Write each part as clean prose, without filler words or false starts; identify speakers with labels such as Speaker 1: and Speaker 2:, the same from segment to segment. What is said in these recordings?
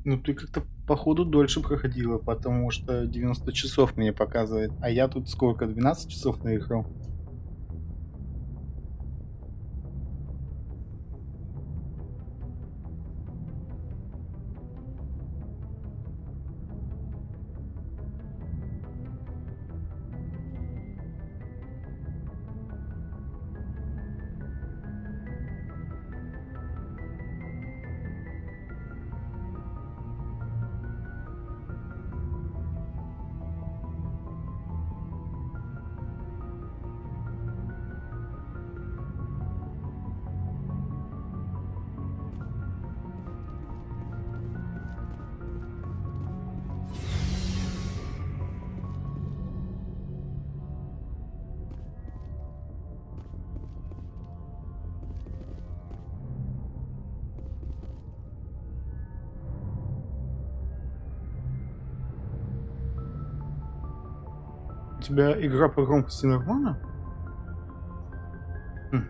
Speaker 1: Ну, ты как-то походу дольше проходила, потому что 90 часов мне показывает. А я тут сколько, 12 часов наиграл? У тебя игра по громкости нормально? Хм.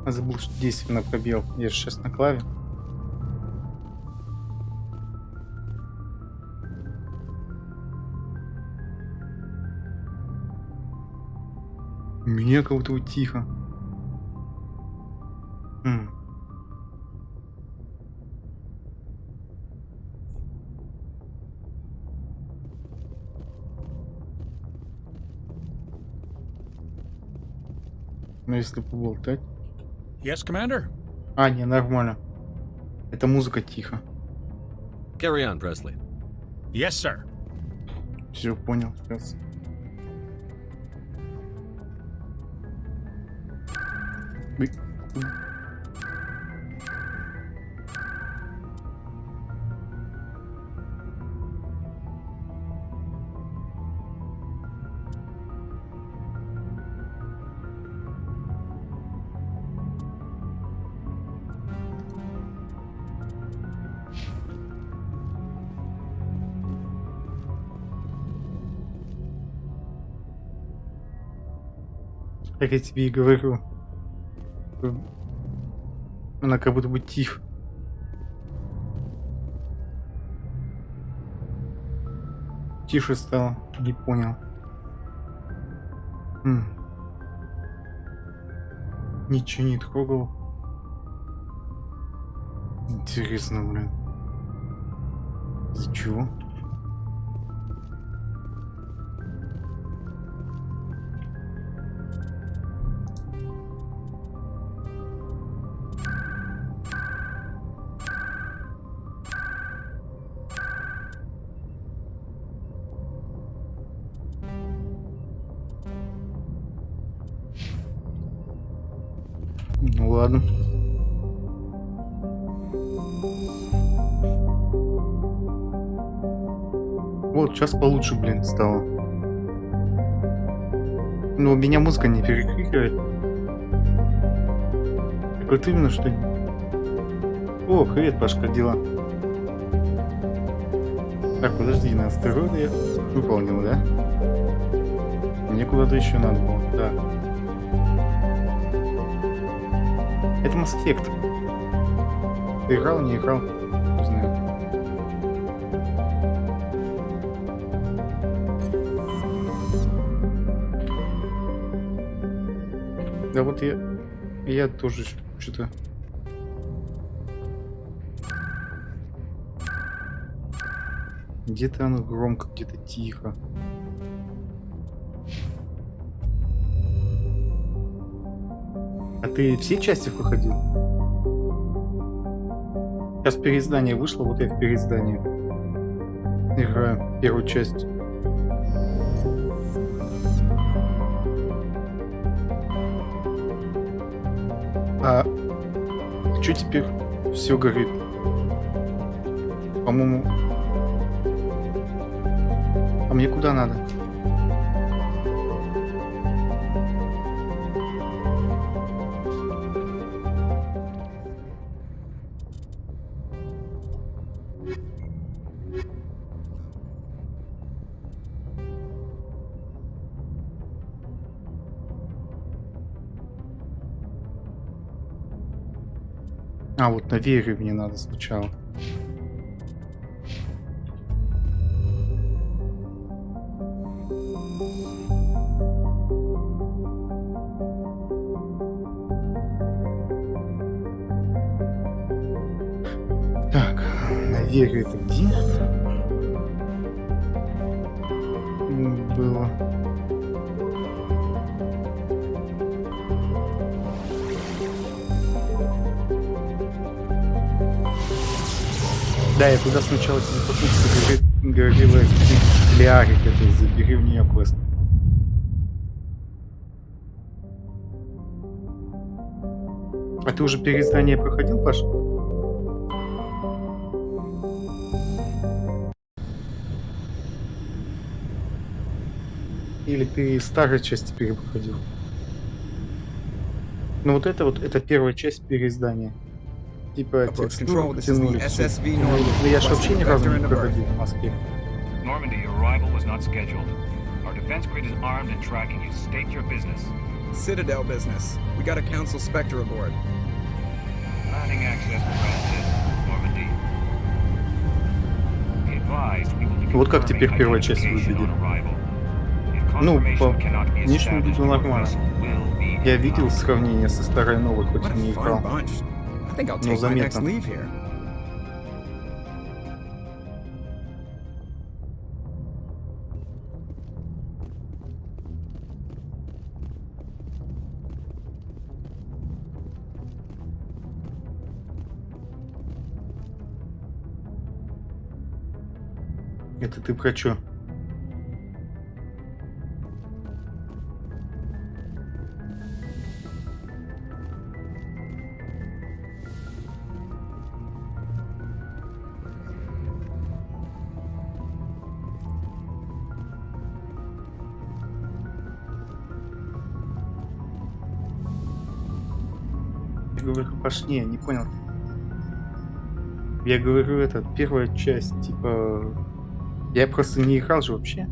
Speaker 1: Я забыл, что действие на пробел. Я же сейчас на клаве. Мне как будто вот тихо. Хм. Ну если поболтать.
Speaker 2: Yes, Commander?
Speaker 1: А, не, нормально. Это музыка тихо.
Speaker 3: Carry on, Presley.
Speaker 2: Yes, sir.
Speaker 1: Все, понял. Сейчас. Как я тебе и говорю. Она как будто бы тихо. Тише стало. Не понял. Ничего не трогал. Интересно, блин. За чего? Ну ладно. Вот, сейчас получше, блин, стало. Но у меня музыка не перекрикивает. Так вот именно, что... О, привет, Пашка, дела. Так, подожди, на астероиды я выполнил, да? Мне куда-то еще надо было, да. Это Mass Effect. Ты играл, не играл? Не знаю. Да вот я тоже что-то... Где-то оно громко, где-то тихо. А ты все части проходил? Сейчас переиздание вышло, вот я в переиздании играю первую часть. А что теперь все горит? По-моему... А мне куда надо? А, вот на вере мне надо сначала. Так, на вере это где? Было. Да, я туда сначала говорила Лиарик, это забери в нее квест. А ты уже переиздание проходил, Паш? Или ты старой части перепроходил? Ну вот, это первая часть переиздания. Типа текстуры потянули. Но я же вообще ни разу не проходил в Москве.
Speaker 4: Normandy, your arrival was not scheduled. Our defense grid is armed and tracking you. State your business.
Speaker 5: Citadel business. We got a Council Spectre aboard.
Speaker 4: Granting access granted, Normandy. Be advised, we will be
Speaker 1: Вот как теперь
Speaker 4: confirming
Speaker 1: первая часть
Speaker 4: identification
Speaker 1: выглядит.
Speaker 4: on arrival. If
Speaker 1: Ну, по
Speaker 4: confirmation cannot be
Speaker 1: внешнему
Speaker 4: established,
Speaker 1: виду
Speaker 4: your
Speaker 1: нормально.
Speaker 4: request will be
Speaker 1: Я видел
Speaker 4: denied.
Speaker 1: сравнение со старой и новой, хоть
Speaker 5: What
Speaker 1: и не
Speaker 5: a
Speaker 1: играл.
Speaker 5: fun bunch. I think I'll
Speaker 1: Ну,
Speaker 5: take my next
Speaker 1: заметно.
Speaker 5: leave here.
Speaker 1: Это ты про чё? Я говорю, Паш, не понял. Я говорю, это первая часть, типа... Я просто не играл же вообще.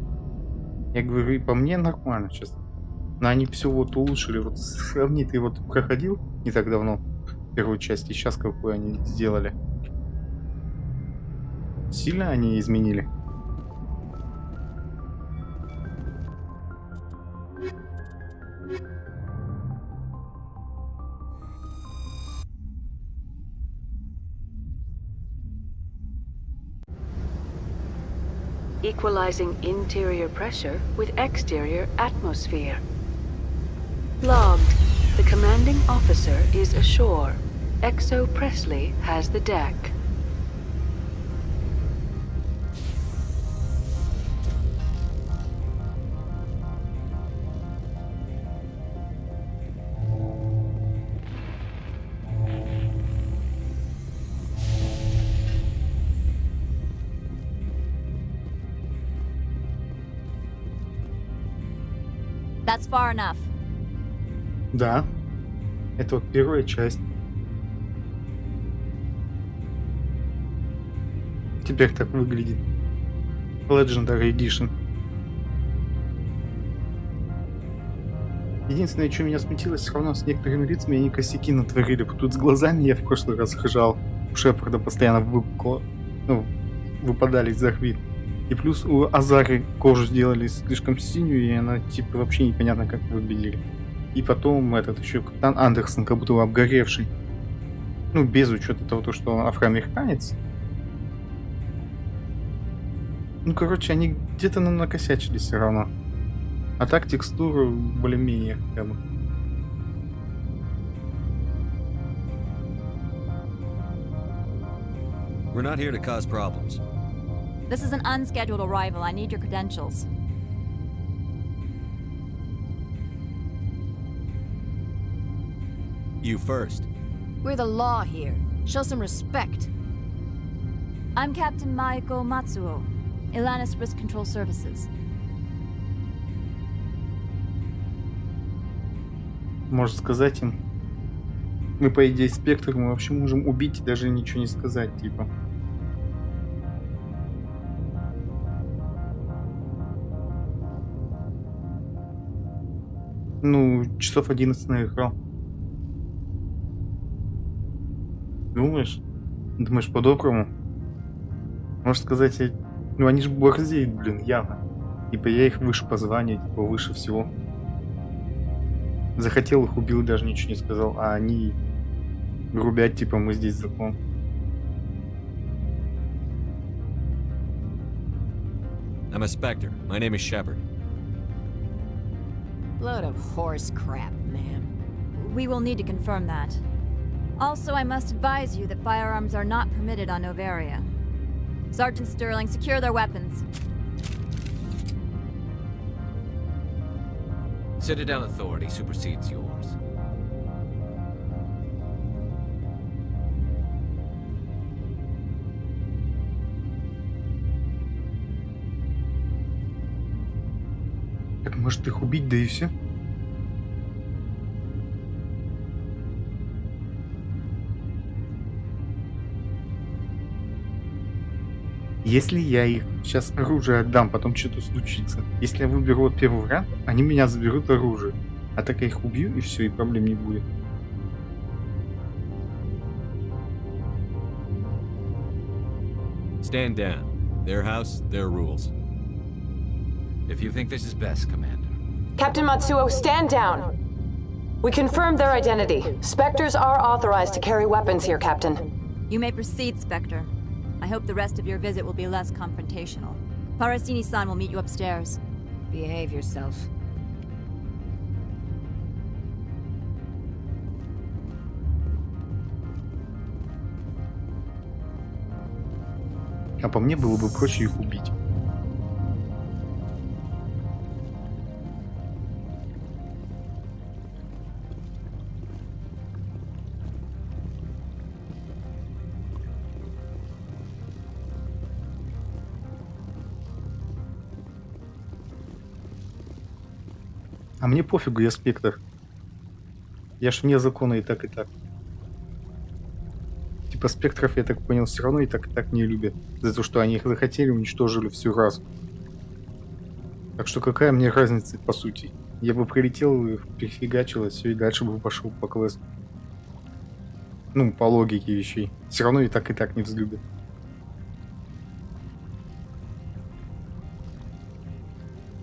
Speaker 1: Я говорю, и по мне нормально сейчас. Но они все вот улучшили. Вот сравни, ты вот проходил не так давно первую часть, и сейчас какую они сделали. Сильно они изменили?
Speaker 6: Equalizing interior pressure with exterior atmosphere. Logged. The commanding officer is ashore. Exo Presley has the deck.
Speaker 7: That's far enough.
Speaker 1: Да. Это вот первая часть. Теперь так выглядит. Legendary Edition. Единственное, что меня смутило, все равно с некоторыми лицами они косяки натворили. Тут с глазами я в прошлый раз ржал. У Шепарда постоянно выпадали из орбит. И плюс у Азары кожу сделали слишком синюю, и она типа вообще непонятно как выглядели. И потом этот еще капитан Андерсон как будто обгоревший. Ну, без учета того, что он афроамериканец. Ну, короче, они где-то накосячили все равно. А так текстуру более-менее хотя бы.
Speaker 3: We're not here to cause problems.
Speaker 7: This is an unscheduled arrival. I need your credentials.
Speaker 3: You first.
Speaker 8: We're the law here. Show some respect.
Speaker 7: I'm Captain Maiko Matsuo, Ilanis Risk Control Services.
Speaker 1: Можно сказать им. Мы, по идее, спектр, мы вообще можем убить и даже ничего не сказать, типа. Ну, часов 11 наиграл. Думаешь? Думаешь, по-доброму? Можно сказать, ну они же борзеют, блин, явно. Типа я их выше по званию, типа выше всего. Захотел их убил, даже ничего не сказал, а они грубят, типа мы здесь закон.
Speaker 3: I'm a Spectre. My name is Shepard.
Speaker 8: Load of horse crap, man.
Speaker 7: We will need to confirm that. Also, I must advise you that firearms are not permitted on Novaria. Sergeant Sterling, secure their weapons.
Speaker 9: Citadel authority supersedes yours.
Speaker 1: Так может их убить, да и все? Если я их сейчас оружие отдам, потом что-то случится. Если я выберу вот первый вариант, они меня заберут оружие. А так я их убью, и все, и проблем не будет.
Speaker 3: Stand down. Their house, their rules.
Speaker 9: If you think this is best, Commander.
Speaker 10: Captain Matsuo, stand down. We confirmed their identity. Spectres are authorized to carry weapons here, Captain.
Speaker 7: You may proceed, Spectre. I hope the rest of your visit will be less confrontational. Parasini-san will meet you upstairs.
Speaker 8: Behave yourself.
Speaker 1: А по мне было бы проще их убить. А мне пофигу, я спектр. Я ж вне закона и так, и так. Типа спектров, я так понял, все равно и так не любят. За то, что они их захотели, уничтожили всю расу. Так что какая мне разница, по сути? Я бы прилетел, перефигачил, и все, и дальше бы пошел по квесту. Ну, по логике вещей. Все равно и так не взлюбят.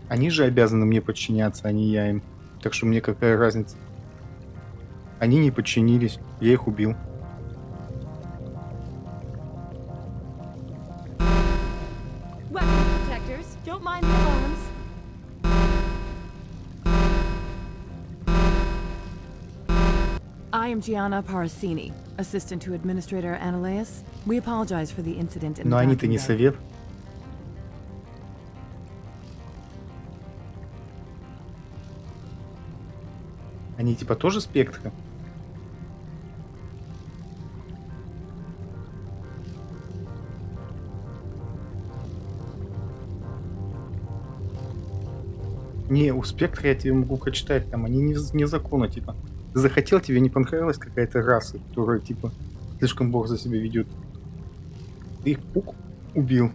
Speaker 1: Они же обязаны мне подчиняться, а не я им. Так что мне какая разница? Они не подчинились, я их убил.
Speaker 8: Weapons detectors, don't mind the alarms.
Speaker 11: I am Gianna Parasini, assistant to Administrator Ananias. We apologize for the incident in
Speaker 1: Но
Speaker 11: the
Speaker 1: они-то
Speaker 11: docking
Speaker 1: не
Speaker 11: bay.
Speaker 1: совет. Они типа тоже спектры? Не, у спектра я тебе могу прочитать, там они не закона, типа. Ты захотел, тебе не понравилась какая-то раса, которая, типа, слишком борзо себя ведет. Ты их пук убил.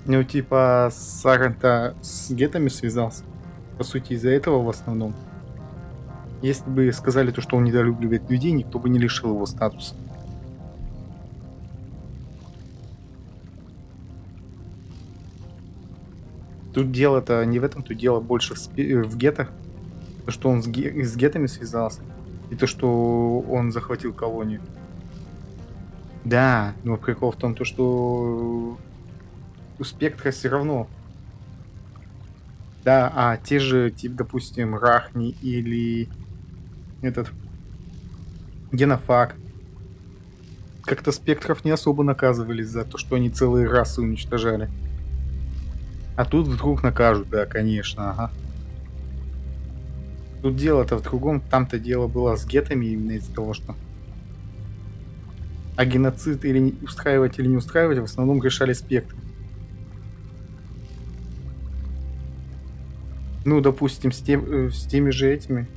Speaker 1: Ну, типа, Сарен-то с гетами связался. По сути, из-за этого в основном. Если бы сказали то, что он недолюбливает людей, никто бы не лишил его статуса. Тут дело-то не в этом, тут дело больше в гетах. То, что он с гетами связался. И то, что он захватил колонию. Да, но прикол в том, то, что у спектра все равно. Да, а те же, типа, допустим, Рахни или этот Генофаг. Как-то спектров не особо наказывали за то, что они целые расы уничтожали. А тут вдруг накажут, да, конечно, ага. Тут дело-то в другом, там-то дело было с гетами именно из-за того, что... А геноцид или устраивать, или не устраивать, в основном решали спектры. Ну, допустим, с теми же этими.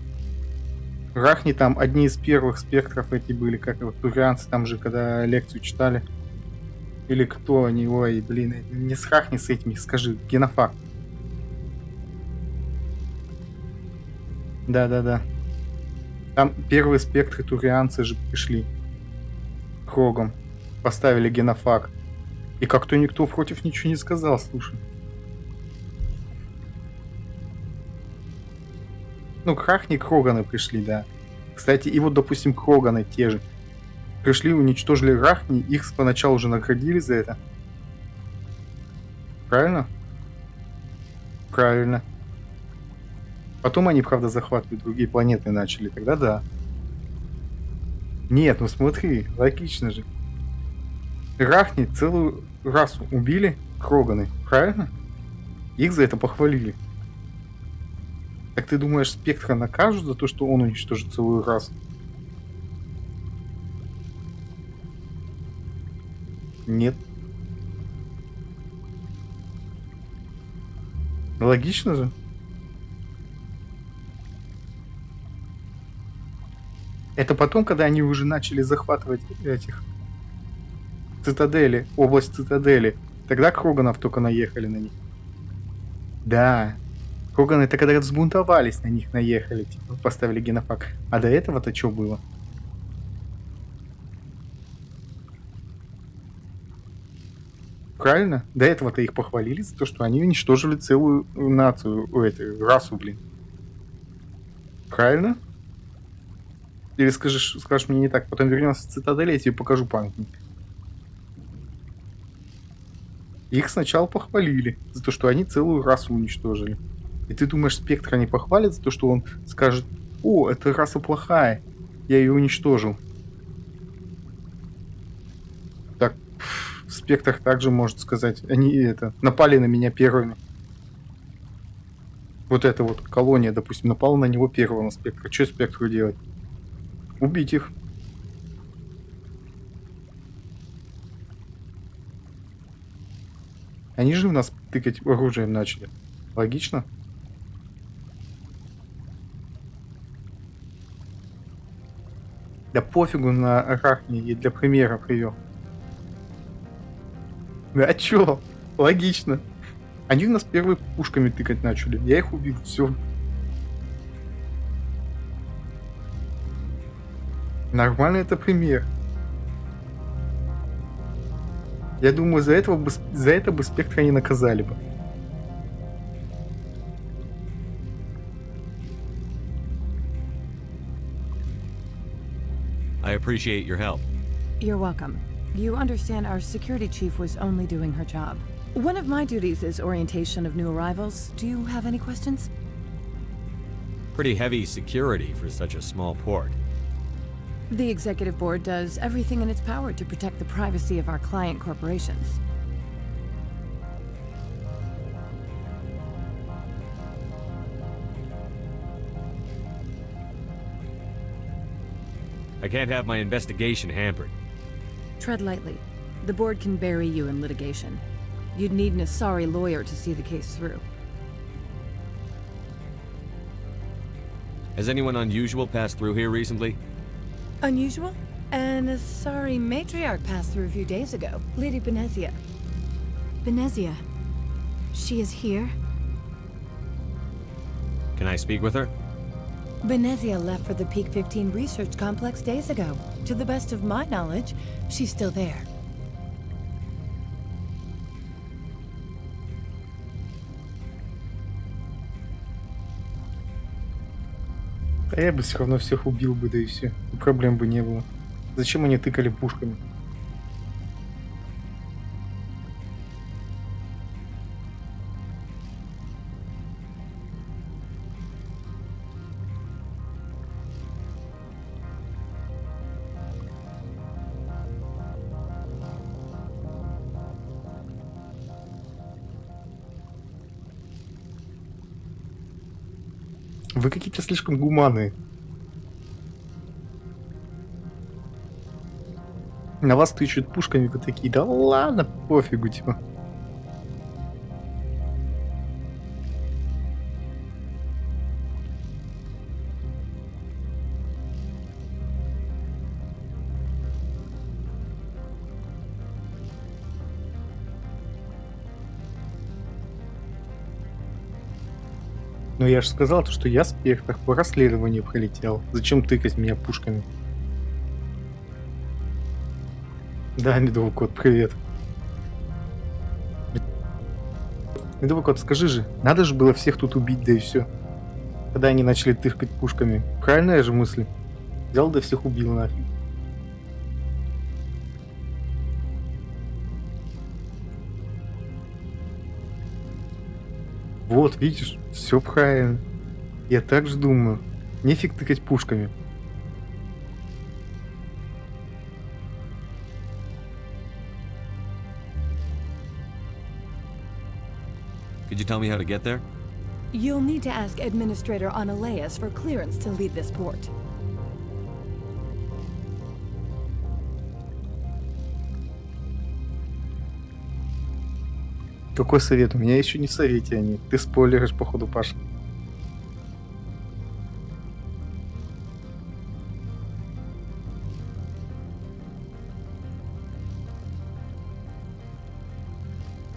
Speaker 1: Рахни там одни из первых спектров эти были, как вот турианцы там же, когда лекцию читали. Или кто они? Ой, блин, не схахни с этими, скажи, генофакт. Да-да-да. Там первые спектры турианцы же пришли. Кругом. Поставили генофакт. И как-то никто против ничего не сказал, слушай. Ну, Крахни, Кроганы пришли, да. Кстати, и вот, допустим, Кроганы те же. Пришли, уничтожили Рахни, их поначалу уже наградили за это. Правильно? Правильно. Потом они, правда, захватывать другие планеты начали. Тогда да. Нет, ну смотри, логично же. Рахни целую расу убили, Кроганы, правильно? Их за это похвалили. Так ты думаешь, Спектра накажут за то, что он уничтожит целую расу? Нет. Логично же. Это потом, когда они уже начали захватывать этих цитадели, область цитадели, тогда Кроганов только наехали на них. Да. Кроганы это когда взбунтовались, на них наехали, типа поставили генофак. А до этого-то что было? Правильно? До этого-то их похвалили за то, что они уничтожили целую нацию, расу, блин. Правильно? Или скажешь мне не так, потом вернемся в цитадель, я тебе покажу памятник. Их сначала похвалили за то, что они целую расу уничтожили. И ты думаешь, Спектра не похвалит за то, что он скажет: о, эта раса плохая, я ее уничтожил. Так, Спектр также может сказать, они напали на меня первыми. Вот эта вот колония, допустим, напала на него первого, на Спектра. Что Спектру делать? Убить их. Они же в нас тыкать оружием начали. Логично? Да пофигу на Арахне, я для примера привел. Да чё? Логично. Они у нас первые пушками тыкать начали. Я их убил. Все. Нормально, это пример. Я думаю, за это бы Спектра не наказали бы.
Speaker 3: I appreciate your help.
Speaker 11: You're welcome. You understand our security chief was only doing her job. One of my duties is orientation of new arrivals. Do you have any questions?
Speaker 3: Pretty heavy security for such a small port.
Speaker 11: The executive board does everything in its power to protect the privacy of our client corporations.
Speaker 3: I can't have my investigation hampered.
Speaker 11: Tread lightly. The board can bury you in litigation. You'd need an Asari lawyer to see the case through.
Speaker 3: Has anyone unusual passed through here recently?
Speaker 11: Unusual? An Asari matriarch passed through a few days ago. Lady Benezia.
Speaker 7: Benezia. She is here?
Speaker 3: Can I speak with her?
Speaker 11: Benezia left for the Peak 15 research complex days ago. To the best of my knowledge, she's still there.
Speaker 1: А я бы все равно всех убил бы, да и все. И проблем бы не было. Зачем они тыкали пушками? Вы какие-то слишком гуманные. На вас тычут пушками, вы такие: да ладно, пофигу, типа. Но я же сказал, что я спектр по расследованию прилетел. Зачем тыкать меня пушками? Да, медовый кот, привет. Медовый кот, скажи же, надо же было всех тут убить, да и все. Когда они начали тыркать пушками. Правильная же мысль. Взял да всех убил нафиг. Вот, видишь, все правильно. Я так же думаю. Нефиг тыкать пушками.
Speaker 3: Could you tell me how to get there?
Speaker 11: You'll need to ask Administrator Analeas for clearance to leave this port.
Speaker 1: Какой совет? У меня еще не в совете они. Ты спойлеришь, походу, Паша.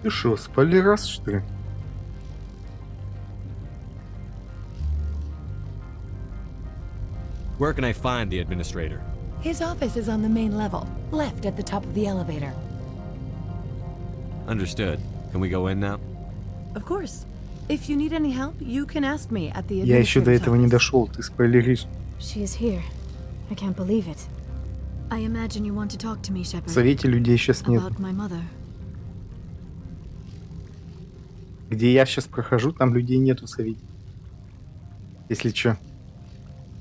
Speaker 1: Ты шо, спойлерас, что ли?
Speaker 3: Where can I find the administrator?
Speaker 11: His office is on the main level, left at the top of the elevator.
Speaker 3: Understood. Can we go in now?
Speaker 11: Of course. If you need any help, you can ask me at the
Speaker 1: Я еще до
Speaker 11: administrator's
Speaker 1: этого не
Speaker 11: office.
Speaker 1: дошел, ты спойлеришь.
Speaker 8: She is here. I can't believe it. I imagine you want to talk to me,
Speaker 1: В
Speaker 8: Shepard.
Speaker 1: совете людей сейчас нет.
Speaker 8: About my mother.
Speaker 1: Где я сейчас прохожу, там людей нету в совете. Если чё.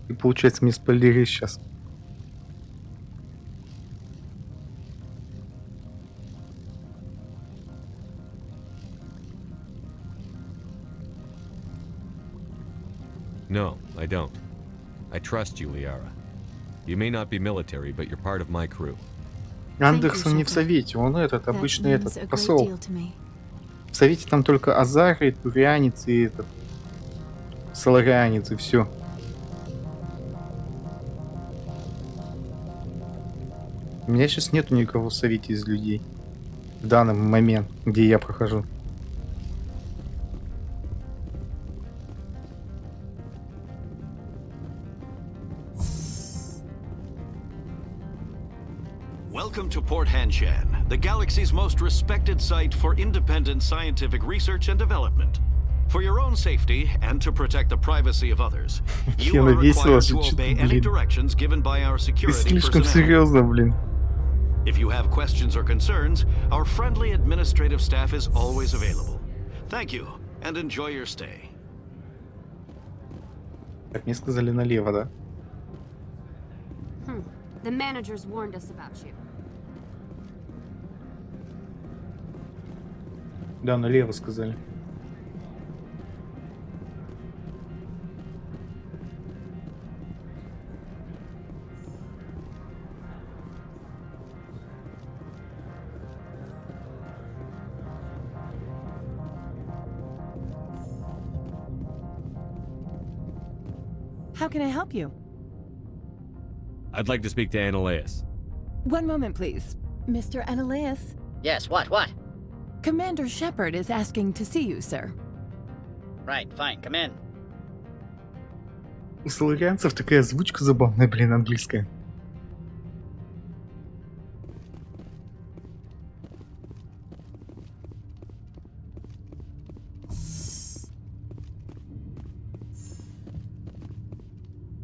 Speaker 1: И получается мне спойлеришь сейчас.
Speaker 3: No, I don't. I trust you, Liara. You may not be military, but you're part of my crew.
Speaker 1: Андерсон не в совете, он этот, обычный этот, посол. В совете там только азары, турианец и этот, соларианец и все. У меня сейчас нету никого в совете из людей. В данный момент, где я прохожу.
Speaker 12: Welcome to Port Hanshan, the galaxy's most respected site for independent scientific research and development. For your own safety and to protect the privacy of others, you are required to obey any directions given by our security
Speaker 1: Слишком
Speaker 12: personnel.
Speaker 1: серьезно, блин.
Speaker 12: If you have questions or concerns, our friendly administrative staff is always available. Thank you, and enjoy your stay.
Speaker 1: Так, мне сказали налево, да?
Speaker 8: The managers warned us about you.
Speaker 1: Да, налево сказали.
Speaker 11: How can I help you?
Speaker 3: I'd like to speak to Analeas.
Speaker 11: One moment, please. Mr. Analeas?
Speaker 13: Yes, what?
Speaker 11: Commander Shepard is asking to see you, sir.
Speaker 13: Right, fine, come in.
Speaker 1: У соларианцев такая озвучка забавная, блин, английская.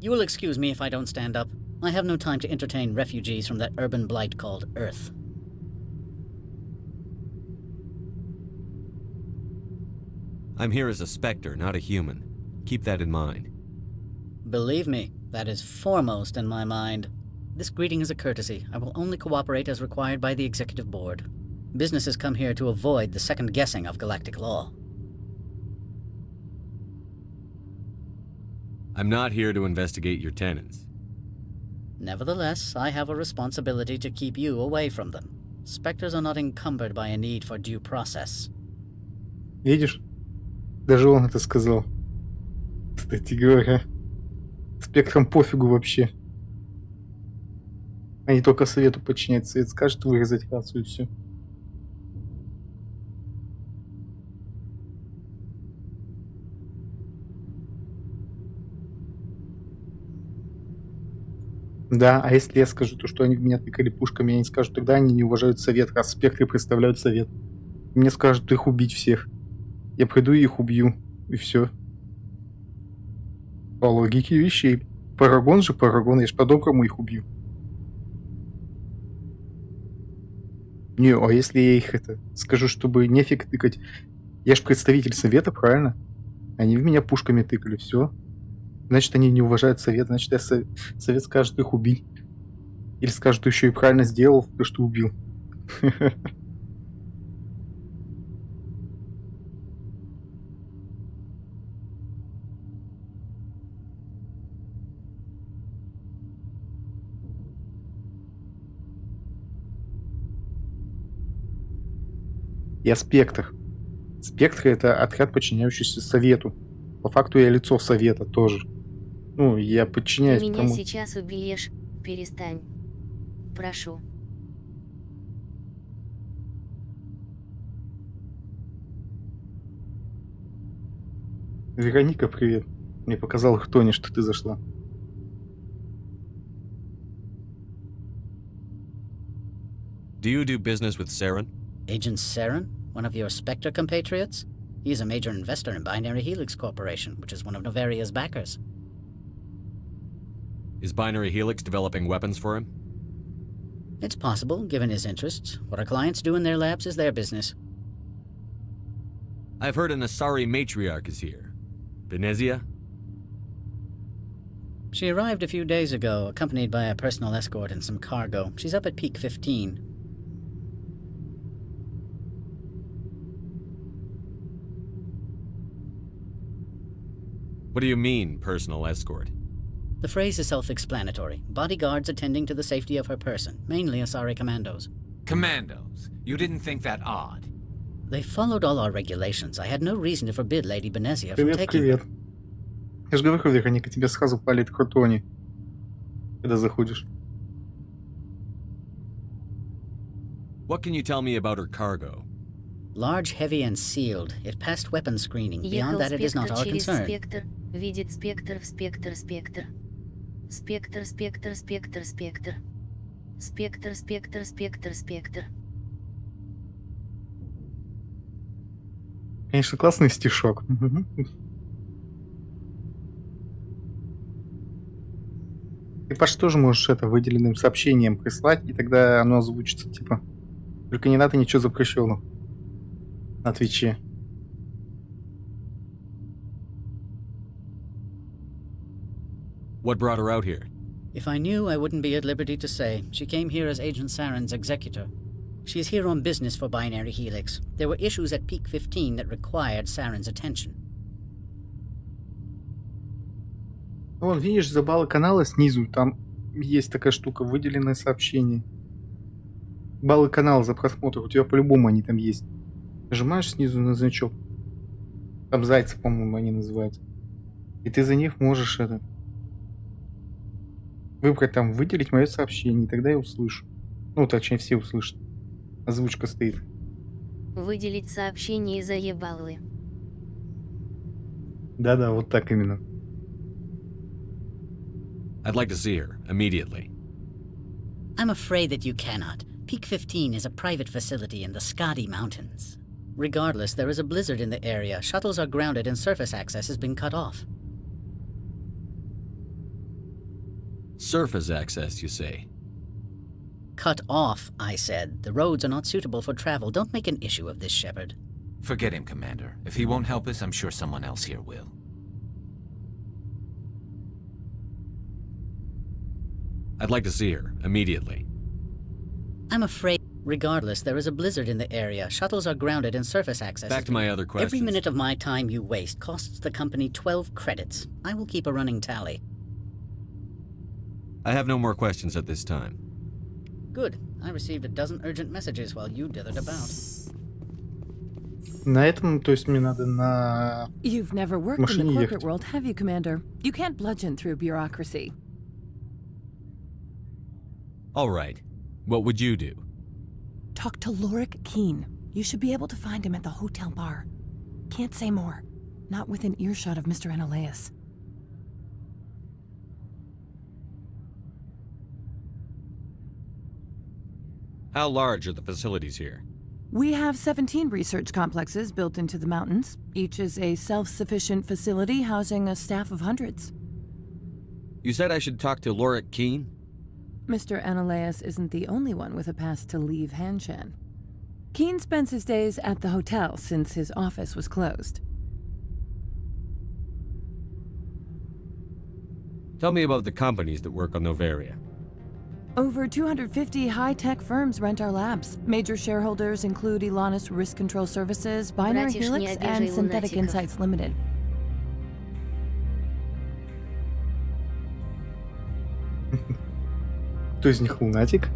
Speaker 13: You will excuse me if I don't stand up. I have no time to entertain refugees from that urban blight called Earth.
Speaker 3: I'm here as a specter, not a human. Keep that in mind.
Speaker 13: Believe me, that is foremost in my mind. This greeting is a courtesy. I will only cooperate as required by the Executive Board. Businesses come here to avoid the second guessing of galactic law.
Speaker 3: I'm not here to investigate your tenants.
Speaker 13: Nevertheless, I have a responsibility to keep you away from them. Spectres are not encumbered by a need for due process.
Speaker 1: Видишь? Даже он это сказал. Кстати говоря. Спектрам пофигу вообще. Они только совету подчиняются. Совет скажет вырезать рацию и все. Да, а если я скажу то, что они в меня тыкали пушками, они скажут, тогда они не уважают совет, раз спектры представляют совет. Мне скажут их убить всех. Я приду и их убью. И все. По логике вещей. Парагон же парагон, я ж по-доброму их убью. Не, а если я их скажу, чтобы нефиг тыкать? Я ж представитель совета, правильно? Они в меня пушками тыкали, все. Значит, они не уважают совет, значит, совет скажет их убить. Или скажет, ты еще и правильно сделал, то, что убил. Я спектр. Спектры — это отряд, подчиняющийся совету. По факту я лицо совета тоже. Ну, я подчиняюсь
Speaker 14: Ты меня
Speaker 1: тому...
Speaker 14: сейчас убьешь. Перестань. Прошу.
Speaker 1: Вероника, привет. Мне показал их Тони, что ты зашла.
Speaker 3: Do you do business with Saren?
Speaker 13: Agent Saren? One of your Spectre compatriots? He is a major investor in Binary Helix Corporation, which is one of Novaria's backers.
Speaker 3: Is Binary Helix developing weapons for him?
Speaker 13: It's possible, given his interests. What our clients do in their labs is their business.
Speaker 3: I've heard an Asari matriarch is here. Venezia?
Speaker 13: She arrived a few days ago, accompanied by a personal escort and some cargo. She's up at Peak 15.
Speaker 3: What do you mean, personal escort?
Speaker 13: The phrase is self-explanatory. Bodyguards attending to the safety of her person, mainly Asari commandos.
Speaker 9: Commandos? You didn't think that odd?
Speaker 13: They followed all our regulations. I had no reason to forbid Lady Benezia from taking
Speaker 1: Привет.
Speaker 13: them.
Speaker 1: Я же говорю, Вероника, тебе сразу палит к Тони, когда заходишь.
Speaker 3: What can you tell me about her cargo?
Speaker 13: Large, heavy, and sealed. It passed weapon screening. Beyond
Speaker 14: Ехал
Speaker 13: that, it is not
Speaker 14: спектр
Speaker 13: our
Speaker 14: через
Speaker 13: concern.
Speaker 14: спектр, видит спектр в спектр, спектр. Спектр, спектр, спектр, спектр. Спектр, спектр, спектр, спектр.
Speaker 1: Конечно, классный стишок. Ты по что же можешь это выделенным сообщением прислать, и тогда оно озвучится, типа. Только не надо ничего запрещенного на Твиче.
Speaker 3: What brought her out here?
Speaker 13: If I knew, I wouldn't be at liberty to say. She came here as Agent Saren's executor. She is here on business for Binary Helix. There were issues at Peak 15 that required Saren's attention.
Speaker 1: Вон, видишь, за баллы канала снизу, там есть такая штука, выделенное сообщение. Баллы канала за просмотр, у тебя по-любому они там есть. Нажимаешь снизу на значок. Там зайцы, по-моему, они называются. И ты за них можешь выбрать там, выделить мое сообщение, и тогда я услышу. Ну, точнее, все услышат. Озвучка стоит.
Speaker 14: Выделить сообщение за ебалы.
Speaker 1: Да-да, вот так именно.
Speaker 3: I'd like to see her, immediately.
Speaker 13: I'm afraid that you cannot. Peak 15 is a private facility in the Skadi Mountains. Regardless, there is a blizzard in the area. Shuttles are grounded and surface access has been cut off.
Speaker 3: Surface access, you say?
Speaker 13: Cut off, I said. The roads are not suitable for travel. Don't make an issue of this, Shepard.
Speaker 9: Forget him, Commander. If he won't help us, I'm sure someone else here will.
Speaker 3: I'd like to see her, immediately.
Speaker 13: I'm afraid... Regardless, there is a blizzard in the area. Shuttles are grounded and surface access...
Speaker 3: Back to my other questions.
Speaker 13: Every minute of my time you waste costs the company 12 credits. I will keep a running tally.
Speaker 3: I have no more questions at this time.
Speaker 13: Good. I received a dozen urgent messages while you dithered about.
Speaker 1: На этом, то есть мне надо на...
Speaker 11: You've never worked in
Speaker 1: машине
Speaker 11: the corporate
Speaker 1: ехать.
Speaker 11: world, have you, Commander? You can't bludgeon through bureaucracy.
Speaker 3: All right. What would you do?
Speaker 11: Talk to Lorik Keen. You should be able to find him at the hotel bar. Can't say more. Not within earshot of Mr. Analaeus.
Speaker 3: How large are the facilities here?
Speaker 11: We have 17 research complexes built into the mountains. Each is a self-sufficient facility housing a staff of hundreds.
Speaker 3: You said I should talk to Lorik Keene?
Speaker 11: Mr. Ananias isn't the only one with a pass to leave Hanshan. Keene spends his days at the hotel since his office was closed.
Speaker 3: Tell me about the companies that work on Noveria.
Speaker 11: Over 250 high-tech firms rent our labs. Major shareholders include Elanus Risk Control Services, Binary Helix, and Synthetic Insights Limited.
Speaker 1: Кто из них лунатик?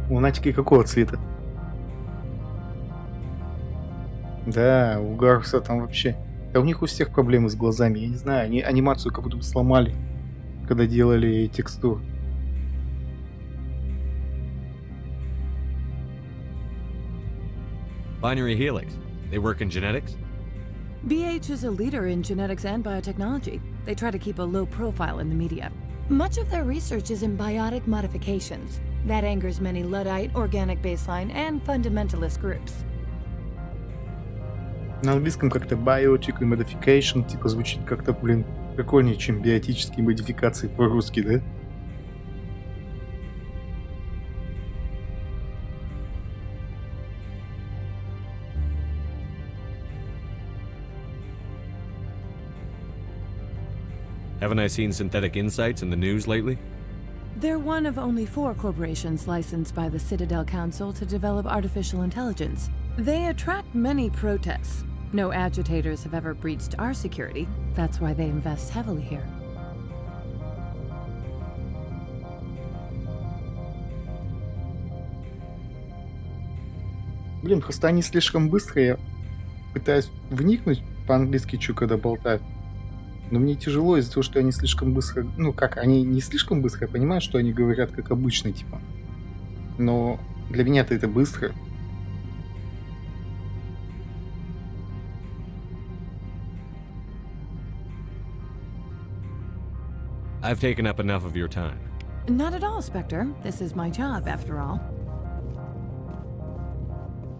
Speaker 1: Лунатики какого цвета? Да, у Гаруса там вообще... Да у них у всех проблемы с глазами, я не знаю, они анимацию как будто бы сломали, когда делали текстуру.
Speaker 3: Binary Helix. They work in genetics?
Speaker 11: BH is a leader in genetics and biotechnology. They try to keep a low profile in the media. Much of their research is in biotic modifications. That angers many Luddite, organic baseline, and fundamentalist groups.
Speaker 1: На английском как-то biotic и modification, типа звучит как-то, блин, прикольнее, чем биотические модификации по-русски, да?
Speaker 3: Haven't I seen Synthetic Insights in the news lately?
Speaker 11: They're one of only 4 corporations licensed by the Citadel Council to develop artificial intelligence. They attract many protests. No agitators have ever breached our security. That's why they invest heavily here.
Speaker 1: Блин, просто они слишком быстро, я пытаюсь вникнуть по-английски, что когда болтают. Но мне тяжело из-за того, что они слишком быстро... Ну как, они не слишком быстро, я понимаю, что они говорят как обычно, типа. Но для меня-то это быстро.
Speaker 3: I've taken up enough of your time.
Speaker 11: Not at all, Spectre. This is my job, after all.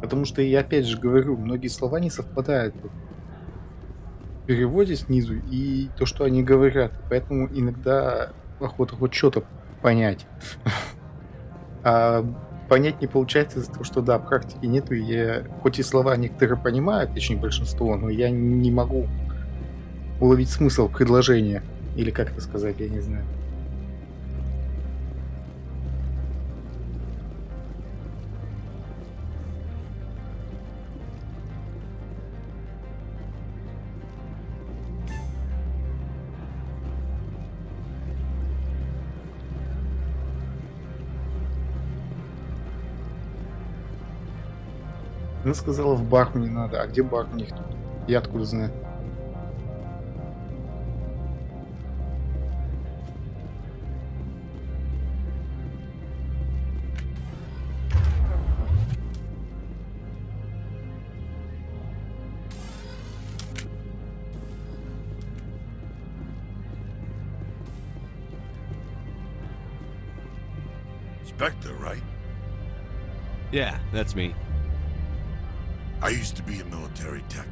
Speaker 1: Потому что я опять же говорю, многие слова не совпадают в переводе снизу и то, что они говорят. Поэтому иногда охота хоть что-то понять. А понять не получается из-за того, что да, практики нету. Я хоть и слова некоторые понимаю, точнее большинство, но я не могу уловить смысл предложения. Или как это сказать, я не знаю. Она сказала, в бар не надо. А где бар у них тут? Я откуда знаю?
Speaker 15: Spectre, right?
Speaker 3: Yeah, that's me.
Speaker 15: I used to be a military tech.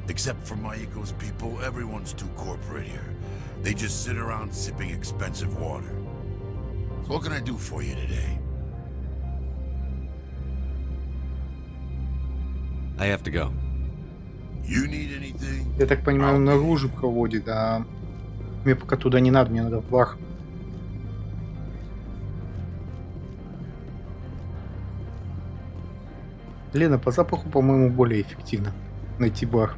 Speaker 15: Except for my eco's people, everyone's too corporate here. They just sit around sipping expensive water. So what can I do for you today?
Speaker 3: I have to go.
Speaker 15: You need anything?
Speaker 1: Я так понимаю, он наружу проводит, а мне пока туда не надо, мне надо в бар. Лена, по запаху, по-моему, более эффективно найти бар.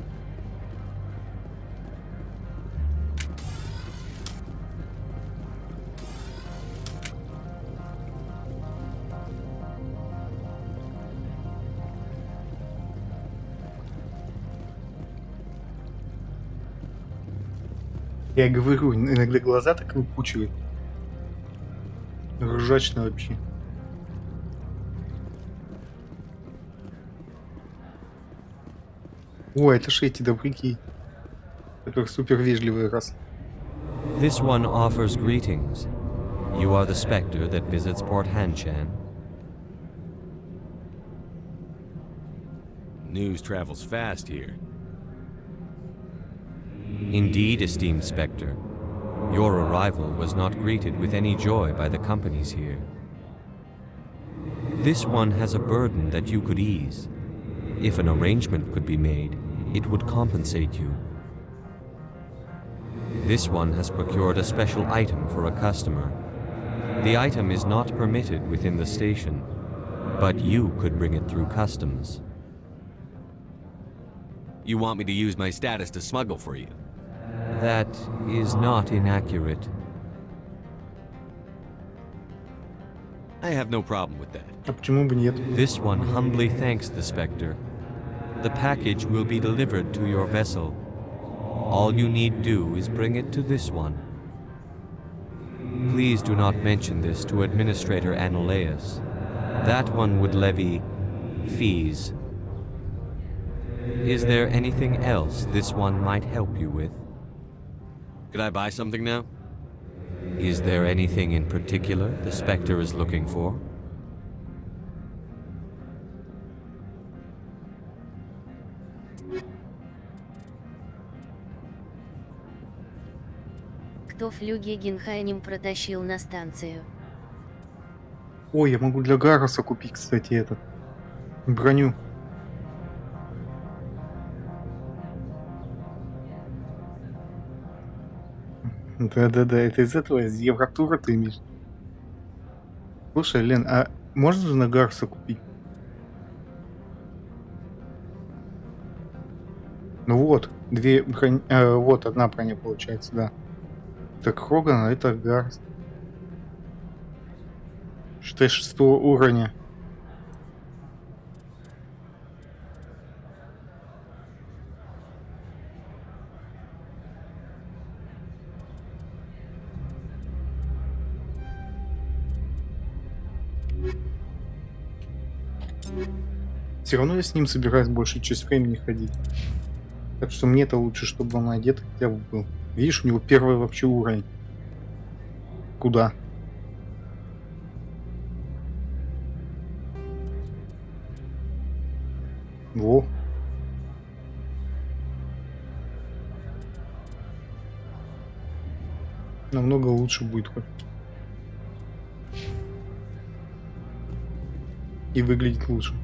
Speaker 1: Я говорю, иногда глаза так выпучивают. Ржачно вообще. О, это же эти добряки, которые супер вежливые раз.
Speaker 3: This one offers greetings. You are the specter that visits Port Hanshan. News travels fast here. Indeed, esteemed Spectre. Your arrival was not greeted with any joy by the companies here. This one has a burden that you could ease. If an arrangement could be made, it would compensate you. This one has procured a special item for a customer. The item is not permitted within the station, but you could bring it through customs. You want me to use my status to smuggle for you? That is not inaccurate. I have no problem with that.
Speaker 1: А почему бы нет?
Speaker 3: This one humbly thanks the Spectre. The package will be delivered to your vessel. All you need do is bring it to this one. Please do not mention this to Administrator Anolaeus. That one would levy fees. Is there anything else this one might help you with? Could I buy something now? Is there anything in particular the Spectre is looking for?
Speaker 14: Кто флюги Генхайнем протащил на станцию?
Speaker 1: Ой, я могу для Гароса купить, кстати, этот броню. Да-да-да, это из этого, из Евротура ты имеешь. Слушай, Лен, а можно же на Гарса купить? Ну вот, две брони... вот одна броня получается, да. Так, Хоган, а это Гарс. 6 уровня. Все равно я с ним собираюсь большую часть времени ходить. Так что мне-то лучше, чтобы он одет хотя бы был. Видишь, у него первый вообще уровень. Куда? Во. Намного лучше будет хоть. И выглядит лучше.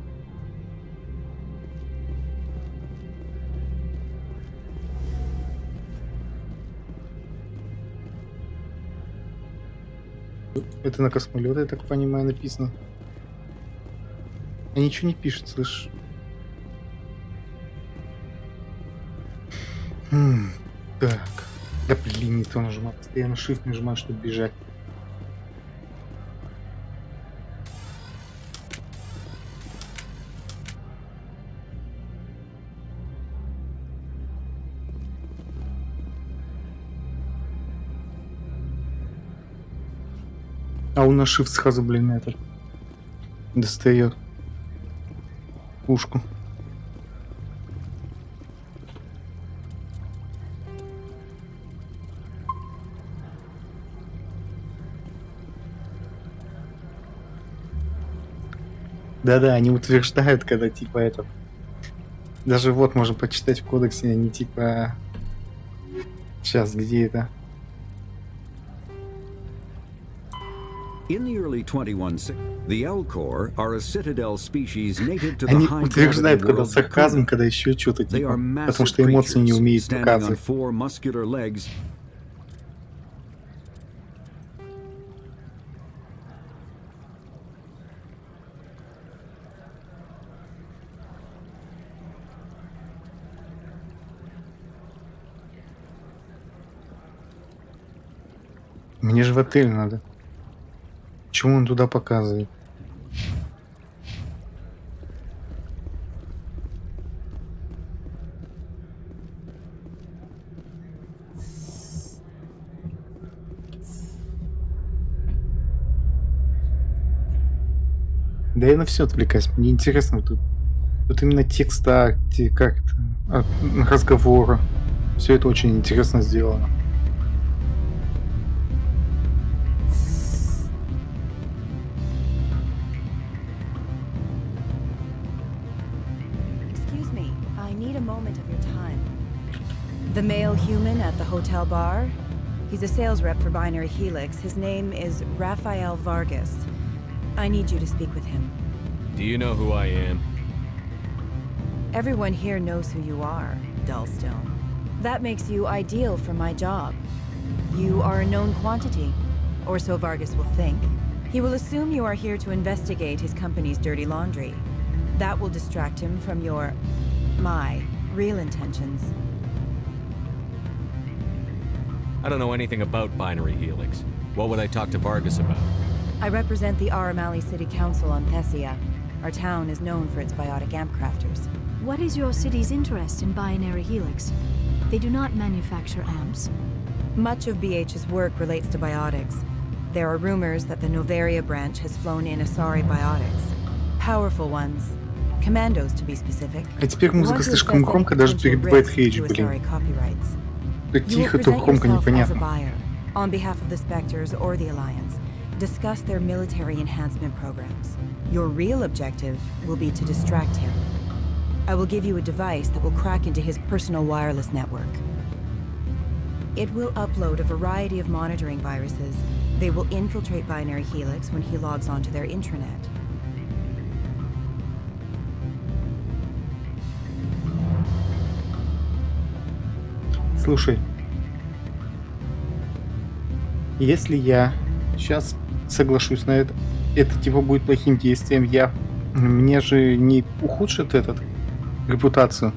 Speaker 1: Это на космолет, я так понимаю, написано. А ничего не пишет, слышь. Так. Да блин, не то нажимаю. Постоянно Shift нажимаю, чтобы бежать. А он на Shift сразу, блин, это достает пушку. Да-да, они утверждают, когда типа это... Даже вот можно почитать в кодексе, они типа... Сейчас, где это?
Speaker 16: In the early 21st, the Elcor are a citadel species native to the
Speaker 1: Они
Speaker 16: high
Speaker 1: утверждают, когда
Speaker 16: world
Speaker 1: сарказм, когда еще что-то типа, потому что эмоции не умеют показывать. Мне же в отель надо. Почему он туда показывает? Да я на все отвлекаюсь. Мне интересно тут именно текста, как это, разговора. Все это очень интересно сделано.
Speaker 17: I need a moment of your time. The male human at the hotel bar? He's a sales rep for Binary Helix. His name is Rafael Vargas. I need you to speak with him.
Speaker 3: Do you know who I am?
Speaker 17: Everyone here knows who you are, Dullstone. That makes you ideal for my job. You are a known quantity, or so Vargas will think. He will assume you are here to investigate his company's dirty laundry. That will distract him from my real intentions.
Speaker 3: I don't know anything about Binary Helix. What would I talk to Vargas about?
Speaker 17: I represent the Aramali City Council on Thessia. Our town is known for its biotic amp crafters.
Speaker 8: What is your city's interest in Binary Helix? They do not manufacture amps.
Speaker 17: Much of BH's work relates to biotics. There are rumors that the Novaria branch has flown in Asari biotics. Powerful ones. Commandos, to be specific.
Speaker 1: А теперь музыка слишком громко, даже перебивает речь, блин. Так тихо, то громко, непонятно.
Speaker 17: On behalf of the Spectres or the Alliance, discuss their military enhancement programs. Your real objective will be to distract him. I will give you a device that will crack into his personal wireless network. It will upload a variety of monitoring viruses. They will infiltrate Binary Helix when he logs onto their intranet.
Speaker 1: Слушай, если я сейчас соглашусь на это типа будет плохим действием, мне же не ухудшит репутацию.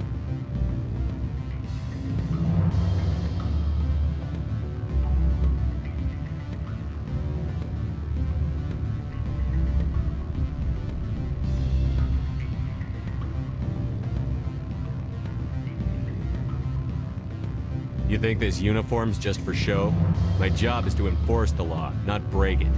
Speaker 3: You think this uniform's just for show? My job is to enforce the law, not break it.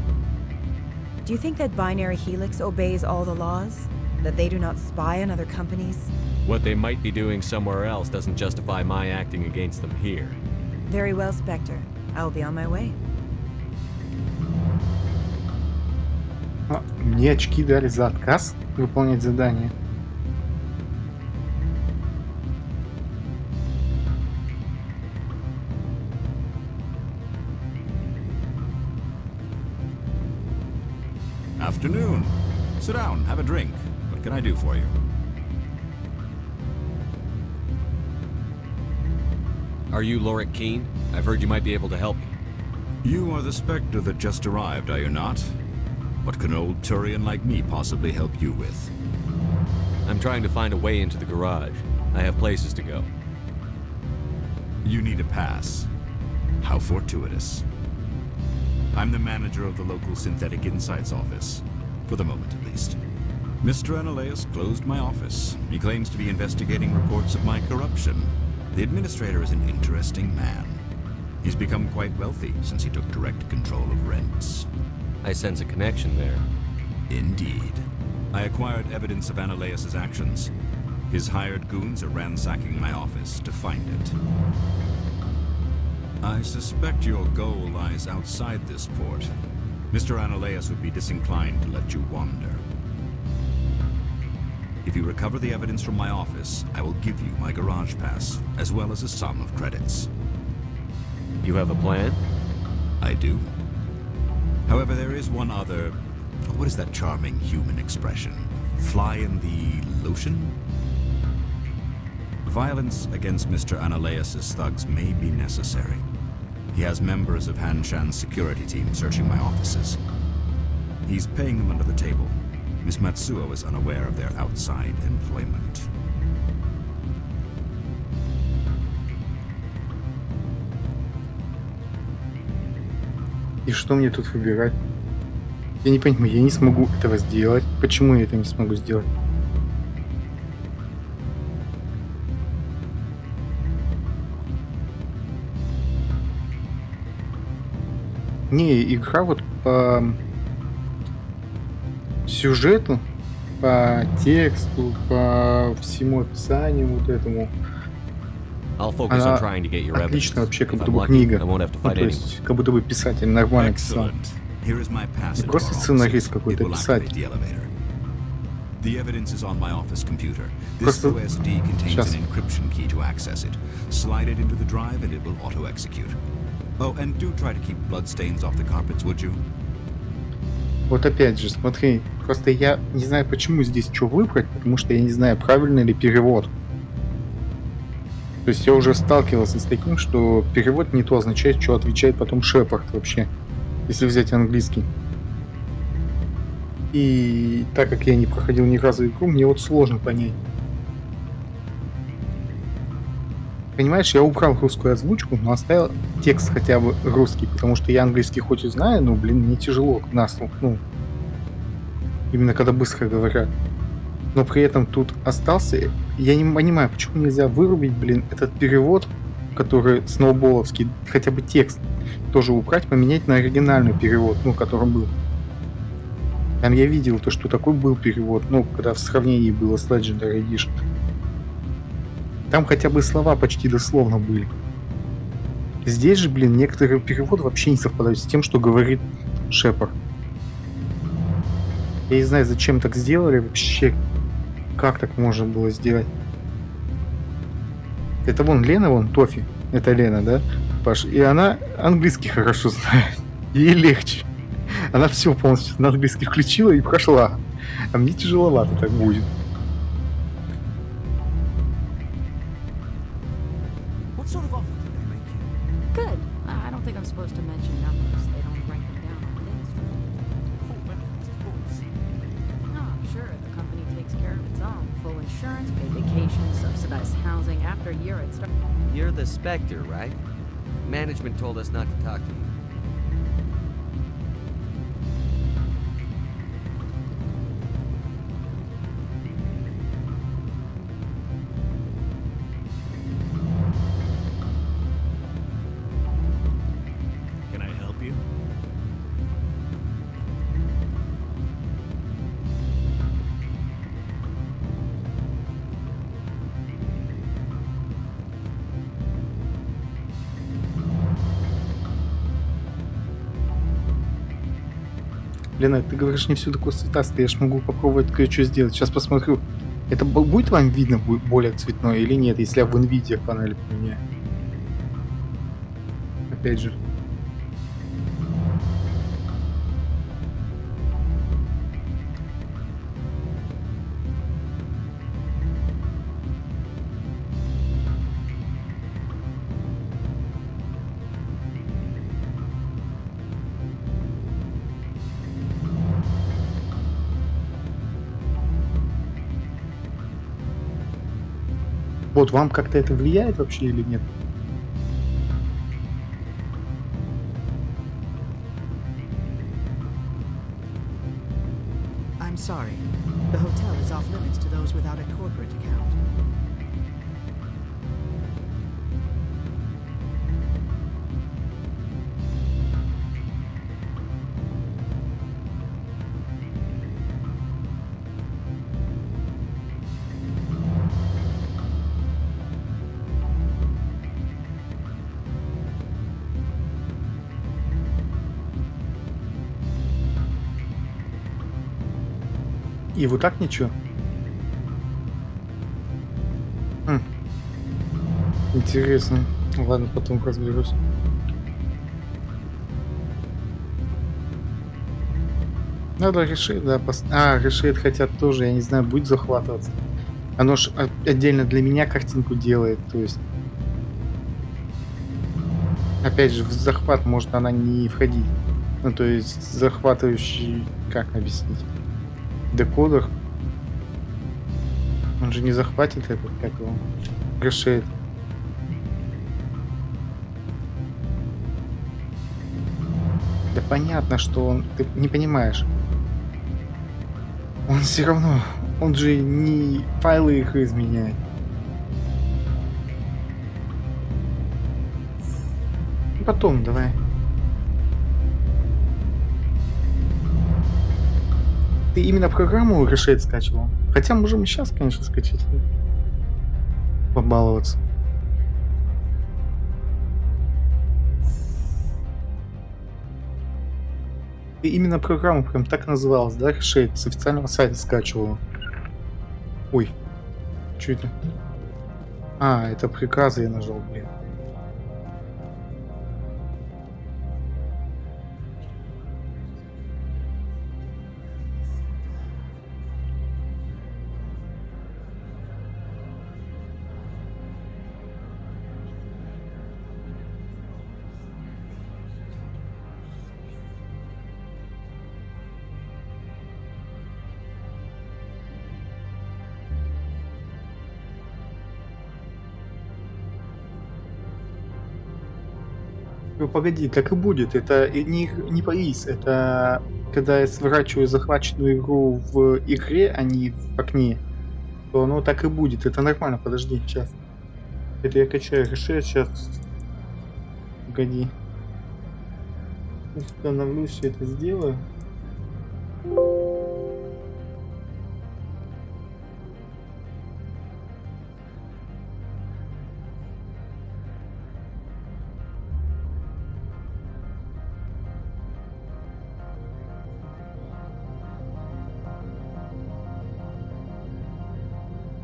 Speaker 17: Do you think that Binary Helix obeys all the laws? That they do not spy on other companies?
Speaker 3: What they might be doing somewhere else doesn't justify my acting against them here.
Speaker 17: Very well, Spectre. I will be on my way.
Speaker 1: Мне очки дали за отказ выполнять задание.
Speaker 9: Afternoon. Sit down, have a drink. What can I do for you?
Speaker 3: Are you Lorik Keene? I've heard you might be able to help me.
Speaker 9: You are the Spectre that just arrived, are you not? What can an old Turian like me possibly help you with?
Speaker 3: I'm trying to find a way into the garage. I have places to go.
Speaker 9: You need a pass. How fortuitous. I'm the manager of the local Synthetic Insights office. For the moment, at least. Mr. Analeus closed my office. He claims to be investigating reports of my corruption. The administrator is an interesting man. He's become quite wealthy since he took direct control of rents.
Speaker 3: I sense a connection there.
Speaker 9: Indeed. I acquired evidence of Analeus' actions. His hired goons are ransacking my office to find it. I suspect your goal lies outside this port. Mr. Analeus would be disinclined to let you wander. If you recover the evidence from my office, I will give you my garage pass, as well as a sum of credits.
Speaker 3: You have a plan?
Speaker 9: I do. However, there is one other... What is that charming human expression? Fly in the lotion? Violence against Mr. Analeus' thugs may be necessary. He has members of Hanshan's security team searching my offices. He's paying them under the table. Miss Matsuo is unaware of their outside employment.
Speaker 1: И что мне тут выбирать? Я не понимаю, я не смогу этого сделать. Почему я это не смогу сделать? Не, игра вот по сюжету, по тексту, по всему описанию вот этому. Она отлично вообще, как будто бы книга. Ну, то есть, как будто бы писатель нормально писал. Не просто сценарист какой-то, писатель.
Speaker 9: The evidence is on my office computer. This OSD contains an encryption key to access it. Slide it into the drive and it will auto-execute. Oh, and do try to keep bloodstains off the carpets, would you?
Speaker 1: Вот опять же, смотри, просто я не знаю, почему здесь что выбрать, потому что я не знаю, правильный ли перевод. То есть я уже сталкивался с таким, что перевод не то означает, что отвечает потом Шепард вообще, если взять английский. И так как я не проходил ни разу игру, мне вот сложно понять. Понимаешь, я убрал русскую озвучку, но оставил текст хотя бы русский, потому что я английский хоть и знаю, но, блин, мне тяжело на слух, ну, именно когда быстро говорят. Но при этом тут остался, я не понимаю, почему нельзя вырубить, блин, этот перевод, который сноуболовский, хотя бы текст тоже убрать, поменять на оригинальный перевод, ну, который был. Там я видел то, что такой был перевод, ну, когда в сравнении было с Legendary Edition. Там хотя бы слова почти дословно были. Здесь же, блин, некоторые переводы вообще не совпадают с тем, что говорит Шепард. Я не знаю, зачем так сделали вообще. Как так можно было сделать? Это вон Лена, вон Тофи. Это Лена, да, Паш? И она английский хорошо знает. Ей легче. Она все полностью на английский включила и прошла. А мне тяжеловато так будет.
Speaker 8: Good. I don't think I'm supposed to mention numbers. They don't write them down on things. No, I'm sure the company takes care of its own. Full insurance, paid vacation, subsidized housing. After a year, it starts.
Speaker 3: You're the Spectre, right? Management told us not to talk to you.
Speaker 1: Лена, ты говоришь, не все такое цветастое, я ж могу попробовать кое-что сделать. Сейчас посмотрю. Это будет вам видно более цветное или нет, если я в NVIDIA панели поменяю? Опять же. Вот, вам как-то это влияет вообще или нет?
Speaker 18: I'm sorry. The hotel is off limits to those without a corporate account.
Speaker 1: И вот так ничего? Интересно. Ладно, потом разберусь. Надо решить, да. Решить хотят тоже, я не знаю, будет захватываться. Оно ж отдельно для меня картинку делает, то есть... Опять же, в захват может она не входить. Ну, то есть, захватывающий... Как объяснить? Декодер. Он же не захватит этот, как его, решит. Да понятно, что он... Ты не понимаешь. Он все равно... Он же не файлы их изменяет. Потом давай. Ты именно программу решить скачивал? Хотя можем и сейчас, конечно, скачать. Побаловаться. Ты именно программу прям так называлась, да? Решить с официального сайта скачивал. Ой. Что это? А, это приказы я нажал, блин. Ну, погоди, так и будет. Это не приз, это когда я сворачиваю захваченную игру в игре, а не в окне, то оно так и будет. Это нормально, подожди, сейчас. Это я качаю решение, сейчас. Погоди. Установлю, все это сделаю.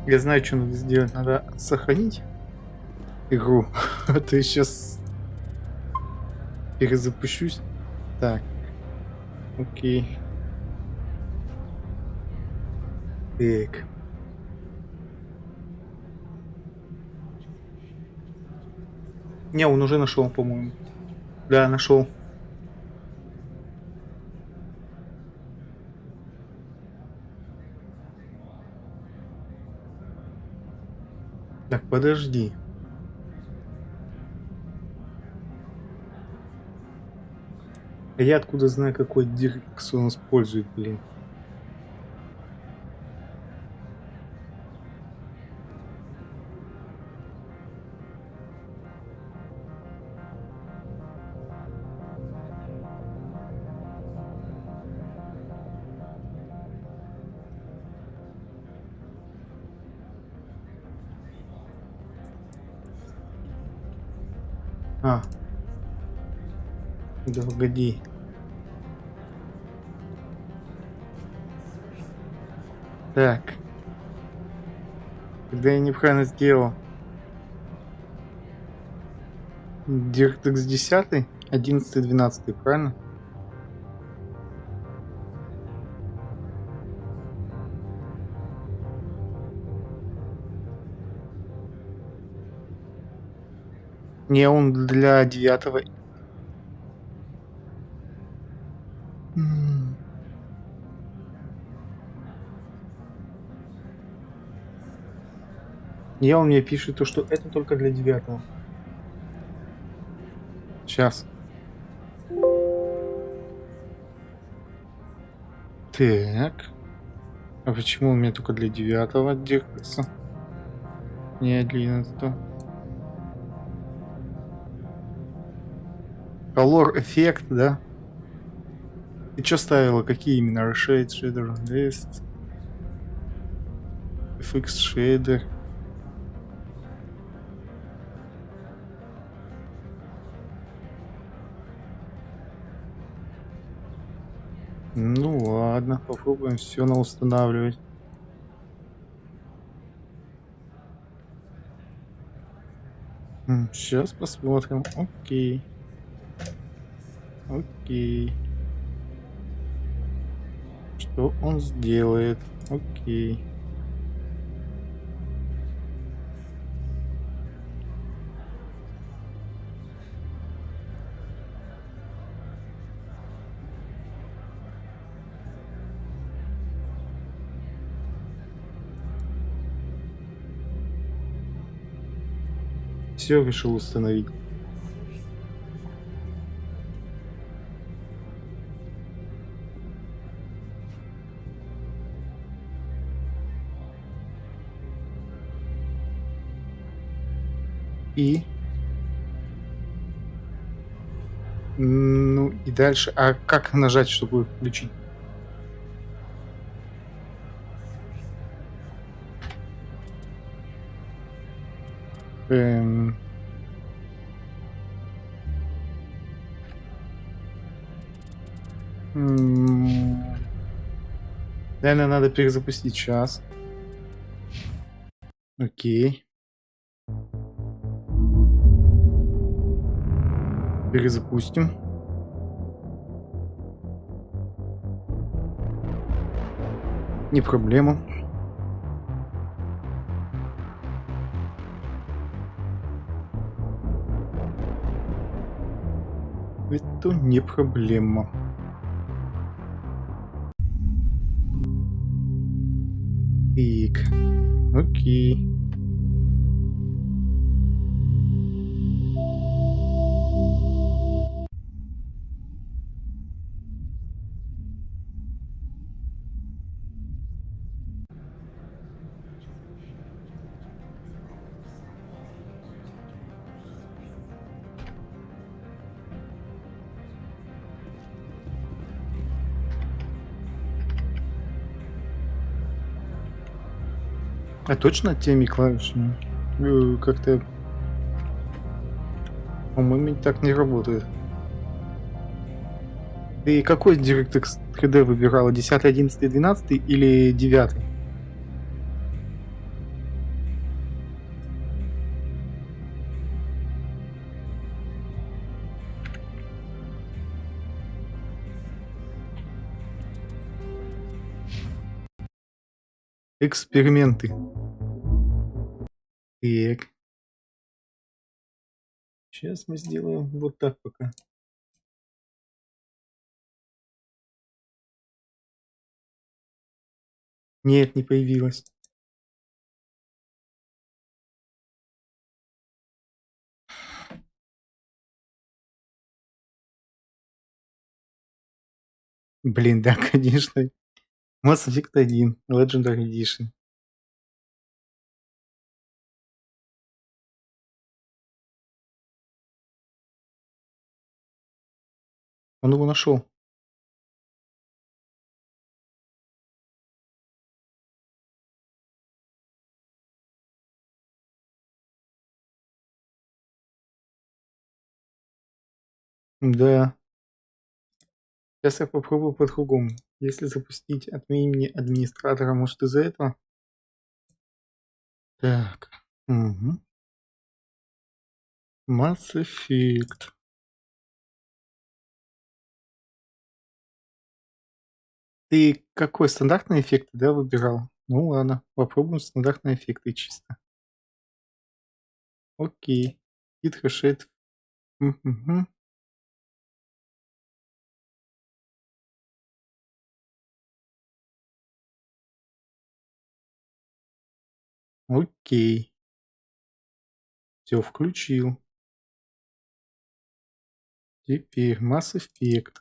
Speaker 1: Я знаю, что надо сделать. Надо сохранить игру. А то я сейчас перезапущусь. Так. Окей. Так. Не, он уже нашел, по-моему. Да, нашел. Так, подожди. А я откуда знаю, какой дирекс он использует, блин? А. Да погоди. Так. Когда я неправильно сделал. DirectX 10, 11, 12, правильно? Не, он для 9. Не, он мне пишет то, что это только для 9. Сейчас. Так. А почему у меня только для 9 держится? Не 11. Color эффект, да? Ты что ставила? Какие именно? Reshade, Shader, List, FX Shader. Ну ладно, попробуем все устанавливать. Сейчас посмотрим. Окей. Окей. Что он сделает? Окей. Все решил установить. И ну и дальше. А как нажать, чтобы включить? Наверное, надо перезапустить сейчас. Окей. Перезапустим. Не проблема. Это не проблема. Так. Окей. А точно теми клавишами? Как-то, по-моему, так не работает. Ты какой DirectX 3D выбирала? 10, 11, 12 или 9? Эксперименты. Так. Сейчас мы сделаем вот так пока. Нет, не появилось. Блин, да, конечно. Mass Effect 1, Legendary Edition. Он его нашел. Да. Сейчас я попробую по-другому. Если запустить от имени администратора, может из-за этого? Так. Угу. Mass Effect. Ты какой стандартный эффект, да, выбирал? Ну ладно, попробуем стандартные эффекты чисто. Окей. Git хешет. Угу. Окей. Все, включил. Теперь Mass Effect.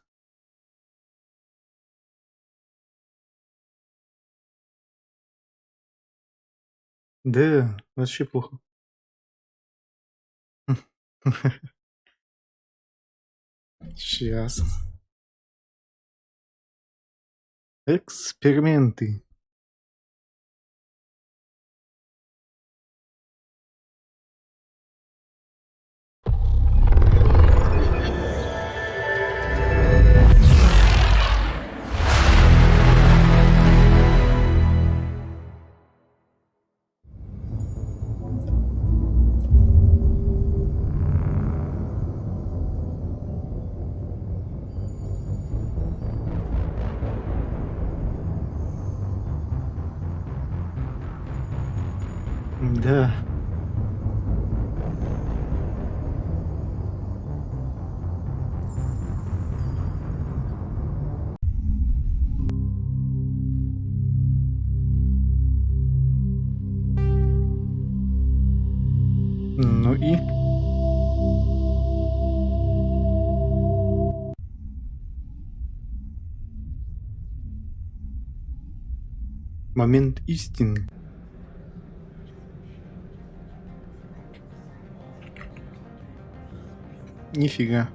Speaker 1: Да, вообще плохо. Сейчас. Эксперименты. Да. Ну и? Момент истины. Нифига.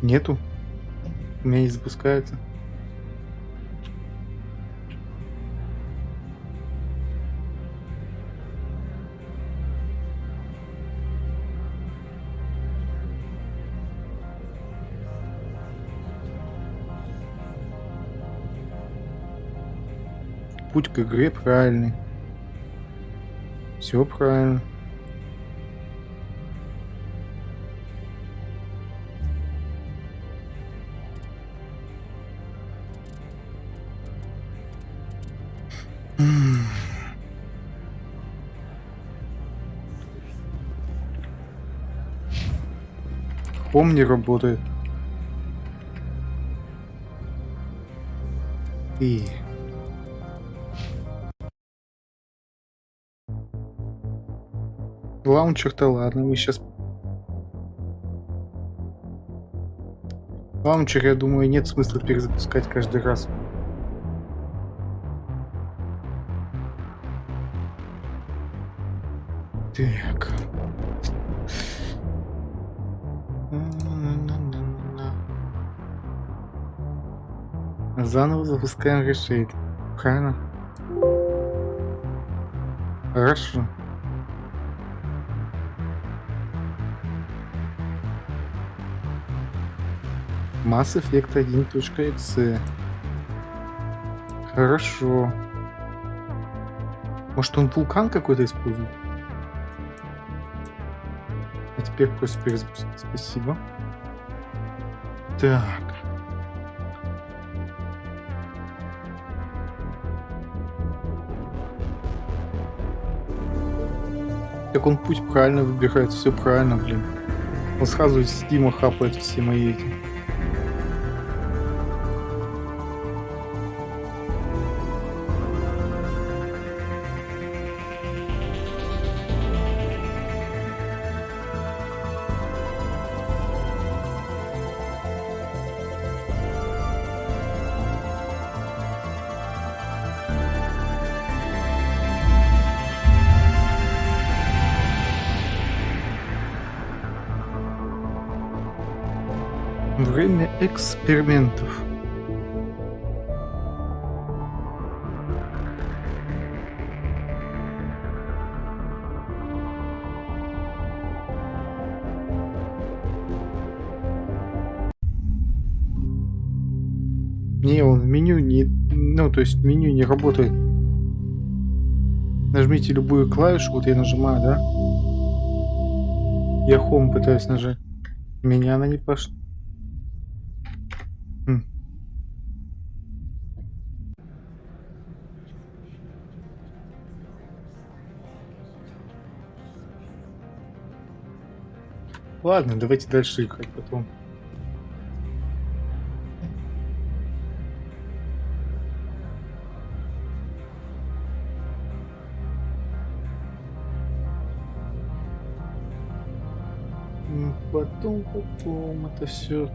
Speaker 1: Нету. У меня не запускается. Путь к игре правильный. Все правильно. Хом не работает. И... Лаунчер-то ладно, мы сейчас... Лаунчер, я думаю, нет смысла перезапускать каждый раз. Так. Заново запускаем решейт. Правильно? Хорошо. Mass Effect 1.exe. Хорошо. Может, он вулкан какой-то использует? А теперь просто перезапустить. Спасибо. Так. Так он путь правильно выбирает, все правильно, блин. Он сразу из Стима хапает все мои эти. Время экспериментов. Не, он в меню не... Ну, то есть в меню не работает. Нажмите любую клавишу, вот я нажимаю, да? Я Home пытаюсь нажать. Меня она не пошла. Ладно, давайте дальше играть потом. Потом это все.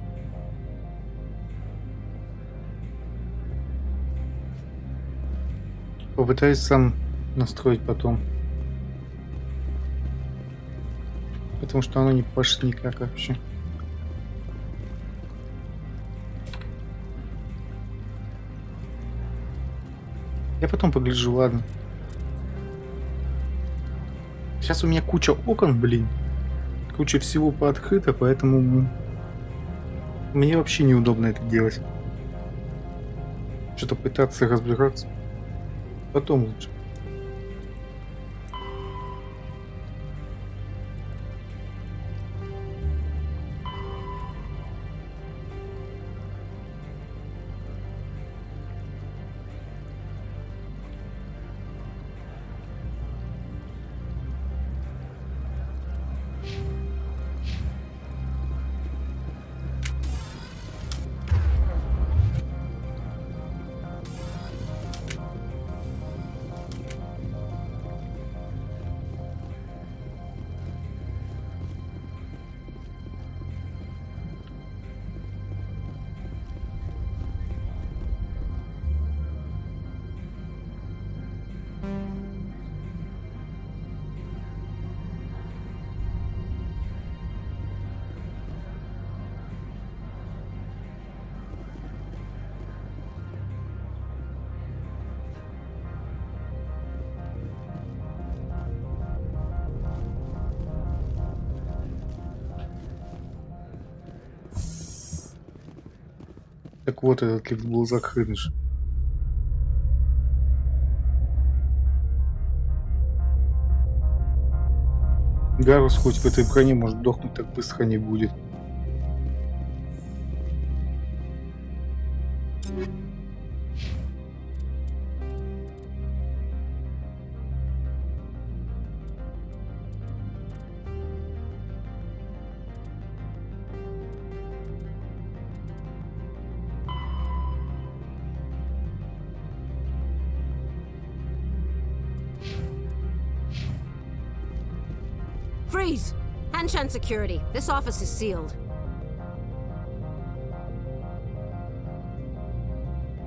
Speaker 1: Попытаюсь сам настроить потом. Потому что оно не пошло никак вообще. Я потом погляжу, ладно. Сейчас у меня куча окон, блин. Куча всего пооткрыто, поэтому мне вообще неудобно это делать. Что-то пытаться разбираться. Потом лучше. Так вот, этот лифт был закрыт. Гарус хоть в этой броне, может, дохнуть так быстро не будет.
Speaker 19: Freeze! Hanshan security. This office is sealed.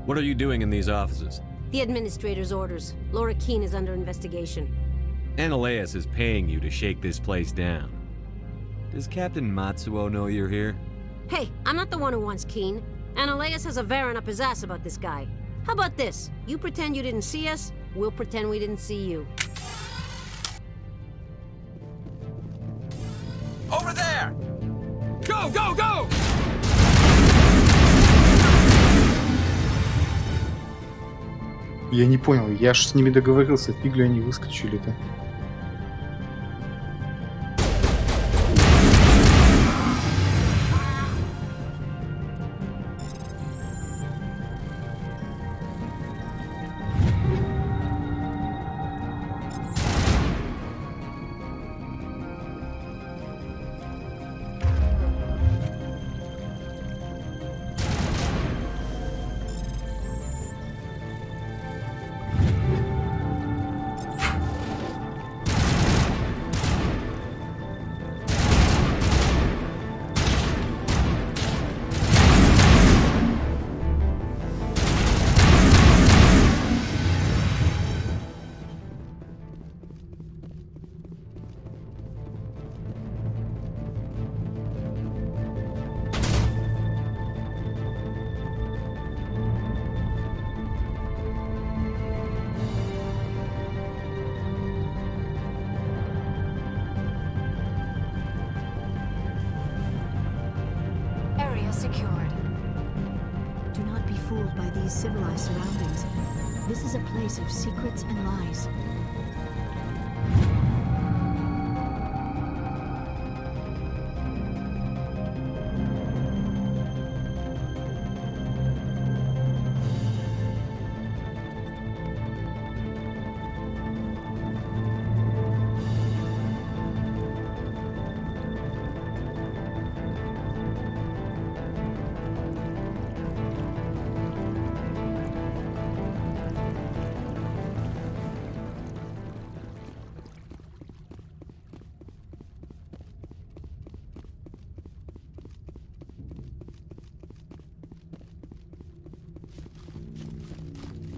Speaker 3: What are you doing in these offices?
Speaker 19: The administrator's orders. Laura Keene is under investigation.
Speaker 3: Analeus is paying you to shake this place down. Does Captain Matsuo know you're here?
Speaker 19: Hey, I'm not the one who wants Keene. Analeus has a Varen up his ass about this guy. How about this? You pretend you didn't see us, we'll pretend we didn't see you.
Speaker 20: Over there! Go, go, go!
Speaker 1: Я не понял, я ж с ними договорился, фиг ли они выскочили-то.
Speaker 8: Secured. Do not be fooled by these civilized surroundings. This is a place of secrets and lies.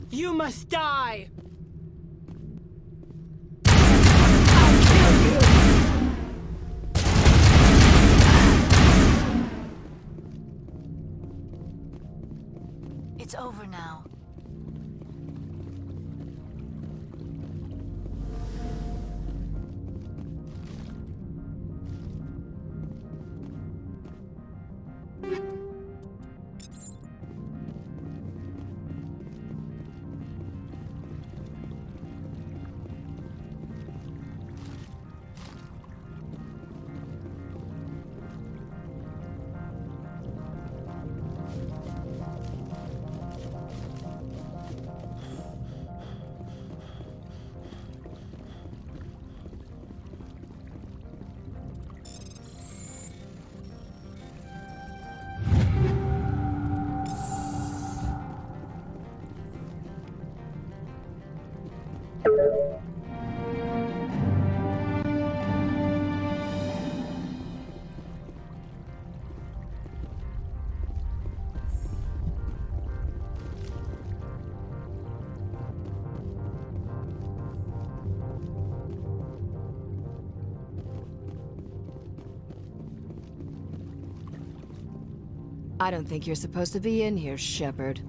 Speaker 18: You must die!
Speaker 8: It's over now.
Speaker 21: I don't think you're supposed to be in here, Shepard.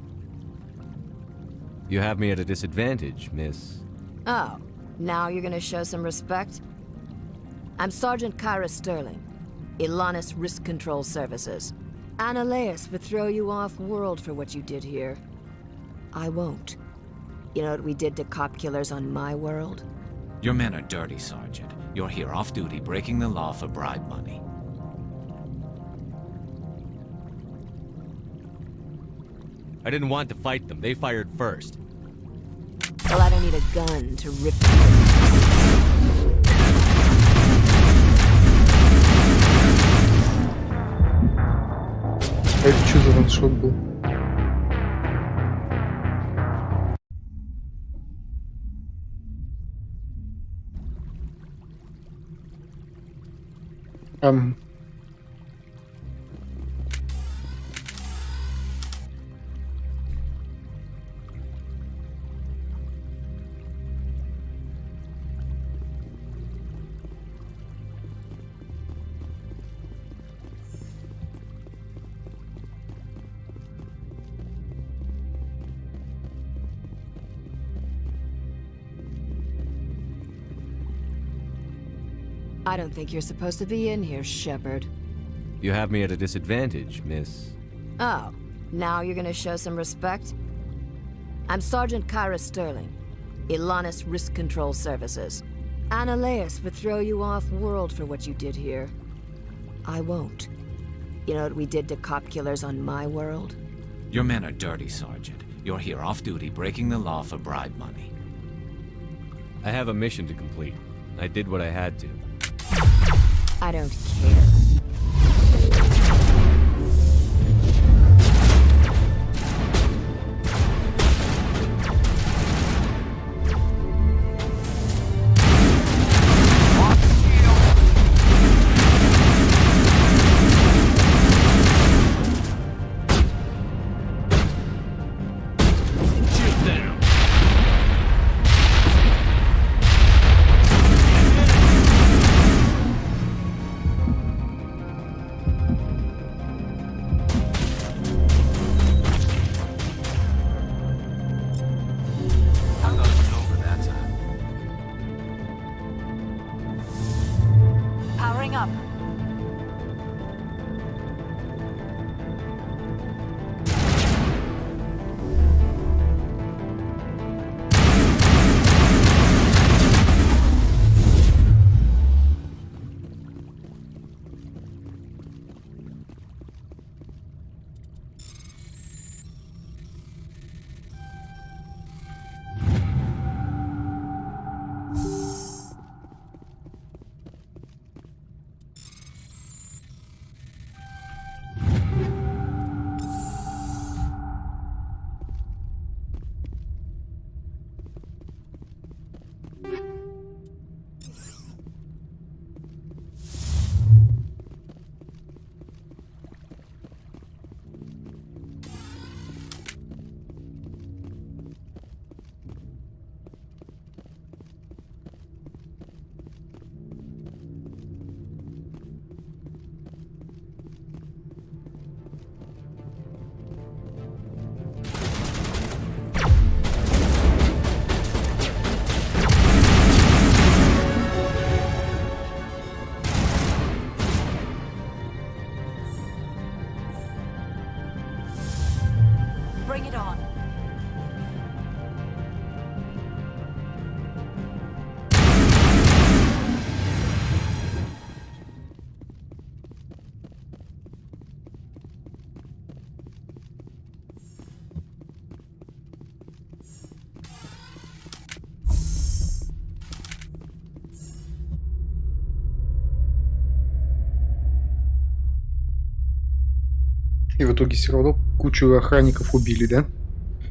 Speaker 3: You have me at a disadvantage, miss.
Speaker 21: Oh, now you're gonna show some respect? I'm Sergeant Kyra Sterling, Ilanis Risk Control Services. Annaleus would throw you off-world for what you did here. I won't. You know what we did to cop killers on my world?
Speaker 2: Your men are dirty, Sergeant. You're here off-duty, breaking the law for bribe money.
Speaker 3: I didn't want to fight them. They fired first.
Speaker 21: Well, I don't need a gun to rip
Speaker 1: Это что за ваншот был?
Speaker 21: I don't think you're supposed to be in here, Shepard.
Speaker 3: You have me at a disadvantage, miss.
Speaker 21: Oh, now you're gonna show some respect? I'm Sergeant Kyra Sterling, Ilanis Risk Control Services. Annaleus would throw you off-world for what you did here. I won't. You know what we did to cop killers on my world?
Speaker 2: Your men are dirty, Sergeant. You're here off-duty, breaking the law for bribe money.
Speaker 3: I have a mission to complete. I did what I had to.
Speaker 21: I don't care. Bring it on.
Speaker 1: И в итоге все равно кучу охранников убили, да?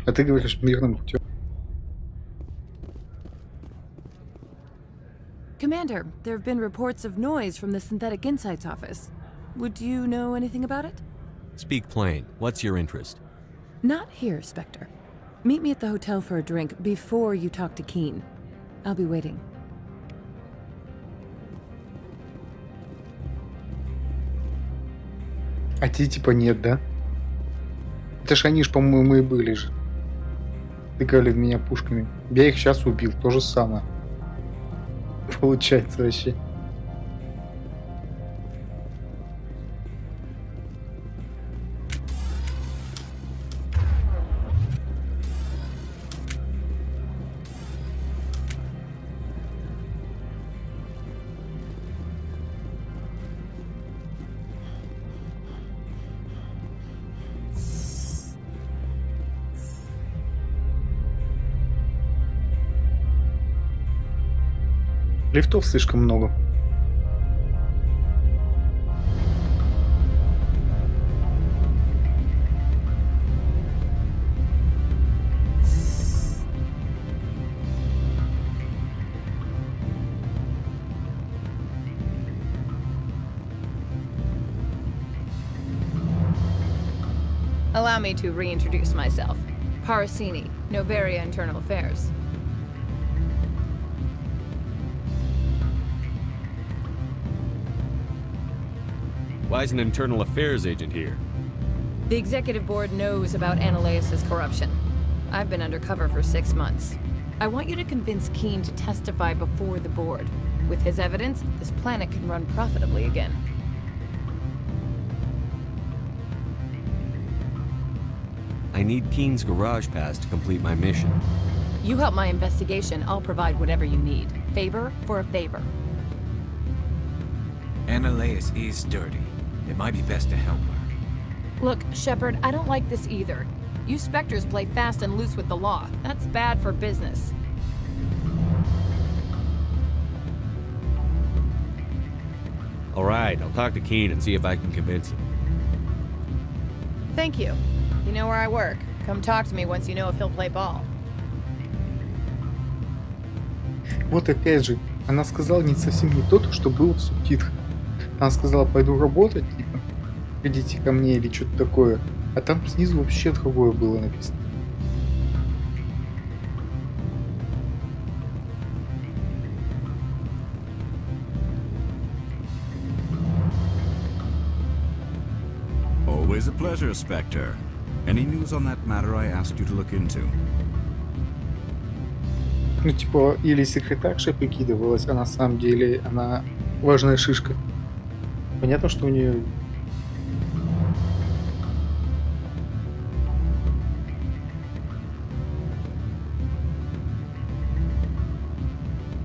Speaker 1: А ты говоришь мирным путем.
Speaker 11: Commander, there have been reports of noise from the Synthetic Insights office. Would you know anything about it?
Speaker 3: Speak plain. What's your interest?
Speaker 11: Not here, Spectre. Meet me at the hotel for a drink before you talk to Keen. I'll be waiting.
Speaker 1: А те типа нет, да? Это ж они ж, по-моему, и были же. Тыкали в меня пушками. Я их сейчас убил, то же самое. Получается вообще. Лифтов слишком много.
Speaker 4: Allow me to reintroduce myself. Parasini, Novaria Internal Affairs.
Speaker 3: Why is an internal affairs agent here?
Speaker 4: The executive board knows about Ananias' corruption. I've been undercover for 6 months. I want you to convince Keene to testify before the board. With his evidence, this planet can run profitably again.
Speaker 3: I need Keene's garage pass to complete my mission.
Speaker 4: You help my investigation, I'll provide whatever you need. Favor for a favor.
Speaker 2: Ananias is dirty. It might be best to help her.
Speaker 4: Look, Shepard, I don't like this either. You Spectres play fast and loose with the law. That's bad for business.
Speaker 3: All right, I'll talk to Keene and see if I can convince him.
Speaker 4: Thank you. You know where I work. Come talk to me once you know if he'll play ball.
Speaker 1: Вот опять же, она сказала не совсем не то, что было в субтитрах. Она сказала, пойду работать, типа, идите ко мне или что-то такое. А там снизу вообще другое было написано.
Speaker 9: Always a pleasure, Spectre. Any news on that matter I asked you to look into?
Speaker 1: Ну, типа, или секретарша прикидывалась, а на самом деле она важная шишка. Понятно, что у нее...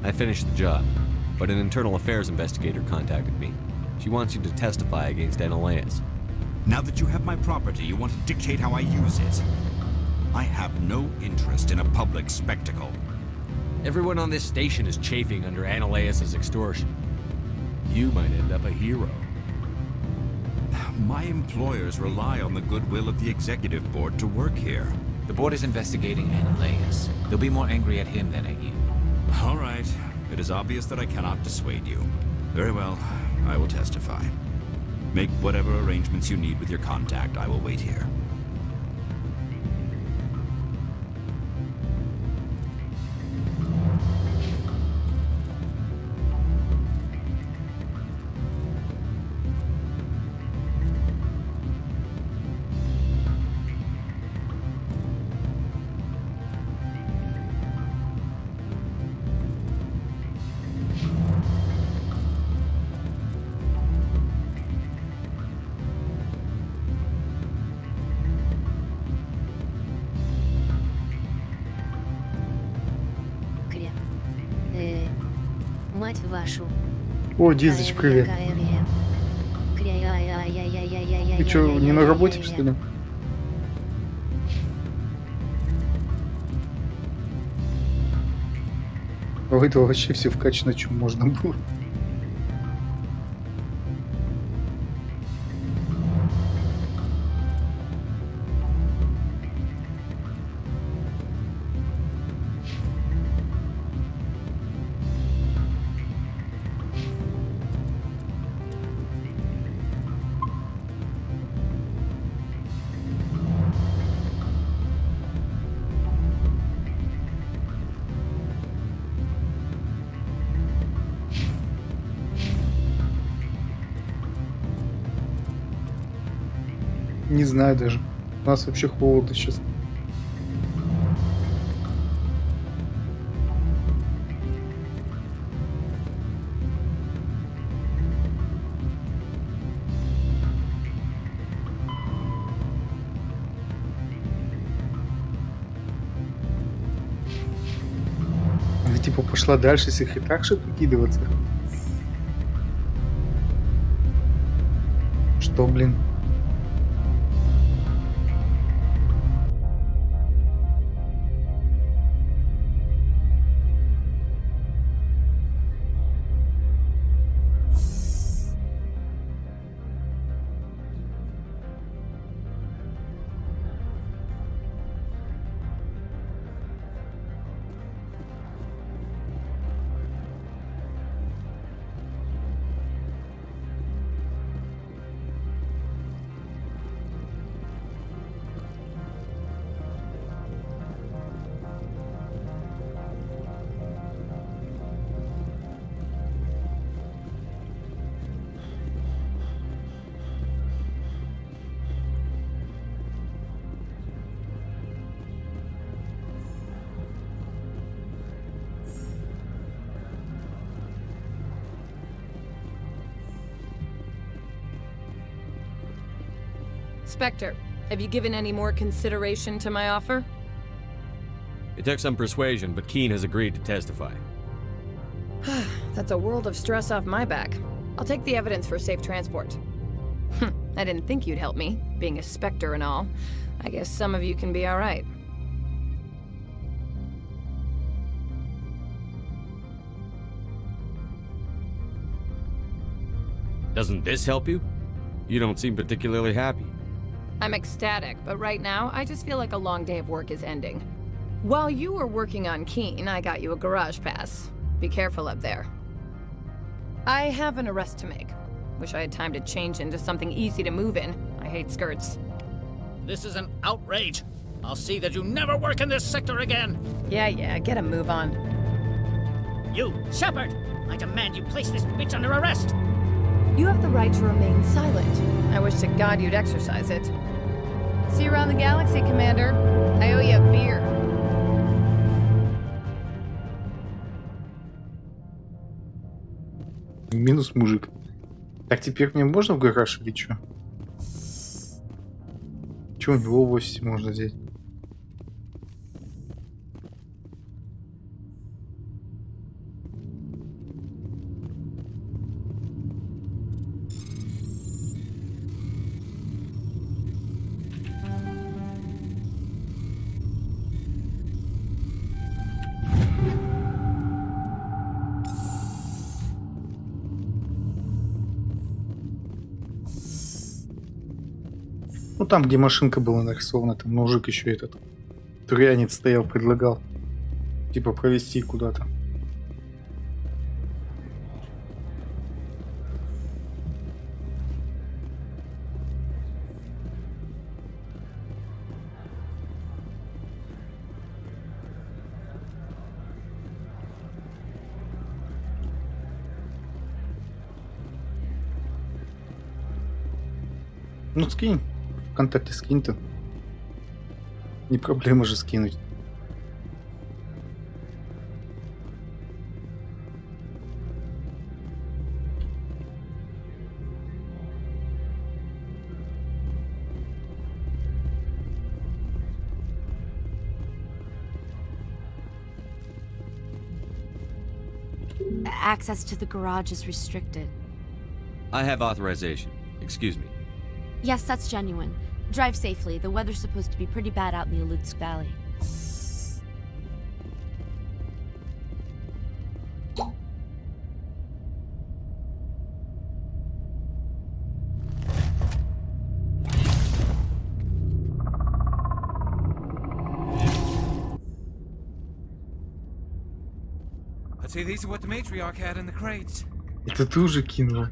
Speaker 3: I finished the job, but an internal affairs investigator contacted me. She wants you to testify against Ananias.
Speaker 9: Now that you have my property, you want to dictate how I use it. I have no interest in a public spectacle.
Speaker 3: Everyone on this station is chafing under Ananias' extortion. You might end up a hero.
Speaker 9: My employers rely on the goodwill of the executive board to work here.
Speaker 2: The board is investigating Ananias. They'll be more angry at him than at you.
Speaker 9: All right. It is obvious that I cannot dissuade you. Very well. I will testify. Make whatever arrangements you need with your contact. I will wait here.
Speaker 14: Мать вашу.
Speaker 1: О, Дизыч, привет. Ты что, не на работе, что ли? Ой, это вообще все вкачано, чем можно было. Не знаю даже. У нас вообще холодно сейчас. Она типа пошла дальше секретаршей прикидываться. Что, блин?
Speaker 4: Spectre, have you given any more consideration to my offer?
Speaker 3: It took some persuasion, but Keen has agreed to testify.
Speaker 4: That's a world of stress off my back. I'll take the evidence for safe transport. I didn't think you'd help me, being a Spectre and all. I guess some of you can be alright.
Speaker 3: Doesn't this help you? You don't seem particularly happy.
Speaker 4: I'm ecstatic, but right now, I just feel like a long day of work is ending. While you were working on Keen, I got you a garage pass. Be careful up there. I have an arrest to make. Wish I had time to change into something easy to move in. I hate skirts.
Speaker 5: This is an outrage. I'll see that you never work in this sector again.
Speaker 4: Yeah, get a move on.
Speaker 5: You, Shepard! I demand you place this bitch under arrest!
Speaker 4: You have the right to remain silent. I wish to God you'd exercise it. See you around the galaxy, Commander. I owe you a beer.
Speaker 1: Минус мужик. Так, теперь мне можно в гараж или что? Че у него 8 можно взять? Ну там, где машинка была нарисована, там мужик еще этот турянец стоял, предлагал типа провести куда-то. Ну скинь. ВКонтакте скинь-то. Не проблема же скинуть.
Speaker 22: Access to the garage is restricted.
Speaker 3: I have authorization. Excuse me.
Speaker 22: Yes, that's genuine. Drive safely. The weather's supposed to be pretty bad out in the Alutsk Valley.
Speaker 2: I'd say these are what the matriarch had in the crates.
Speaker 1: Это ты уже кинула.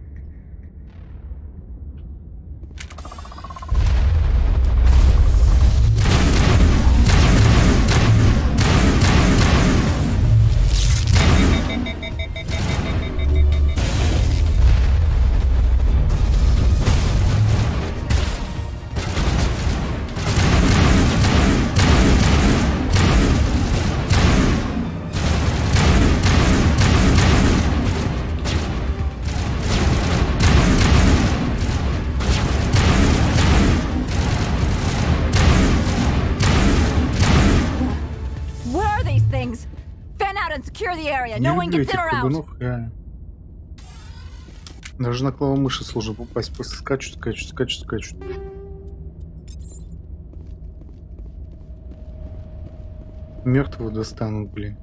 Speaker 22: No one gets in or out.
Speaker 1: Даже на клаву мыши сложно попасть, просто скачут. Мертвого достанут, блин.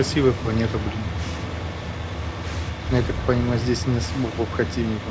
Speaker 1: красивая планета, блин. Но я так понимаю, здесь не особо по противнику.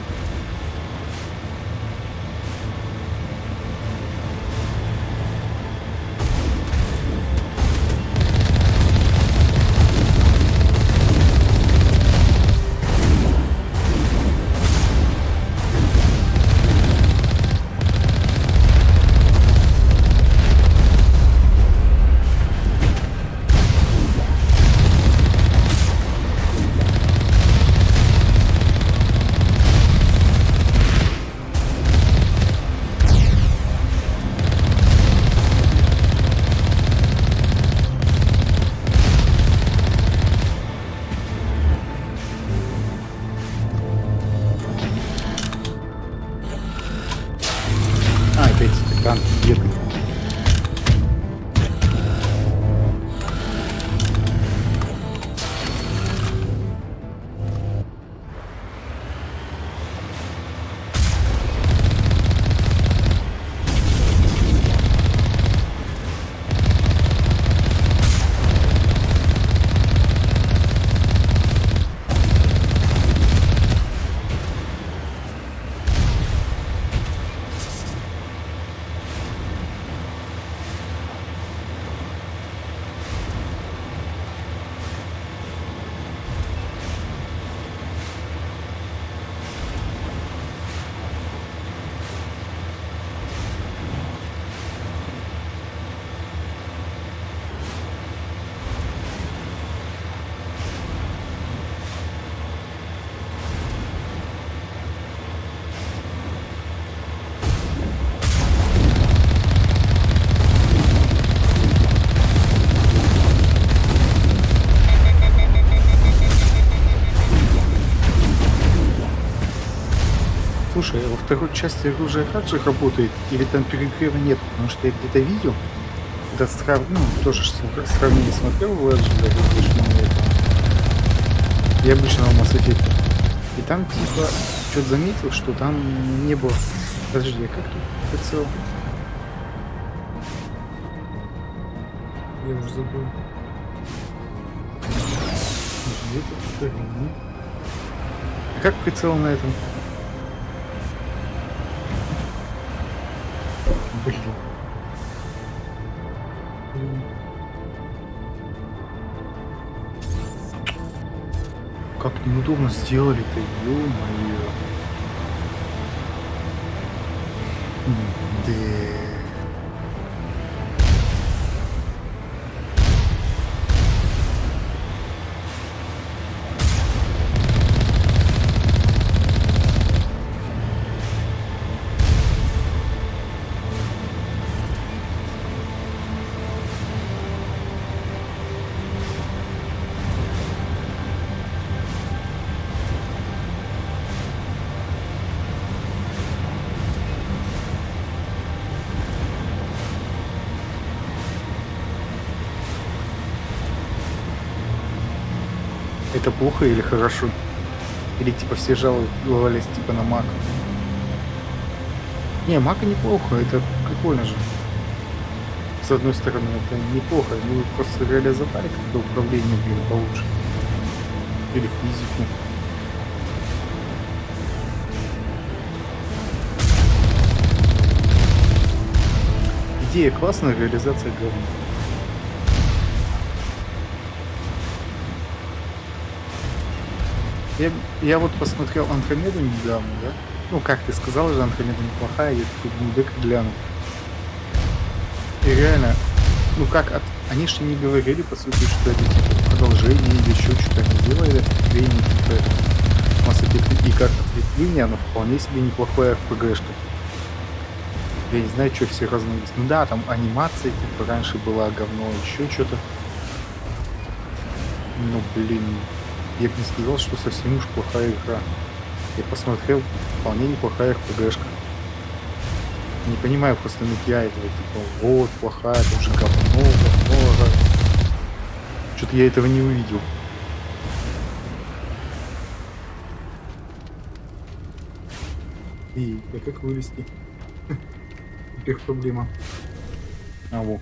Speaker 1: Слушай, во второй части оружие также работает, или там перегрева нет? Потому что я где-то видел, когда тоже сравнение смотрел в и обычного Mass Effect. И там типа что-то заметил, что там не было. Подожди, а как тут прицел? Я уже забыл. А как прицел на этом? Блин. Как неудобно сделали-то, ё-моё. Да. Это плохо или хорошо? Или типа все жаловались типа на Mac? Не, Mac неплохо, это прикольно же. С одной стороны, это неплохо, ну просто реализовали как-то управление, блин, получше. Или физику. Идея классная, реализация говно. Я вот посмотрел Андромеду недавно, да? Ну, как ты сказал же, Андромеда неплохая, я такой гудек глянул. И реально, ну как, они же не говорили, по сути, что это типа продолжение или еще что-то не делали, ответвление, типа Mass Effect, и как ответвление, оно вполне себе неплохое RPG-шка. Я не знаю, что все разнулись. Ну да, там анимация, типа, раньше была говно, еще что-то. Ну, блин... Я бы не сказал, что совсем уж плохая игра. Я посмотрел, вполне неплохая RPG-шка. Не понимаю просто нытья этого, типа, вот, плохая, это уже говно. Что-то я этого не увидел. И как вылезти? Теперь проблема. А вот.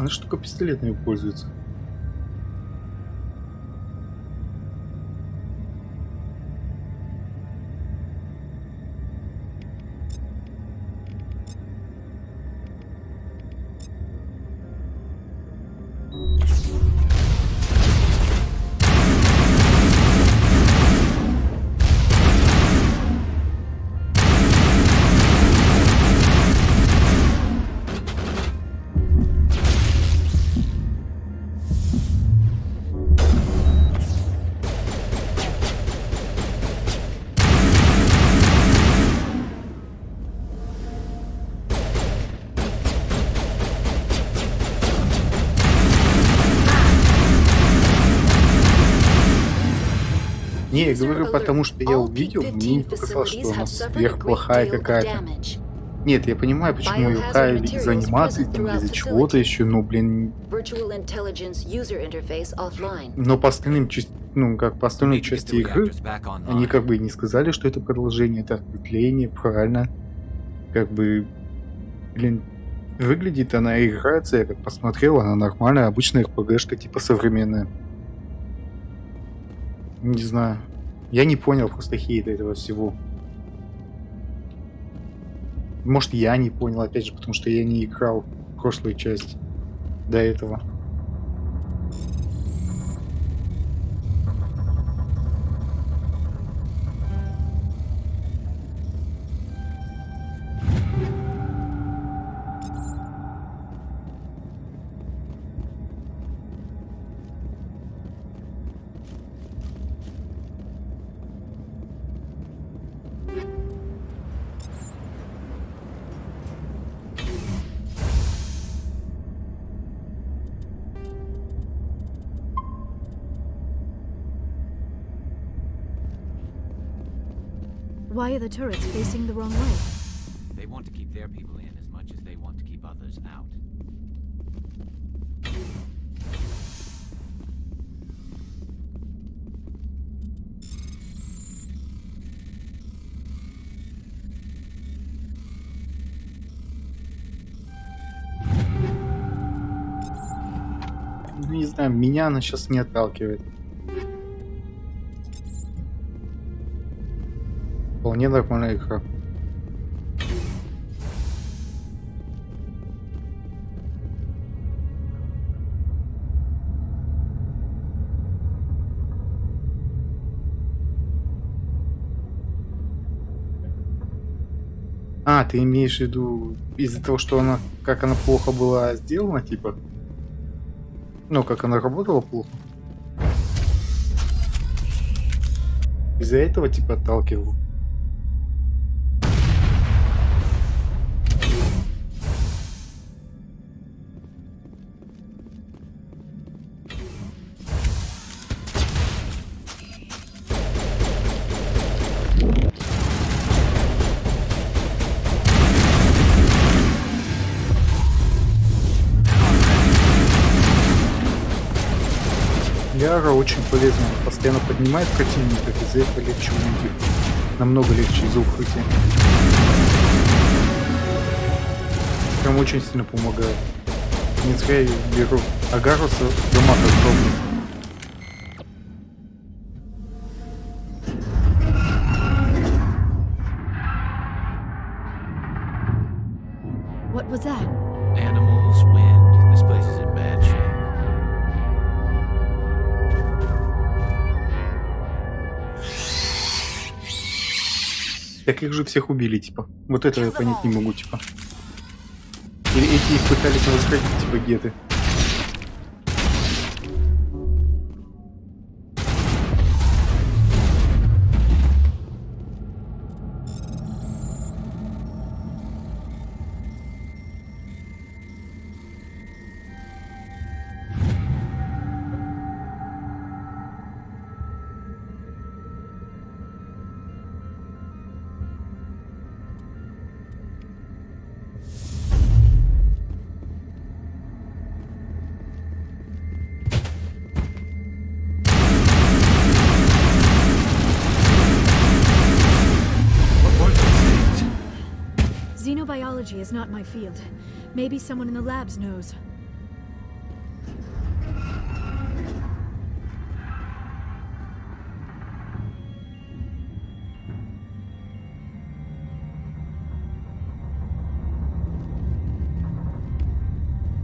Speaker 1: Она ж только пистолетами пользуется. Не, я говорю, потому что я увидел, мне не показалось, что она сверхплохая какая-то. Нет, я понимаю, почему ее хаяли из анимации, там, из-за чего-то еще, но, блин... Но по остальным по остальной части игры, они как бы не сказали, что это продолжение, это ответвление, правильно. Как бы, блин, выглядит она и играется, я как посмотрел, она нормальная, обычная РПГшка, типа современная. Не знаю. Я не понял просто хейта этого всего. Может, я не понял, опять же, потому что я не играл в прошлую часть до этого.
Speaker 8: Why are the turrets facing the wrong way?
Speaker 2: They want to keep their people in as much as they want to keep others out.
Speaker 1: Не знаю, меня она сейчас не отталкивает. Вполне нормальная игра. А, ты имеешь в виду из-за того, что она, как она плохо была сделана, типа? Ну, как она работала плохо? Из-за этого, типа, отталкивал? Ляра очень полезна, постоянно поднимает противника, из-за этого легче убить. Намного легче из-за укрытия. Прям очень сильно помогает. Не зря я беру. Агаруса дамаг огромный.
Speaker 8: What was that?
Speaker 2: Animals, wind. This place is in bad shape.
Speaker 1: Так их же всех убили, типа. Вот этого я понять не могу, типа. Или эти их пытались расходить, типа, геты.
Speaker 8: Xenobiology is not my field. Maybe someone in the labs knows.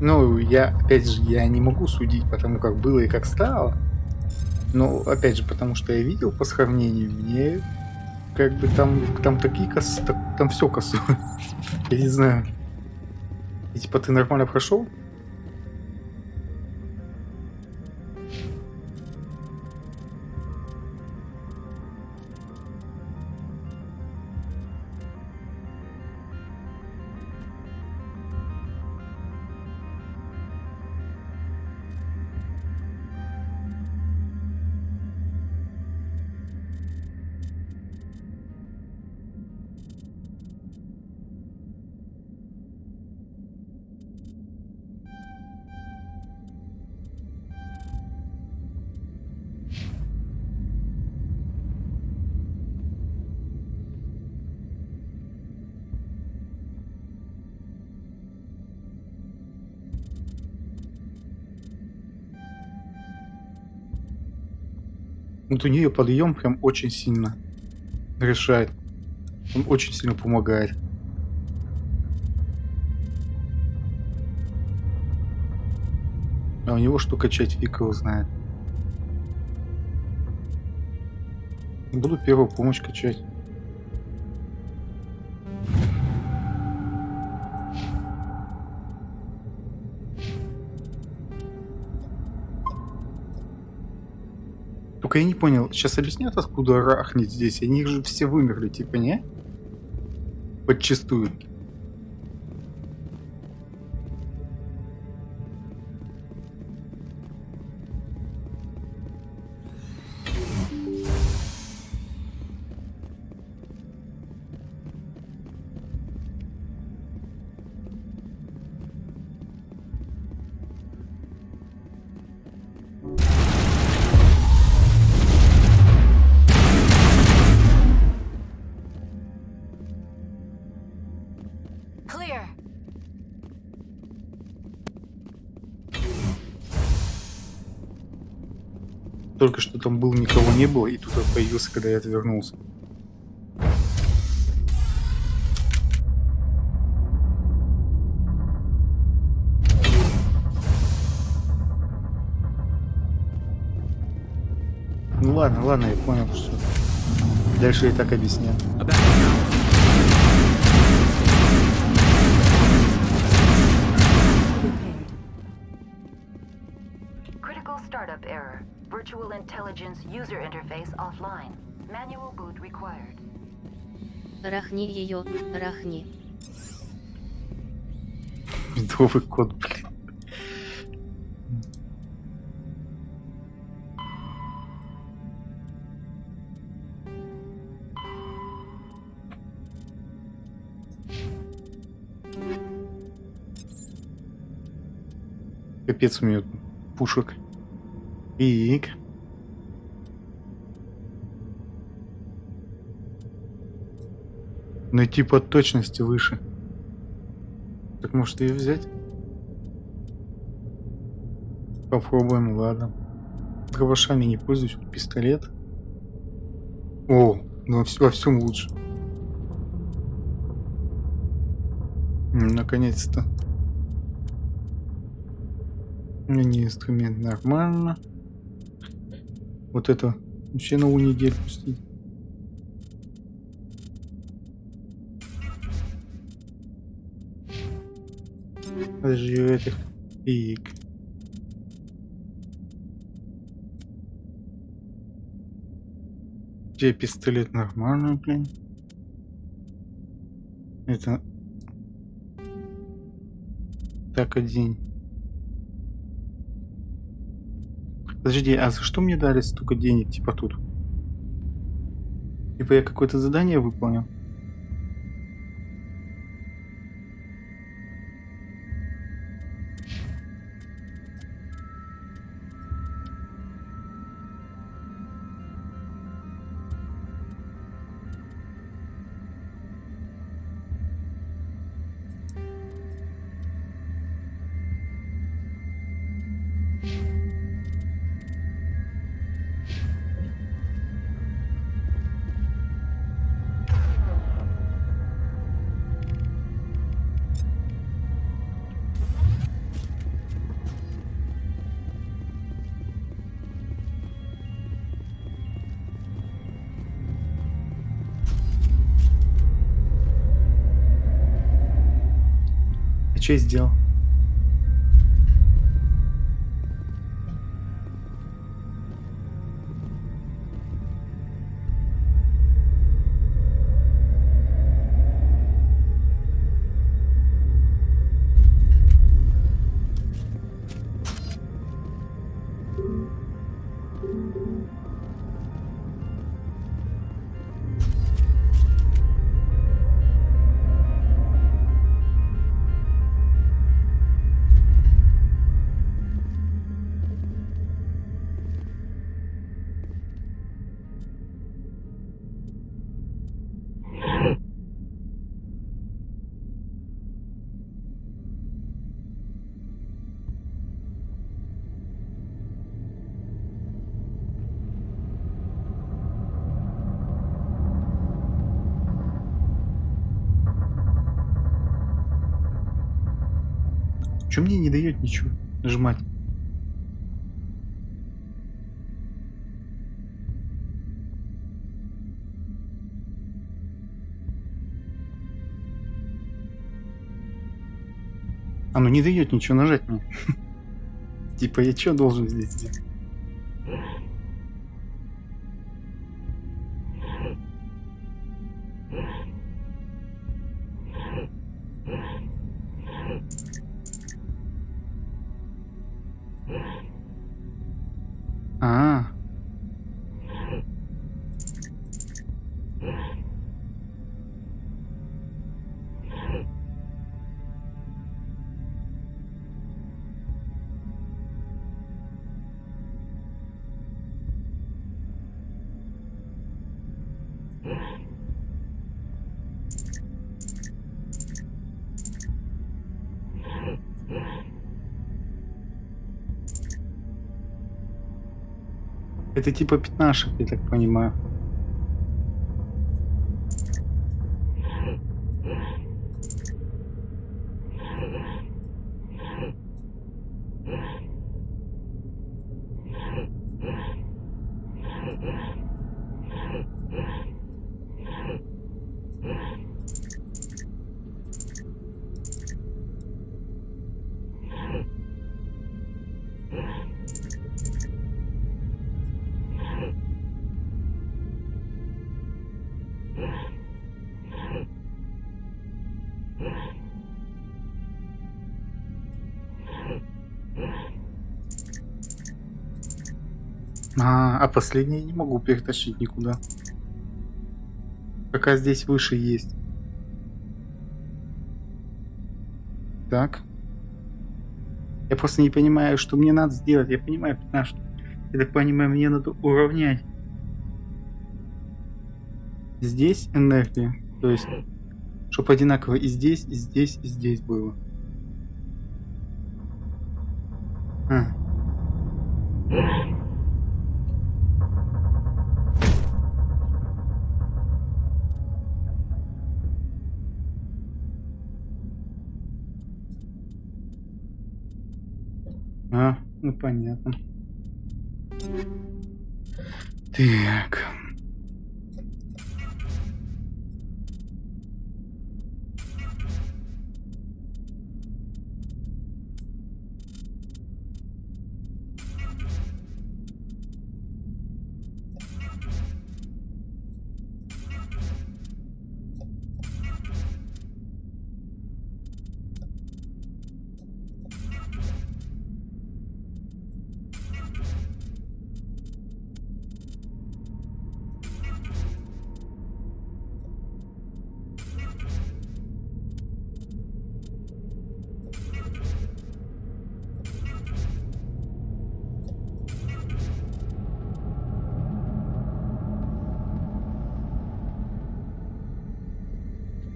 Speaker 1: Ну, опять же, я не могу судить по тому, как было и как стало. Но, опять же, потому что я видел по сравнению, мне как бы там такие там все косое. Я не знаю. И типа ты нормально прошел? Вот у нее подъем прям очень сильно решает. Он очень сильно помогает. А у него что качать, фиг его знает. Буду первую помощь качать. Только я не понял, сейчас объяснят, откуда рахнет здесь? Они же все вымерли, типа, не? Подчистую. Только что там был, никого не было, и тут он появился, когда я отвернулся. Ну ладно, ладно, я понял, что дальше и так объяснят.
Speaker 6: Startup error. Virtual intelligence user interface offline. Manual boot required.
Speaker 14: Рахни ее, рахни.
Speaker 1: Новый код, блин. Капец у меня пушек. Пик. Найти по точности выше. Так может ее взять? Попробуем, ладно. Дробашами не пользуюсь, пистолет. О, ну во всем лучше. Наконец-то. Не инструмент нормально. Вот это вообще на неделю пустить. Подожди, этих пик. Где пистолет нормальный, блин? Это так один. Подожди, а за что мне дали столько денег, типа тут? Типа я какое-то задание выполнил? что я сделал? Что мне не дает ничего нажимать? Оно не дает ничего нажать мне. Типа я что должен здесь сделать? Это типа пятнашек, я так понимаю. А последний я не могу перетащить никуда. Пока здесь выше есть. Так. Я просто не понимаю, что мне надо сделать. Я понимаю пятнашки. Я так понимаю, мне надо уравнять. Здесь энергия. То есть, чтобы одинаково и здесь, и здесь, и здесь было. Ну понятно. Так.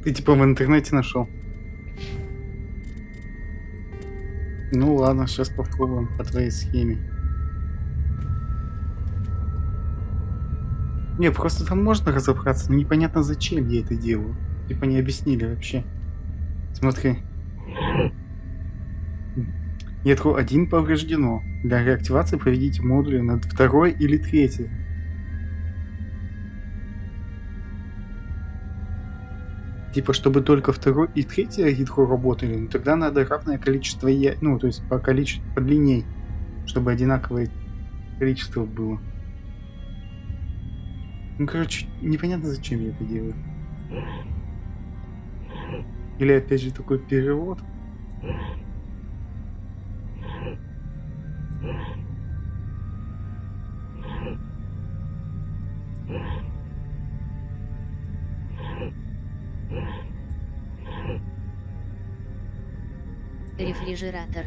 Speaker 1: Ты типа в интернете нашел? Ну ладно, сейчас попробуем по твоей схеме. Не, просто там можно разобраться, но непонятно зачем я это делаю. Типа не объяснили вообще. Смотри. Ядро 1 повреждено. Для реактивации проведите модули над 2 или 3. Типа, чтобы только второй и третье ядро работали, ну тогда надо равное количество ну, то есть по количеству, по длине, чтобы одинаковое количество было. Ну, короче, непонятно, зачем я это делаю. Или опять же такой перевод.
Speaker 14: Рефрижератор.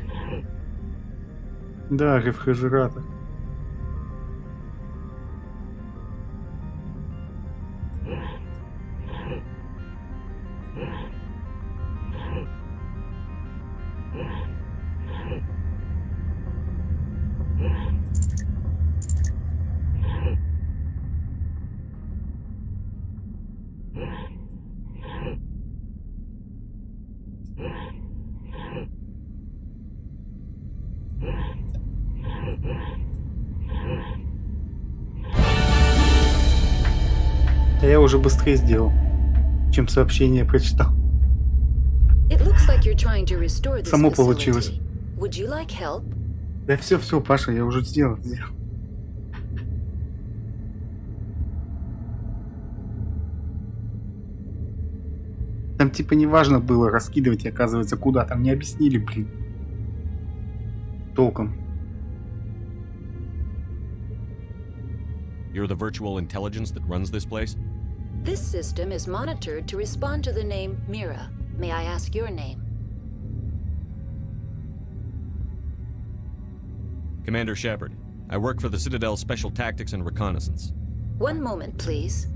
Speaker 1: Да, рефрижератор. Я уже быстрее сделал, чем сообщение прочитал. Само получилось. Да все, Паша, я уже сделал. Там типа не важно было раскидывать, оказывается, куда. Там не объяснили, блин. Толком.
Speaker 3: You're the virtual intelligence that runs this place?
Speaker 6: This system is monitored to respond to the name Mira. May I ask your name?
Speaker 3: Commander Shepard. I work for the Citadel Special Tactics and Reconnaissance.
Speaker 6: One moment, please.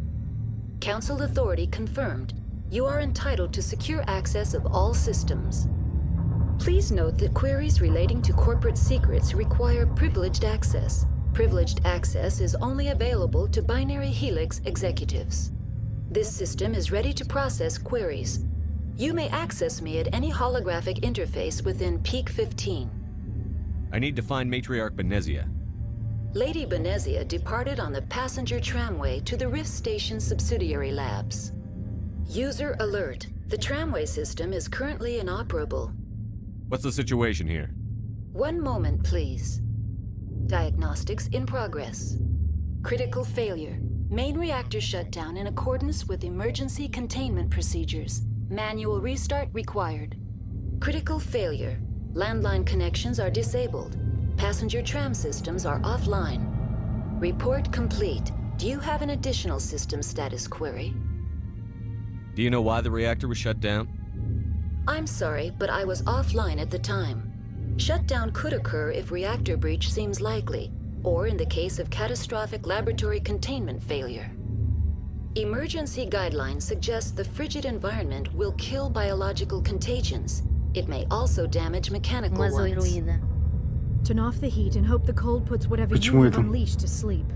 Speaker 6: Council authority confirmed. You are entitled to secure access of all systems. Please note that queries relating to corporate secrets require privileged access. Privileged access is only available to binary helix executives. This system is ready to process queries. You may access me at any holographic interface within Peak 15.
Speaker 3: I need to find Matriarch Benezia.
Speaker 6: Lady Benezia departed on the passenger tramway to the Rift Station subsidiary labs. User alert. The tramway system is currently inoperable.
Speaker 3: What's the situation here?
Speaker 6: One moment, please. Diagnostics in progress. Critical failure. Main reactor shut down in accordance with emergency containment procedures. Manual restart required. Critical failure. Landline connections are disabled. Passenger tram systems are offline. Report complete. Do you have an additional system status query?
Speaker 3: Do you know why the reactor was shut down?
Speaker 6: I'm sorry, but I was offline at the time. Shutdown could occur if reactor breach seems likely, or in the case of catastrophic laboratory containment failure. Emergency guidelines suggest the frigid environment will kill biological contagions. It may also damage mechanical ones.
Speaker 8: Turn off the heat and hope the cold puts whatever you have unleashed to sleep.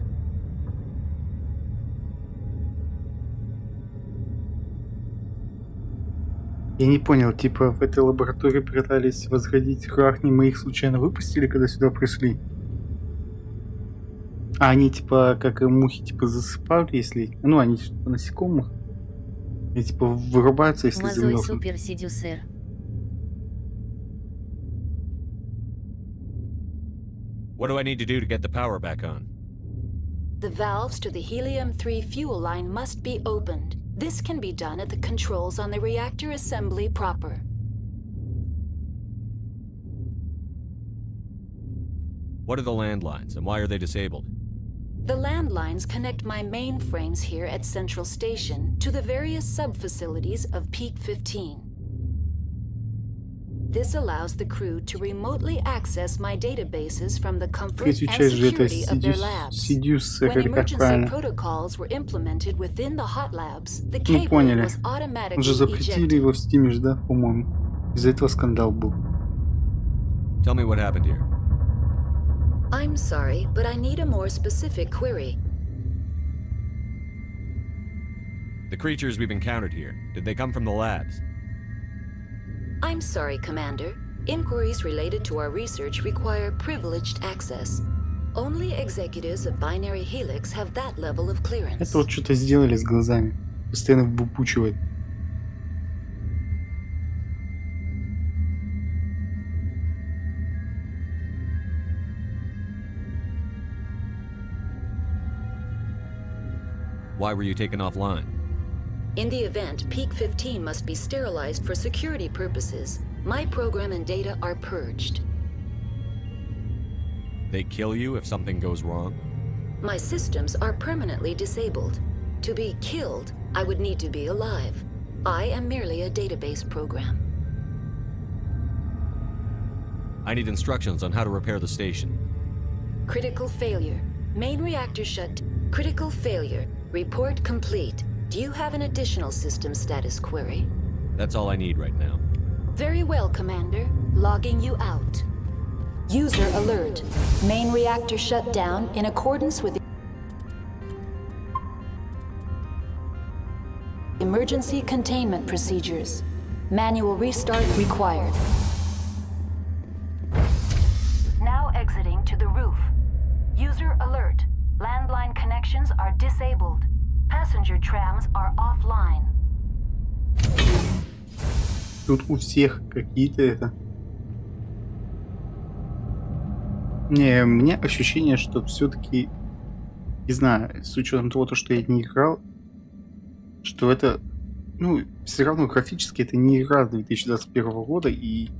Speaker 1: Я не понял, типа в этой лаборатории пытались возродить Рахни, мы их случайно выпустили, когда сюда пришли? А они типа, как и мухи, типа засыпают, если... Ну, они типа насекомых. И типа вырубаются, если замерзнут.
Speaker 3: What do I need to do to get the power back on?
Speaker 6: The valves to the helium-3 fuel line must be opened. This can be done at the controls on the reactor assembly proper.
Speaker 3: What are the landlines, and why are they disabled?
Speaker 6: The landlines connect my mainframes here at Central Station to the various sub-facilities of Peak 15. This allows the crew to remotely access my databases from the comfort and security of their labs. When emergency protocols were implemented within the hot labs, the cable was automatically
Speaker 1: Уже запретили его в Steam, да, по-моему. Из-за этого скандал был.
Speaker 3: Tell me what happened here.
Speaker 6: I'm sorry, but I need a more specific query.
Speaker 3: The creatures we've encountered here, did they come from the labs?
Speaker 6: I'm sorry, Commander. Inquiries related to our research require privileged access. Only executives of Binary Helix have that level of clearance.
Speaker 1: Это вот что-то сделали с глазами. Постоянно выпучивает.
Speaker 3: Why were you taken offline?
Speaker 6: In the event, Peak 15 must be sterilized for security purposes. My program and data are purged.
Speaker 3: They kill you if something goes wrong?
Speaker 6: My systems are permanently disabled. To be killed, I would need to be alive. I am merely a database program.
Speaker 3: I need instructions on how to repair the station.
Speaker 6: Critical failure. Main reactor shut. Critical failure. Report complete. Do you have an additional system status query?
Speaker 3: That's all I need right now.
Speaker 6: Very well, Commander. Logging you out. User alert. Main reactor shut down in accordance with emergency containment procedures. Manual restart required. Now exiting to the roof. User alert. Landline connections are disabled. Passenger trams are offline.
Speaker 1: Тут у всех какие-то это... Не, у меня ощущение, что все-таки, не знаю, с учетом того, что я не играл, что это, ну, все равно графически это не игра 2021 года, и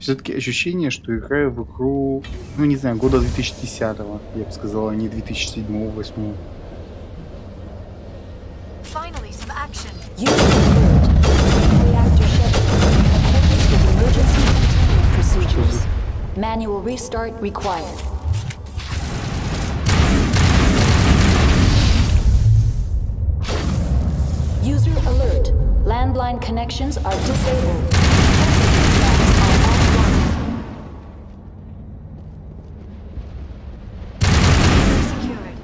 Speaker 1: все-таки ощущение, что играю в игру, ну, не знаю, года 2010-го, я бы сказал, а не 2007-2008.
Speaker 8: Finally, some action.
Speaker 6: Manual restart required. User alert. Landline connections are disabled.
Speaker 8: Secured.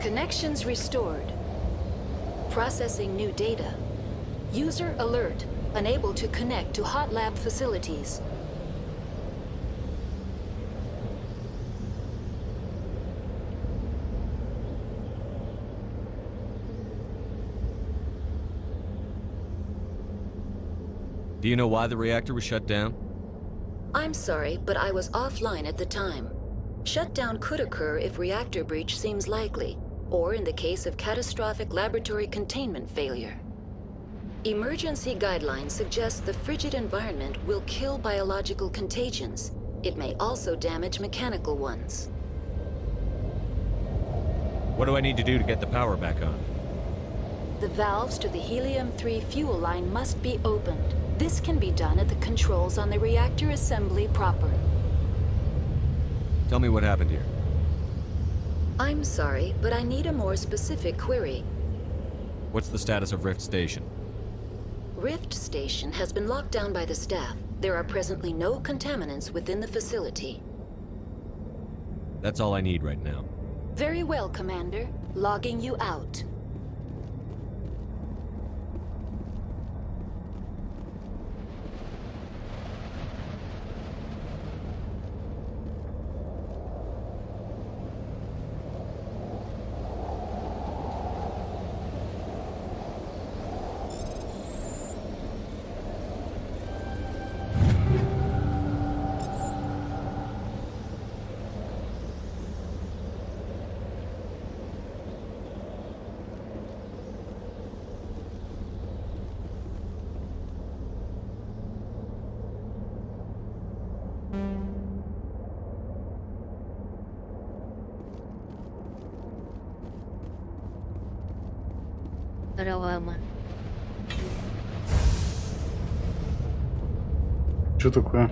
Speaker 6: Connections restored. Processing new data. User alert. Unable to connect to hot lab facilities.
Speaker 3: Do you know why the reactor was shut down?
Speaker 6: I'm sorry, but I was offline at the time. Shutdown could occur if reactor breach seems likely, or in the case of catastrophic laboratory containment failure. Emergency guidelines suggest the frigid environment will kill biological contagions. It may also damage mechanical ones.
Speaker 3: What do I need to do to get the power back on?
Speaker 6: The valves to the helium-3 fuel line must be opened. This can be done at the controls on the reactor assembly proper.
Speaker 3: Tell me what happened here.
Speaker 6: I'm sorry, but I need a more specific query.
Speaker 3: What's the status of Rift Station?
Speaker 6: Rift Station has been locked down by the staff. There are presently no contaminants within the facility.
Speaker 3: That's all I need right now.
Speaker 6: Very well, Commander. Logging you out.
Speaker 14: Рауама.
Speaker 1: Что такое?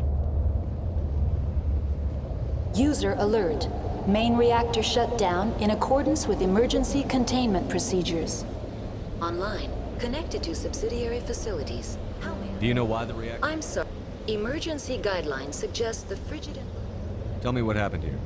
Speaker 6: User alert. Main reactor shut down in accordance with emergency containment procedures. Online. Connected to subsidiary facilities.
Speaker 3: Do you know why the reactor...
Speaker 6: I'm sorry. Emergency guidelines suggest the frigid...
Speaker 3: Tell me what happened here.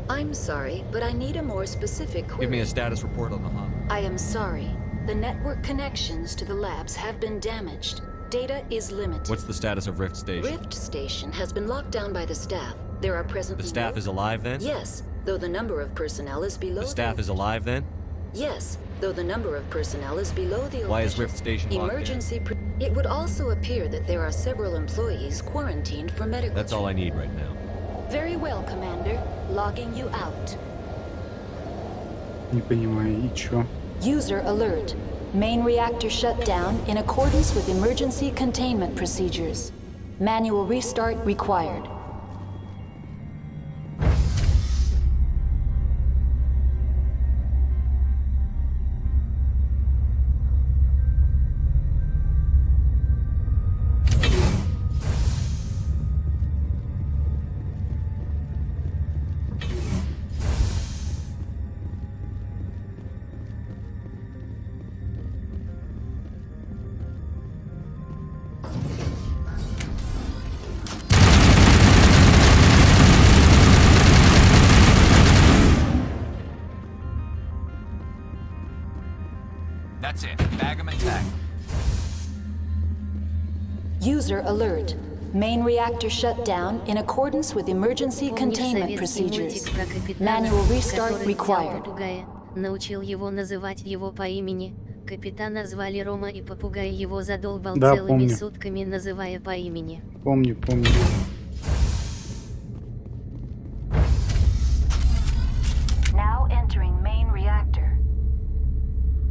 Speaker 6: I'm sorry, but I need a more specific query.
Speaker 3: Give me a status report on the hub.
Speaker 6: I am sorry. The network connections to the labs have been damaged. Data is limited.
Speaker 3: What's the status of Rift Station?
Speaker 6: Rift Station has been locked down by the staff. There are presently...
Speaker 3: The staff is alive then?
Speaker 6: Yes, though the number of personnel is below...
Speaker 3: The staff is alive then?
Speaker 6: Yes, though the number of personnel is below the
Speaker 3: Why is Rift Station locked
Speaker 6: emergency. It would also appear that there are several employees quarantined for medical.
Speaker 3: That's all I need right now.
Speaker 6: Very well, Commander. Logging you out.
Speaker 1: Не понимаю, и чё?
Speaker 6: User alert. Main reactor shut down in accordance with emergency containment procedures. Manual restart required.
Speaker 2: That's it. Bag 'em and tag 'em.
Speaker 6: User alert. Main reactor shut down in accordance with emergency containment procedures. Manual restart required.
Speaker 14: Научил его называть его по имени. Капитана звали Рома, и попугай его задолбал
Speaker 1: Да,
Speaker 14: целыми
Speaker 1: помню.
Speaker 14: сутками, называя по имени.
Speaker 1: Помню.
Speaker 6: Now entering main reactor.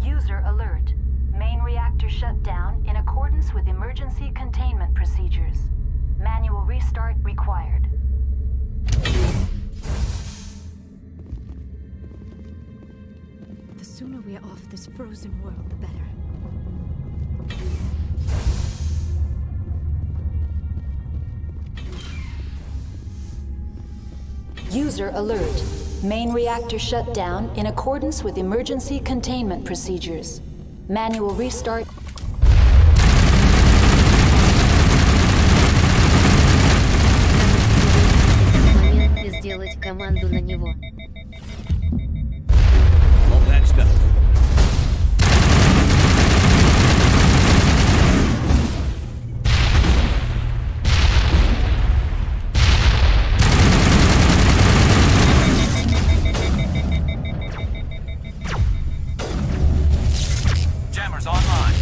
Speaker 6: User alert. Main reactor shut down in accordance with emergency containment procedures. Manual restart required.
Speaker 8: The sooner we are off this frozen world, the better.
Speaker 6: User alert. Main reactor shut down in accordance with emergency containment procedures. Manual restart.
Speaker 14: Момент и сделать команду на него.
Speaker 3: All patched up.
Speaker 2: Jammers online.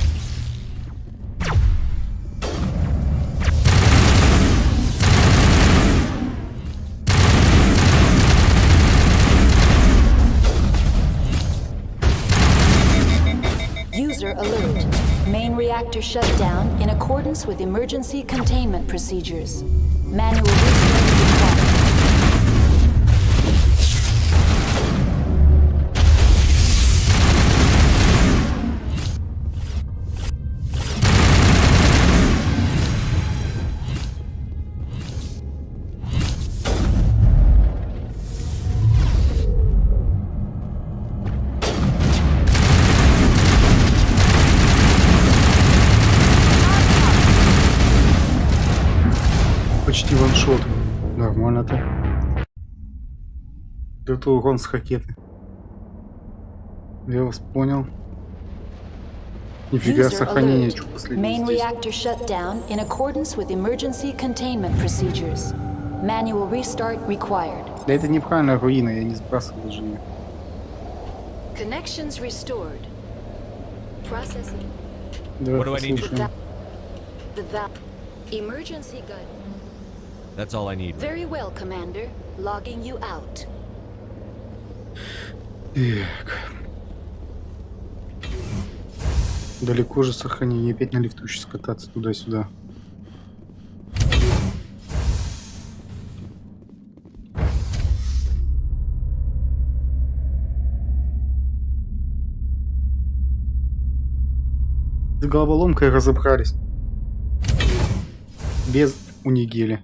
Speaker 6: User alert. Main reactor shut down in accordance with emergency containment procedures. Manual restart required.
Speaker 1: Почти ваншот. Нормально-то. Это урон с ракеты. Я вас понял. Нифига,
Speaker 6: User
Speaker 1: сохранение,
Speaker 6: alert.
Speaker 1: что последнее
Speaker 6: Main
Speaker 1: здесь.
Speaker 6: reactor shut down in accordance with emergency containment procedures. Manual restart required.
Speaker 1: Да это неправильно, руина, я не сбрасывал даже ее.
Speaker 6: Connections restored. Processing.
Speaker 1: Давай
Speaker 3: What do I need to
Speaker 1: послушаем.
Speaker 6: The valve. Emergency gun.
Speaker 3: That's all I need.
Speaker 6: Very well, Commander. Logging you out.
Speaker 1: Так. Далеко же сохранение. Опять на лифту сейчас кататься туда-сюда. С головоломкой разобрались. Без унигели.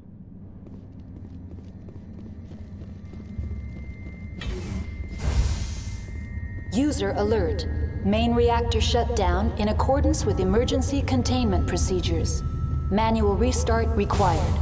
Speaker 6: User alert. Main reactor shut down in accordance with emergency containment procedures. Manual restart required.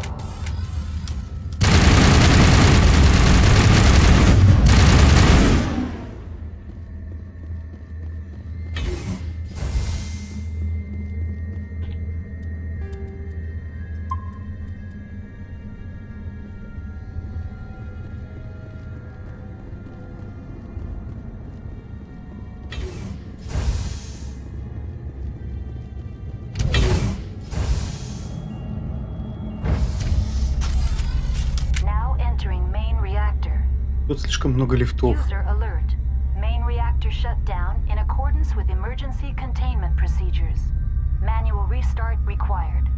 Speaker 1: Тут слишком много лифтов.
Speaker 6: User alert. Main reactor shut down in accordance with emergency containment procedures. Manual restart required.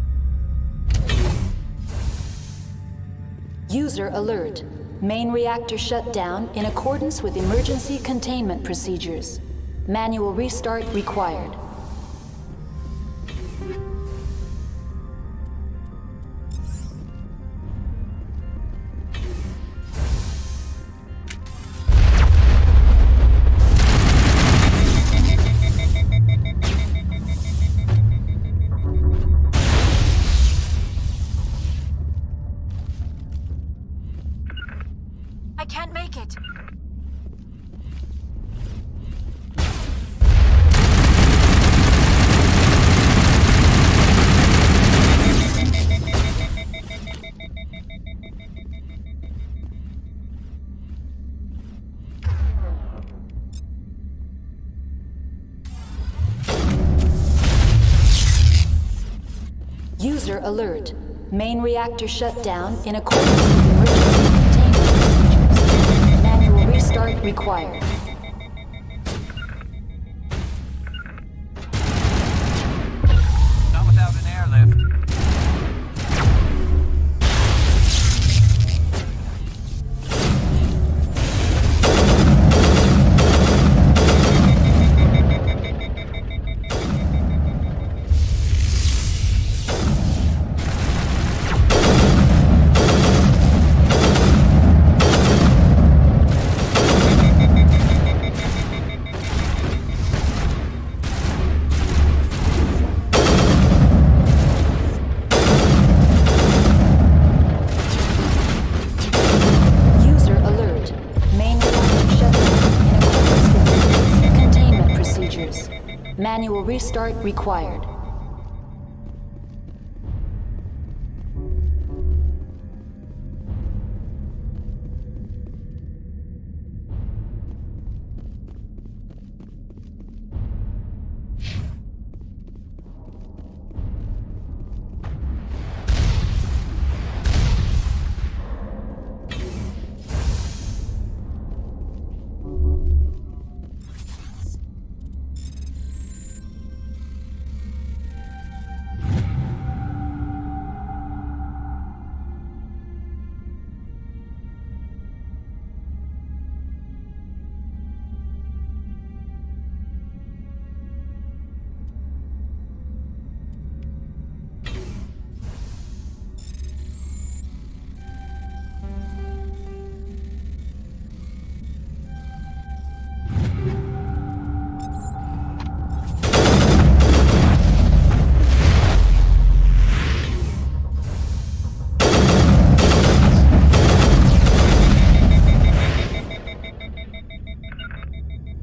Speaker 6: User alert. Main reactor shut down in accordance with emergency containment procedures. Manual restart required.
Speaker 8: I can't make it.
Speaker 6: User alert. Main reactor shut down in accordance with emergency containment procedures. Manual restart required.
Speaker 20: Not without an airlift.
Speaker 6: User alert. Main reactor shut down in accordance with emergency containment procedures. Manual restart required.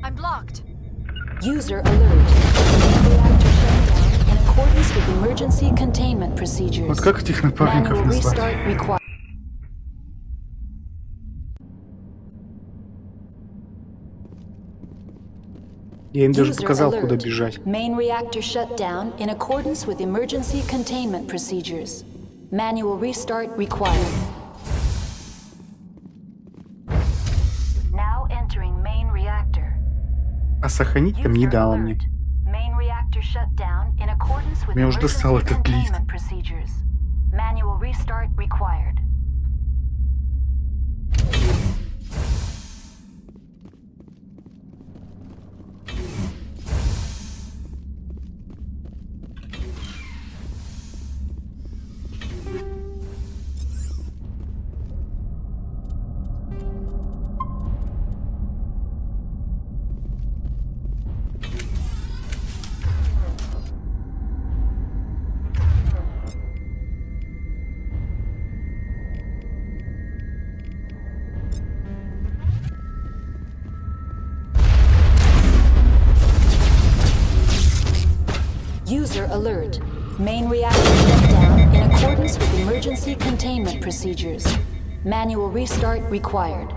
Speaker 8: I'm blocked.
Speaker 6: User alert. Main reactor shut down in accordance with emergency containment procedures.
Speaker 1: Вот как этих напарников
Speaker 6: Manual
Speaker 1: назвать?
Speaker 6: restart required.
Speaker 1: Я им даже
Speaker 6: User
Speaker 1: показал, куда
Speaker 6: alert.
Speaker 1: бежать.
Speaker 6: Main reactor shut down in accordance with emergency containment procedures. Manual restart required. Now entering main reactor.
Speaker 1: А сохранить там не дало мне.
Speaker 6: Main reactor shut down in accordance with
Speaker 1: Меня уже
Speaker 6: emergency
Speaker 1: достал этот лифт.
Speaker 6: containment procedures. Manual restart required. User alert. Main reactor shut down in accordance with emergency containment procedures. Manual restart required.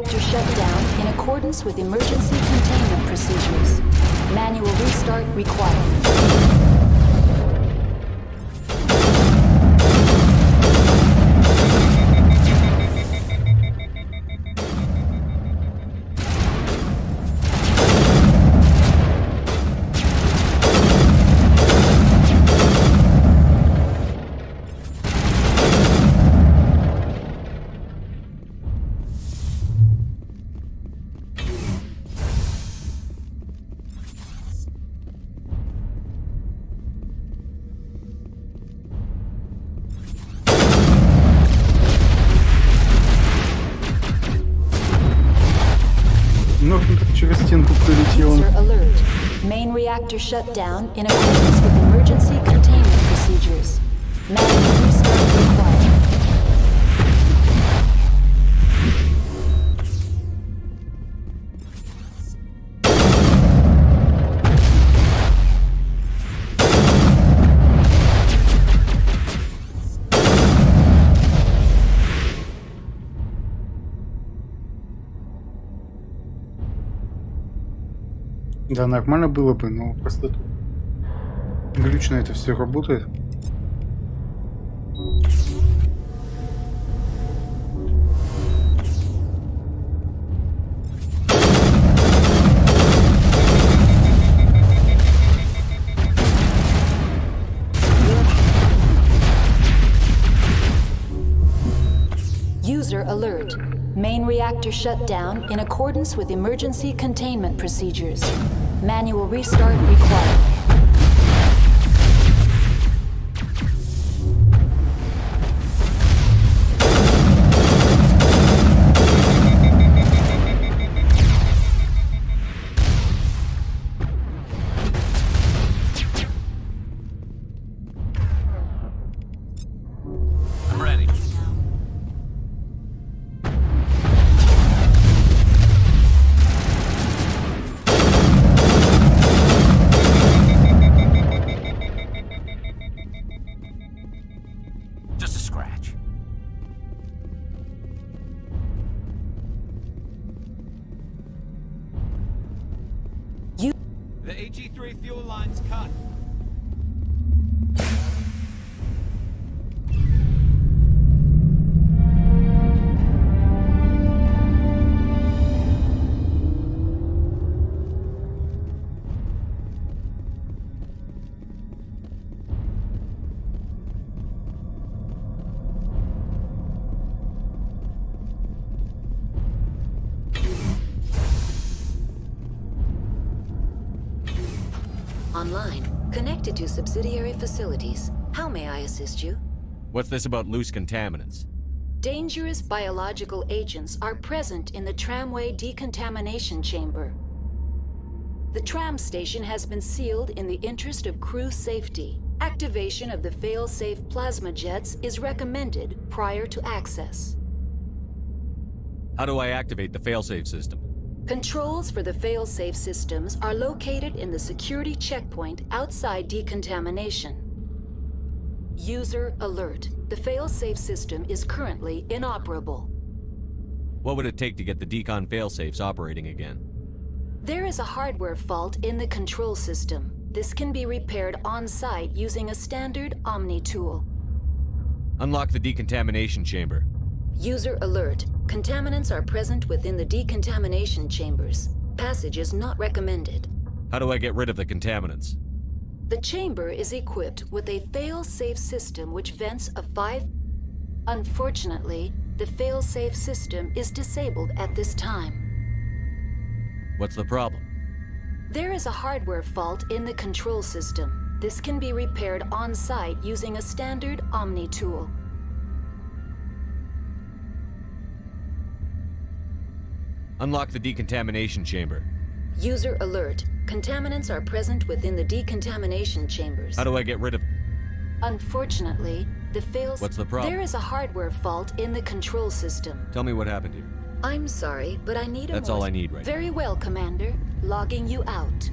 Speaker 6: reactor shut down in accordance with emergency containment procedures. Manual restart required.
Speaker 1: Через стенку прилетел.
Speaker 6: User alert. Main reactor shut down in accordance with emergency containment procedures. Manual restart required.
Speaker 1: Да, нормально было бы, но просто тут глючно это все работает.
Speaker 6: User alert. Main reactor shut down in accordance with emergency containment procedures. Manual restart required.
Speaker 20: I'm ready. Just a scratch. The HE3 fuel line's cut.
Speaker 6: Online. Connected to subsidiary facilities. How may I assist you?
Speaker 3: What's this about loose contaminants?
Speaker 6: Dangerous biological agents are present in the tramway decontamination chamber. The tram station has been sealed in the interest of crew safety. Activation of the fail-safe plasma jets is recommended prior to access.
Speaker 3: How do I activate the failsafe system?
Speaker 6: Controls for the fail-safe systems are located in the security checkpoint outside decontamination. User alert. The fail-safe system is currently inoperable.
Speaker 3: What would it take to get the decon failsafes operating again?
Speaker 6: There is a hardware fault in the control system. This can be repaired on-site using a standard Omni tool.
Speaker 3: Unlock the decontamination chamber.
Speaker 6: User alert. Contaminants are present within the decontamination chambers. Passage is not recommended.
Speaker 3: How do I get rid of the contaminants?
Speaker 6: The chamber is equipped with a fail-safe system which vents a 5... Unfortunately, the fail-safe system is disabled at this time.
Speaker 3: What's the problem?
Speaker 6: There is a hardware fault in the control system. This can be repaired on-site using a standard Omni tool.
Speaker 3: Unlock the decontamination chamber.
Speaker 6: User alert. Contaminants are present within the decontamination chambers.
Speaker 3: How do I get rid of...
Speaker 6: Unfortunately, the fails...
Speaker 3: What's the problem?
Speaker 6: There is a hardware fault in the control system.
Speaker 3: Tell me what happened here.
Speaker 6: I'm sorry, but I need a
Speaker 3: That's all I need right now.
Speaker 6: Very well, Commander. Logging you out.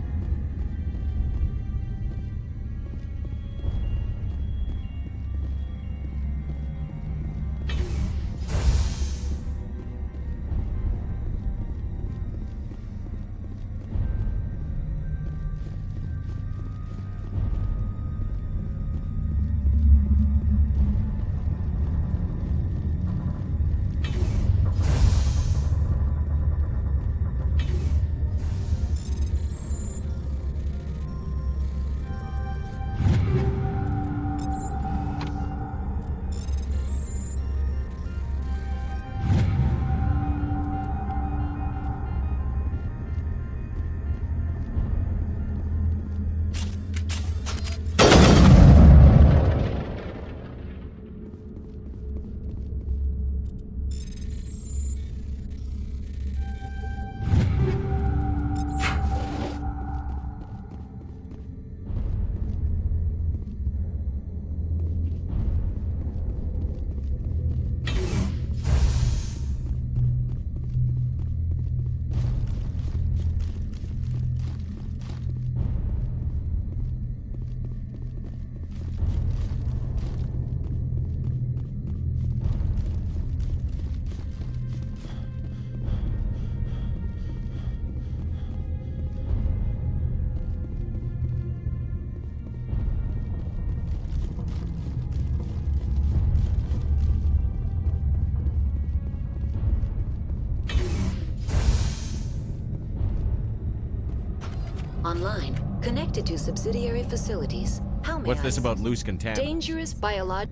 Speaker 6: Online, connected to subsidiary facilities. How may
Speaker 3: What's
Speaker 6: I
Speaker 3: this about
Speaker 6: assist?
Speaker 3: loose contaminants?
Speaker 6: Dangerous biolog...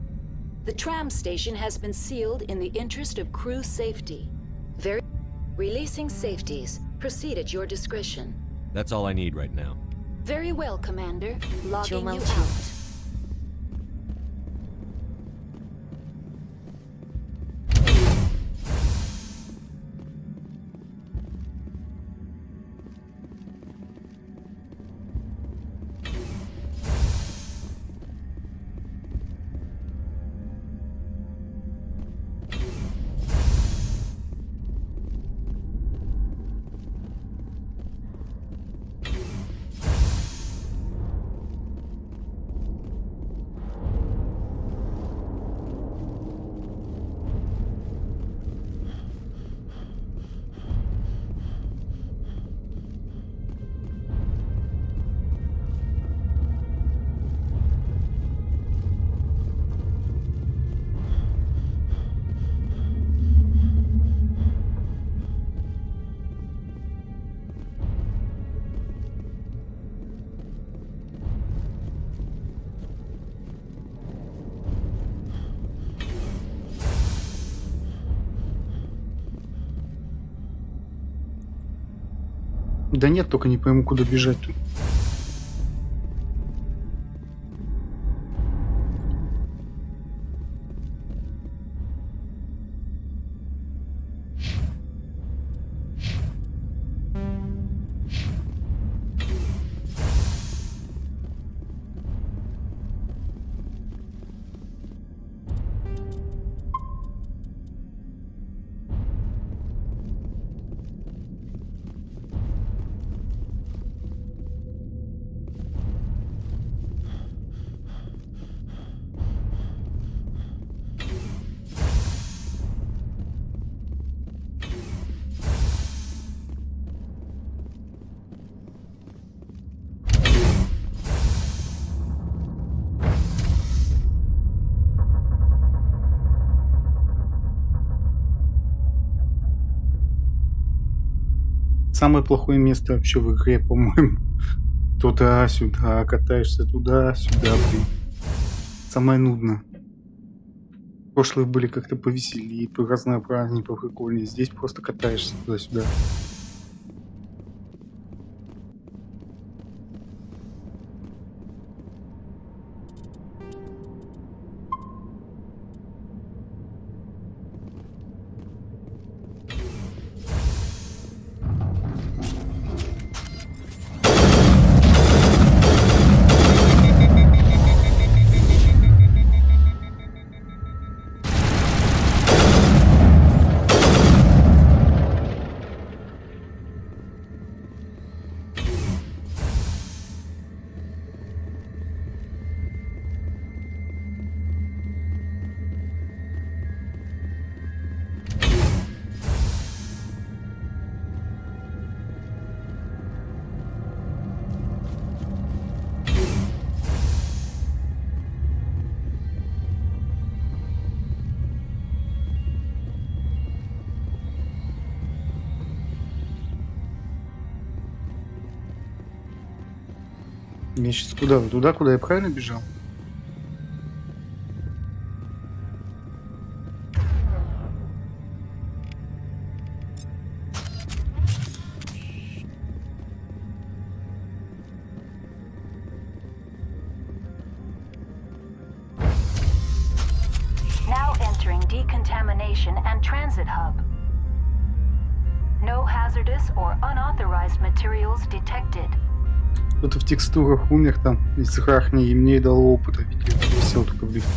Speaker 6: The tram station has been sealed in the interest of crew safety. Releasing safeties. Proceed at your discretion.
Speaker 3: That's all I need right now.
Speaker 6: Very well, Commander. Logging you
Speaker 14: молчу?
Speaker 6: out.
Speaker 1: Да нет, только не пойму, куда бежать тут. Самое плохое место вообще в игре, по-моему. Туда-сюда, катаешься туда-сюда, блин. Самое нудное. Прошлые были как-то повеселее, поразнообразнее, поприкольнее. Здесь просто катаешься туда-сюда. Мне сейчас куда? Туда, куда я правильно бежал?
Speaker 6: Now entering decontamination and transit hub. No hazardous or unauthorized materials detected.
Speaker 1: Кто-то в текстурах умер там, из рахни, и мне дало опыта, видите, сел только в лифт.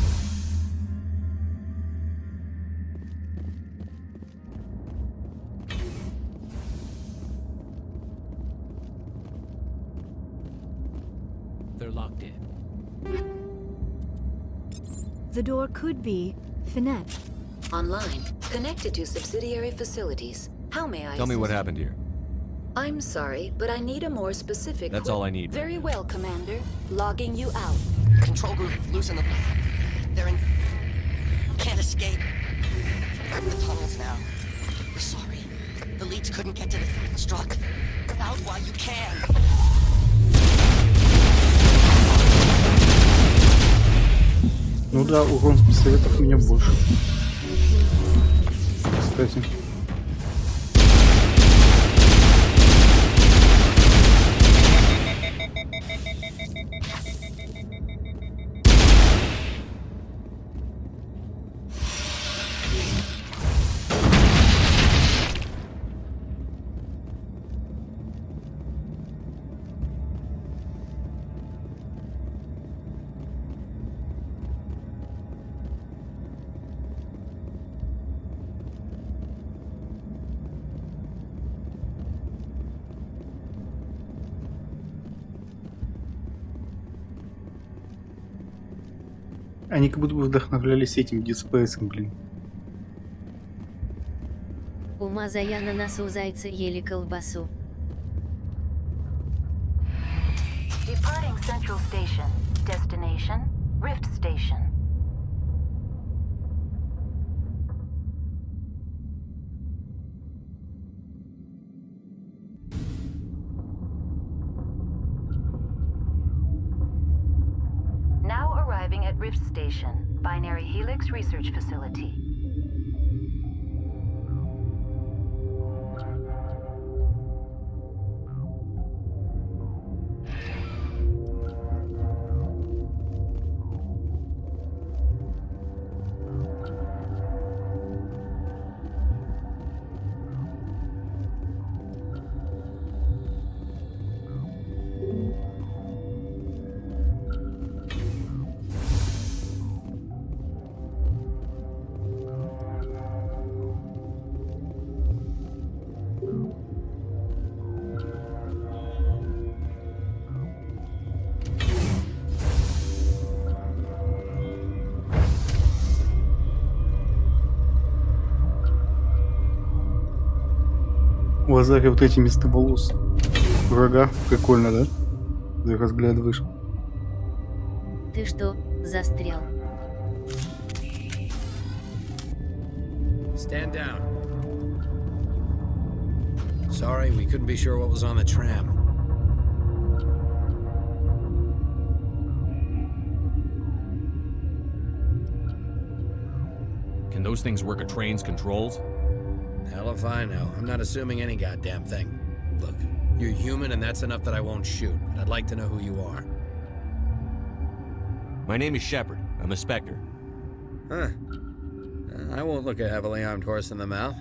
Speaker 22: They're locked in.
Speaker 8: The door could be Finette.
Speaker 6: Online, connected to subsidiary facilities. How may I
Speaker 3: Tell me what
Speaker 6: assist?
Speaker 3: happened here.
Speaker 6: I'm sorry, but I need a more specific...
Speaker 3: That's all I need.
Speaker 6: Very well, Commander. Logging you out.
Speaker 7: Control group, loosen the... They're in... Can't escape. The tunnels now. We're sorry. The leads couldn't get to the struck. Get out while you can.
Speaker 1: Ну да, урон с пистолетов у меня больше. Кстати. Они как будто бы вдохновлялись этим дисплейсом, блин.
Speaker 14: У Мазая на носу зайцы ели колбасу.
Speaker 6: Departing Central Station. Destination, Rift Station. Now arriving at Rift Station, Binary Helix Research Facility.
Speaker 1: У Азаря вот эти места волос. Врага. Прикольно, да? Ты разглядываешь.
Speaker 14: Ты что, застрял?
Speaker 10: Stand down. Sorry, we couldn't be sure what was on the tram.
Speaker 12: Can those things work a train's controls?
Speaker 10: Hell if I know. I'm not assuming any goddamn thing. Look, you're human and that's enough that I won't shoot, but I'd like to know who you are.
Speaker 3: My name is Shepard. I'm a Spectre.
Speaker 10: Huh. I won't look a heavily armed horse in the mouth.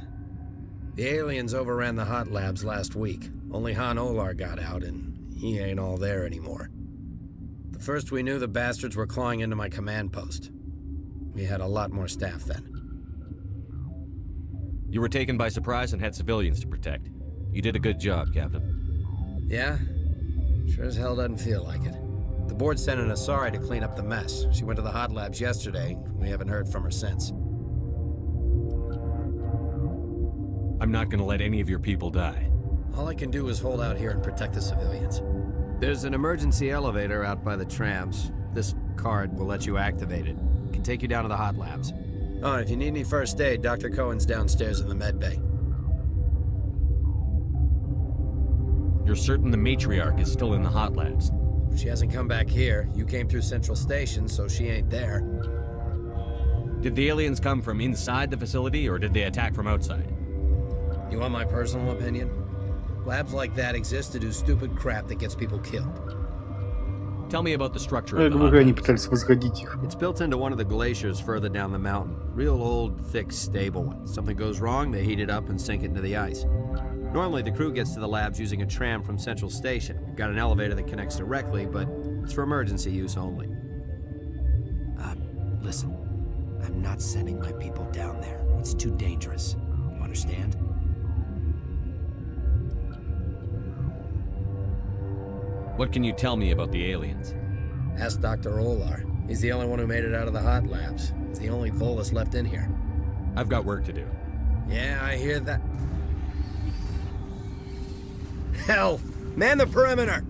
Speaker 10: The aliens overran the hot labs last week. Only Han Olar got out, and he ain't all there anymore. The first we knew, the bastards were clawing into my command post. We had a lot more staff then.
Speaker 3: You were taken by surprise and had civilians to protect. You did a good job, Captain.
Speaker 10: Yeah? Sure as hell doesn't feel like it. The board sent an Asari to clean up the mess. She went to the hot labs yesterday. We haven't heard from her since.
Speaker 3: I'm not gonna let any of your people die.
Speaker 10: All I can do is hold out here and protect the civilians. There's an emergency elevator out by the trams. This card will let you activate it. It can take you down to the hot labs. Oh, and if you need any first aid, Dr. Cohen's downstairs in the med bay.
Speaker 3: You're certain the matriarch is still in the hot labs?
Speaker 10: She hasn't come back here. You came through Central Station, so she ain't there.
Speaker 3: Did the aliens come from inside the facility, or did they attack from outside?
Speaker 10: You want my personal opinion? Labs like that exist to do stupid crap that gets people killed.
Speaker 3: Tell me about the structure
Speaker 1: Я
Speaker 3: of the
Speaker 1: говорю,
Speaker 3: hot
Speaker 1: они
Speaker 3: labs.
Speaker 1: пытались возродить их.
Speaker 10: It's built into one of the glaciers further down the mountain. Real old, thick, stable one. Something goes wrong, they heat it up and sink it into the ice. Normally, the crew gets to the labs using a tram from Central Station. We've got an elevator that connects directly, but it's for emergency use only. Listen. I'm not sending my people down there. It's too dangerous. You understand?
Speaker 3: What can you tell me about the aliens?
Speaker 10: Ask Dr. Olar. He's the only one who made it out of the hot labs. He's the only Volus left in here.
Speaker 3: I've got work to do.
Speaker 10: Yeah, I hear that. Hell! Man the perimeter!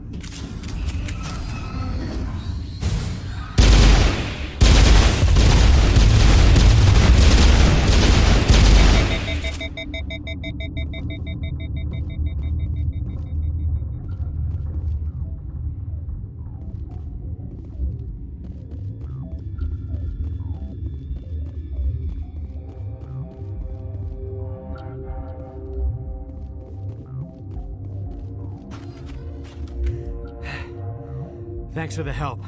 Speaker 13: Thanks for the help.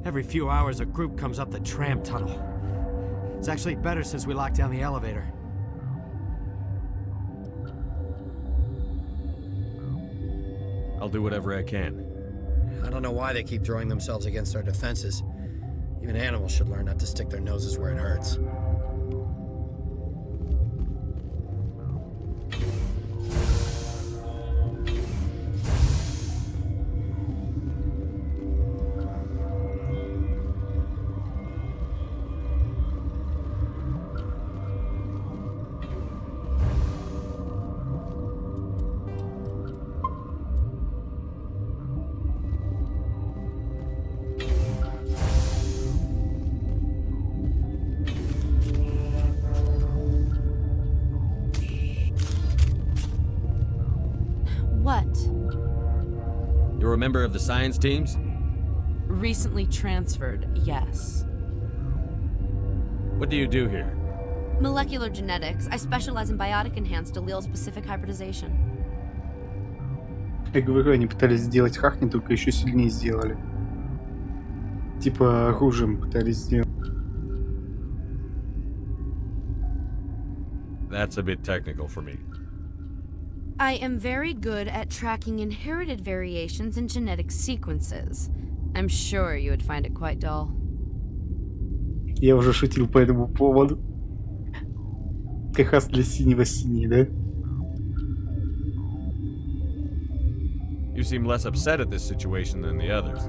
Speaker 13: Every few hours, a group comes up the tram tunnel. It's actually better since we locked down the elevator.
Speaker 12: I'll do whatever I can.
Speaker 10: I don't know why they keep throwing themselves against our defenses. Even animals should learn not to stick their noses where it hurts.
Speaker 12: You're a member of the science teams?
Speaker 22: Recently transferred, yes.
Speaker 12: What do you do here?
Speaker 22: Molecular genetics. I specialize in biotic-enhanced allele-specific hybridization.
Speaker 1: Я говорю, они пытались сделать хакни, только еще сильнее сделали. Типа оружием пытались сделать.
Speaker 12: That's a bit technical for me.
Speaker 22: I am very good at tracking inherited variations in genetic sequences. I'm sure you would find it quite dull.
Speaker 1: Я уже шутил по этому поводу. Техас для синего синий, да?
Speaker 12: You seem less upset at this situation than the others.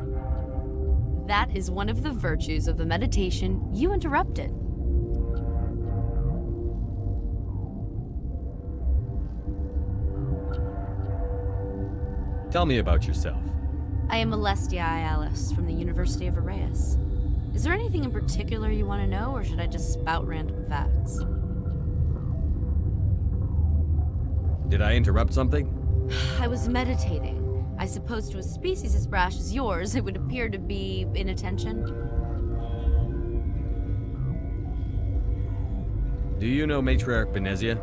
Speaker 22: That is one of the virtues of the meditation you interrupted.
Speaker 12: Tell me about yourself.
Speaker 22: I am Alestia Alice from the University of Arrayas. Is there anything in particular you want to know, or should I just spout random facts?
Speaker 12: Did I interrupt something?
Speaker 22: I was meditating. I suppose to a species as brash as yours, it would appear to be inattention.
Speaker 12: Do you know Matriarch Benezia?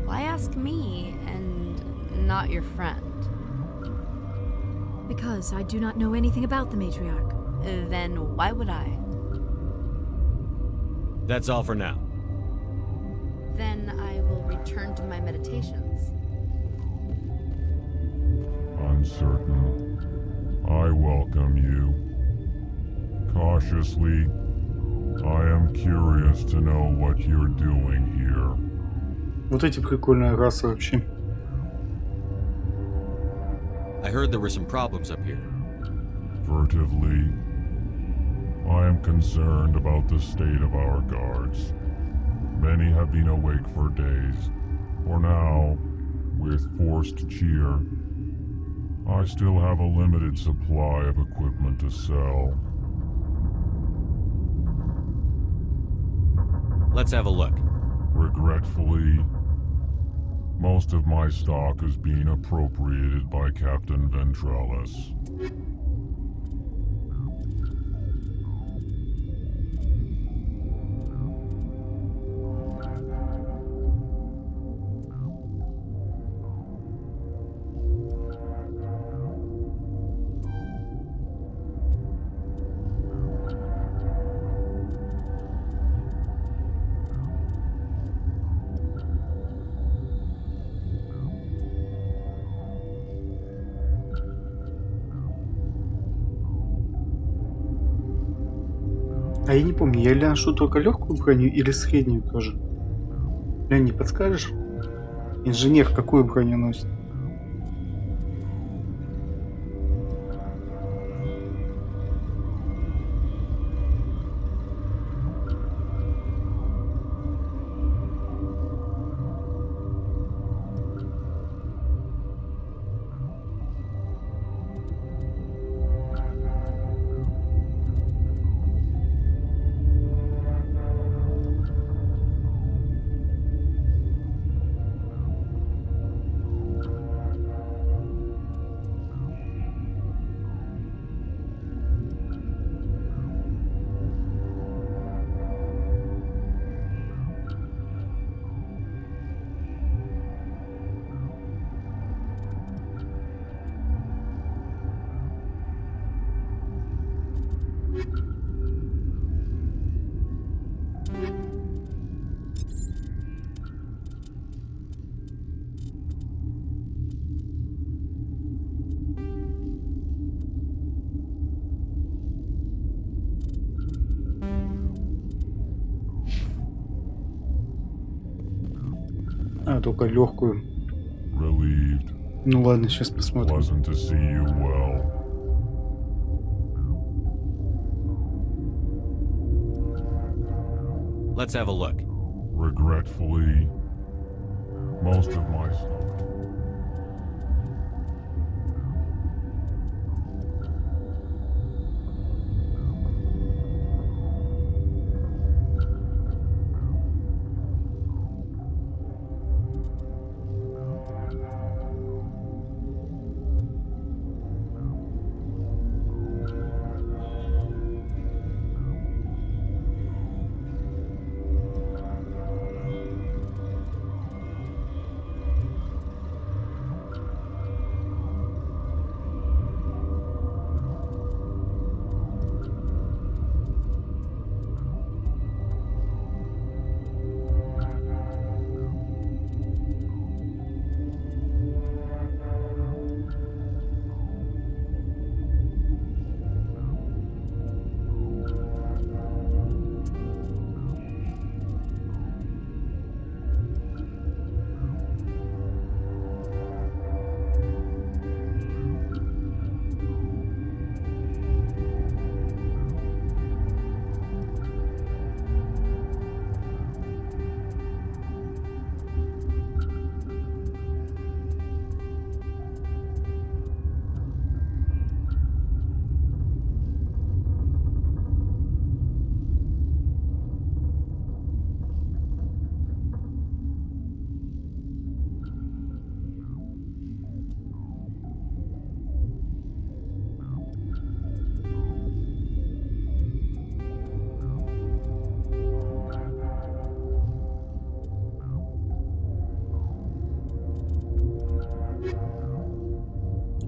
Speaker 22: Why ask me and not your friend?
Speaker 8: Because I do not know anything about the matriarch.
Speaker 22: Then why would I?
Speaker 12: That's all for now.
Speaker 22: Then I will return to my meditations.
Speaker 15: Uncertain. I welcome you. Cautiously, I am curious to know what you're doing here.
Speaker 1: Вот эти прикольная раса вообще.
Speaker 12: I heard there were some problems up here.
Speaker 15: Furtively, I am concerned about the state of our guards. Many have been awake for days. For now, with forced cheer, I still have a limited supply of equipment to sell.
Speaker 12: Let's have a look.
Speaker 15: Regretfully, most of my stock is being appropriated by Captain Ventrellis.
Speaker 1: А я не помню, я ношу только легкую броню или среднюю тоже? Лень, не подскажешь? Инженер какую броню носит? А, только легкую.
Speaker 15: Relieved.
Speaker 1: Ну ладно, сейчас посмотрим.
Speaker 15: Pleasant to see you well.
Speaker 3: Let's have a look.
Speaker 15: Regretfully, most of my stuff.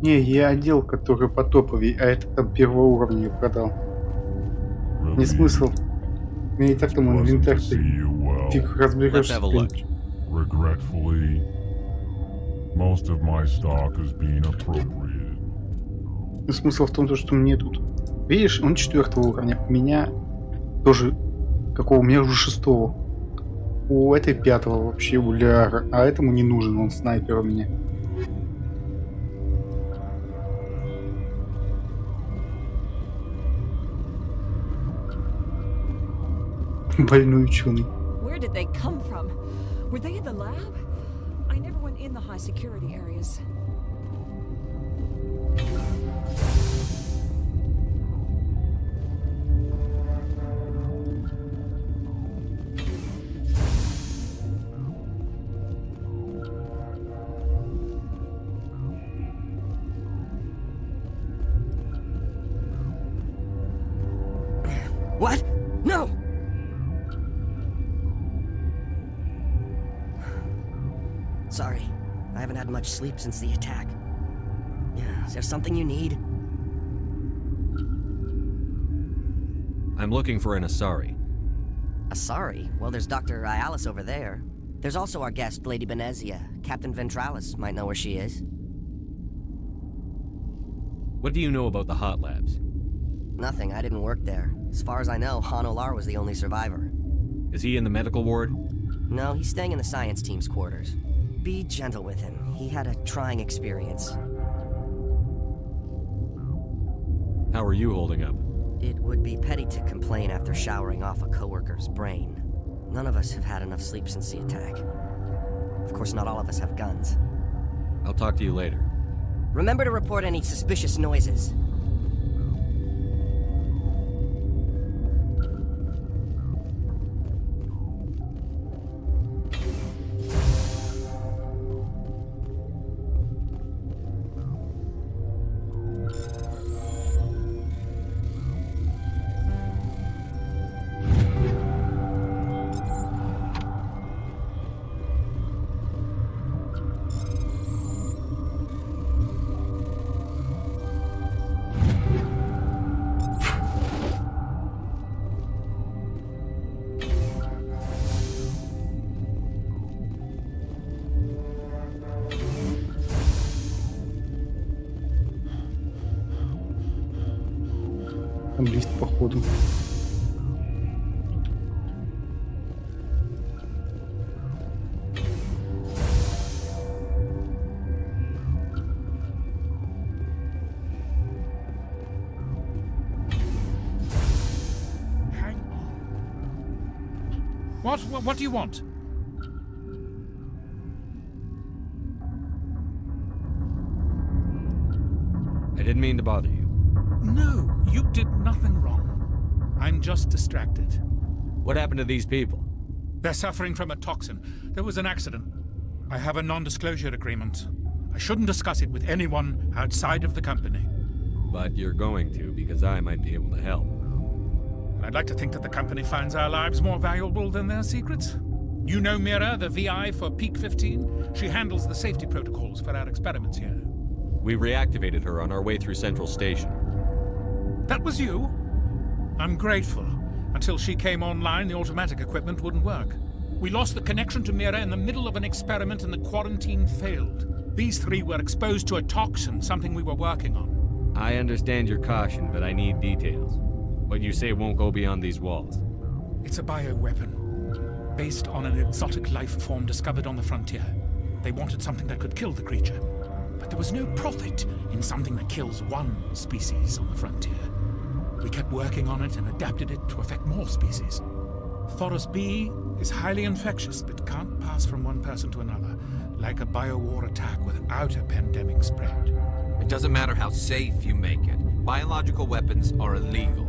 Speaker 1: Не, я отдел, который по топовей, а это там первого уровня продал. Не смысл. У меня и так там инвентарь фиг разберешься.
Speaker 15: Regretfully, most of my stock has been appropriated.
Speaker 1: Ну, смысл в том, что мне тут... Видишь, он 4-го уровня. У меня тоже... Какого? У меня уже 6-го. У этой 5-го вообще, у Ляра. А этому не нужен, он снайпер у меня. Больной ученый.
Speaker 16: Where did they come from? Were they in the lab? I never went in the high security areas.
Speaker 7: What? No! Sorry, I haven't had much sleep since the attack. Yeah, is there something you need?
Speaker 3: I'm looking for an Asari.
Speaker 7: Asari? Well, there's Dr. Ayalis over there. There's also our guest, Lady Benezia. Captain Ventralis might know where she is.
Speaker 3: What do you know about the hot labs?
Speaker 7: Nothing, I didn't work there. As far as I know, Han Olar was the only survivor.
Speaker 3: Is he in the medical ward?
Speaker 7: No, he's staying in the science team's quarters. Be gentle with him. He had a trying experience.
Speaker 3: How are you holding up?
Speaker 7: It would be petty to complain after showering off a coworker's brain. None of us have had enough sleep since the attack. Of course, not all of us have guns.
Speaker 3: I'll talk to you later.
Speaker 7: Remember to report any suspicious noises.
Speaker 1: Там лист, походу.
Speaker 5: What do you want?
Speaker 3: I didn't mean to bother you.
Speaker 5: No, you did nothing wrong. I'm just distracted.
Speaker 3: What happened to these people?
Speaker 5: They're suffering from a toxin. There was an accident. I have a non-disclosure agreement. I shouldn't discuss it with anyone outside of the company.
Speaker 3: But you're going to, because I might be able to help.
Speaker 5: And I'd like to think that the company finds our lives more valuable than their secrets. You know Mira, the VI for Peak 15? She handles the safety protocols for our experiments here.
Speaker 3: We reactivated her on our way through Central Station.
Speaker 5: That was you? I'm grateful. Until she came online, the automatic equipment wouldn't work. We lost the connection to Mira in the middle of an experiment and the quarantine failed. These three were exposed to a toxin, something we were working on.
Speaker 3: I understand your caution, but I need details. What you say won't go beyond these walls.
Speaker 5: It's a bioweapon, based on an exotic life form discovered on the frontier. They wanted something that could kill the creature. But there was no profit in something that kills one species on the frontier. We kept working on it and adapted it to affect more species. Thoros B is highly infectious, but can't pass from one person to another, like a biowar attack without a pandemic spread.
Speaker 20: It doesn't matter how safe you make it. Biological weapons are illegal.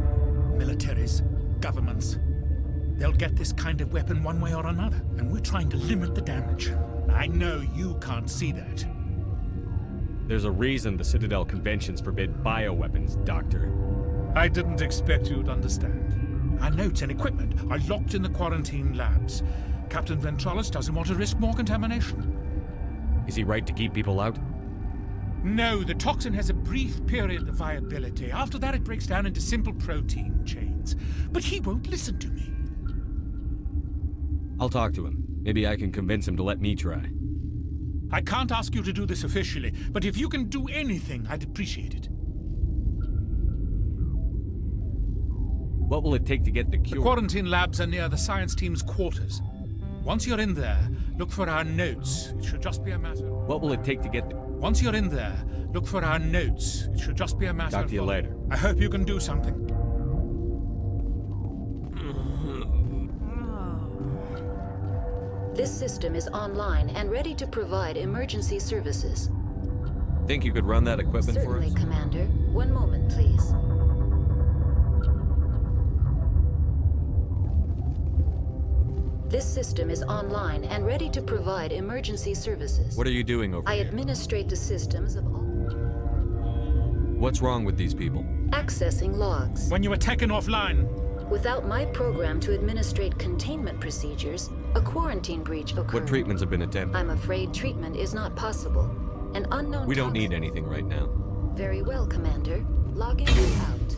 Speaker 5: Militaries, governments, they'll get this kind of weapon one way or another, and we're trying to limit the damage. I know you can't see that.
Speaker 3: There's a reason the Citadel conventions forbid bioweapons, Doctor.
Speaker 5: I didn't expect you'd understand. Our notes and equipment are locked in the quarantine labs. Captain Ventralis doesn't want to risk more contamination.
Speaker 3: Is he right to keep people out?
Speaker 5: No, the toxin has a brief period of viability. After that, it breaks down into simple protein chains. But he won't listen to me.
Speaker 3: I'll talk to him. Maybe I can convince him to let me try.
Speaker 5: I can't ask you to do this officially, but if you can do anything, I'd appreciate it.
Speaker 3: What will it take to get the cure?
Speaker 5: The quarantine labs are near the science team's quarters. Once you're in there, look for our notes. It should just be a matter...
Speaker 3: What will it take to get the...
Speaker 5: Once you're in there, look for our notes. It should just be a matter of...
Speaker 3: Talk to you later.
Speaker 5: I hope you can do something.
Speaker 6: This system is online and ready to provide emergency services.
Speaker 3: Think you could run that equipment for us?
Speaker 6: Certainly, Commander. One moment, please. This system is online and ready to provide emergency services.
Speaker 3: What are you doing over
Speaker 6: I
Speaker 3: here?
Speaker 6: administrate the systems of all...
Speaker 3: What's wrong with these people?
Speaker 6: Accessing logs.
Speaker 5: When you were taken offline...
Speaker 6: Without my program to administrate containment procedures, a quarantine breach occurred.
Speaker 3: What treatments have been attempted?
Speaker 6: I'm afraid treatment is not possible. An unknown...
Speaker 3: We don't need anything right now.
Speaker 6: Very well, Commander. Logging you out.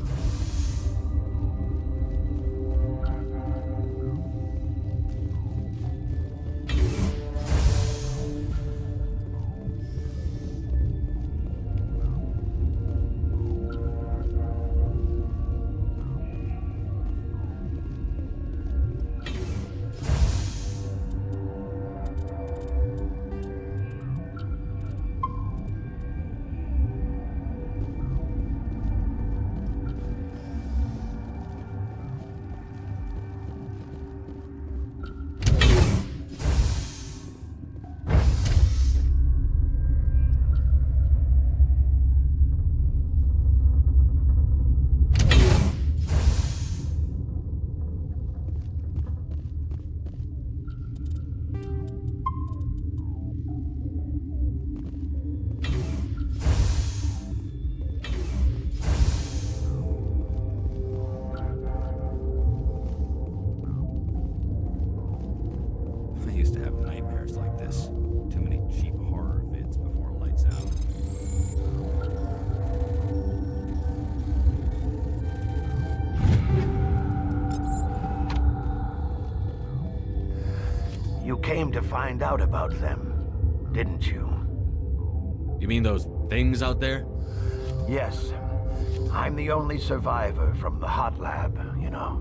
Speaker 17: Came to find out about them, didn't you?
Speaker 3: You mean those things out there?
Speaker 17: Yes. I'm the only survivor from the hot lab, you know.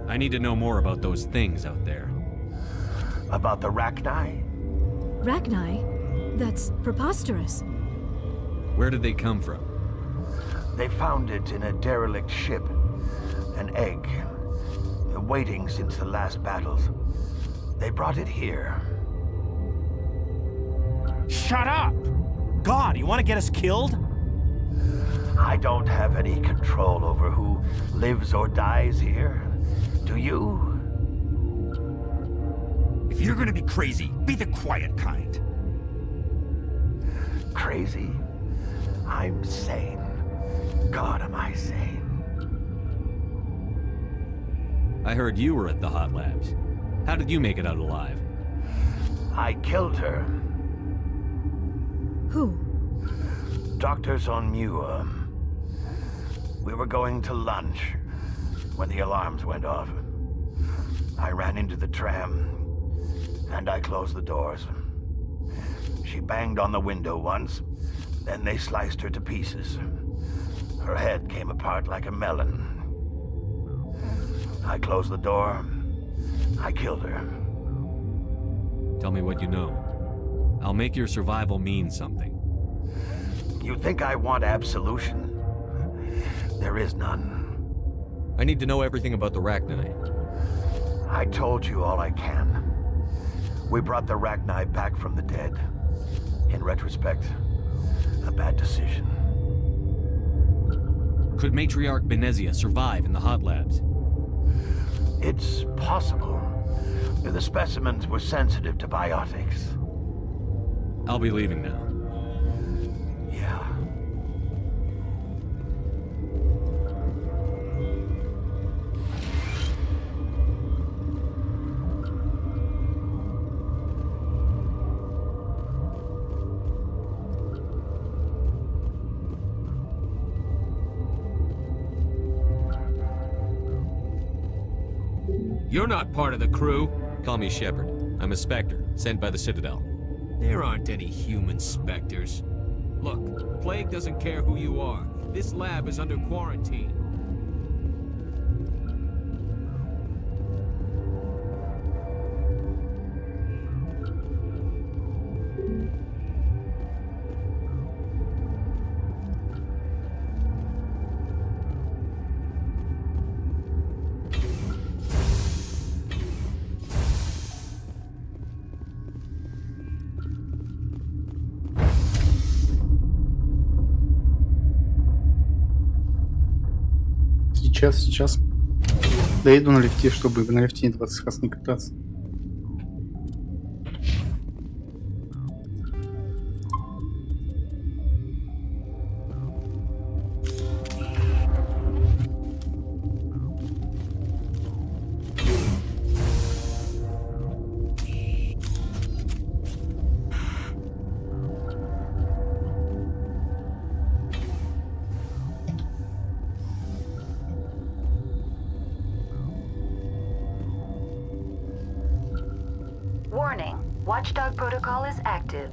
Speaker 3: I need to know more about those things out there.
Speaker 17: About the Rachni?
Speaker 8: Rachni? That's preposterous.
Speaker 3: Where did they come from?
Speaker 17: They found it in a derelict ship. An egg. waiting since the last battles. They brought it here.
Speaker 18: Shut up! God, you want to get us killed?
Speaker 17: I don't have any control over who lives or dies here. Do you?
Speaker 18: If you're gonna be crazy, be the quiet kind.
Speaker 17: Crazy? I'm sane. God, am I sane.
Speaker 3: I heard you were at the hot labs. How did you make it out alive?
Speaker 17: I killed her.
Speaker 8: Who?
Speaker 17: Dr. Zonmua. We were going to lunch when the alarms went off. I ran into the tram, and I closed the doors. She banged on the window once, then they sliced her to pieces. Her head came apart like a melon. I closed the door. I killed her.
Speaker 3: Tell me what you know. I'll make your survival mean something.
Speaker 17: You think I want absolution? There is none.
Speaker 3: I need to know everything about the Rachni.
Speaker 17: I told you all I can. We brought the Rachni back from the dead. In retrospect, a bad decision.
Speaker 3: Could Matriarch Benezia survive in the hot labs?
Speaker 17: It's possible. The specimens were sensitive to biotics.
Speaker 3: I'll be leaving now.
Speaker 17: Yeah.
Speaker 20: You're not part of the crew.
Speaker 3: Call me Shepard. I'm a Spectre, sent by the Citadel.
Speaker 20: There aren't any human specters. Look, Plague doesn't care who you are. This lab is under quarantine.
Speaker 1: Сейчас. Доеду на лифте, чтобы на лифте 20 раз не кататься.
Speaker 6: Warning, Watchdog protocol is active.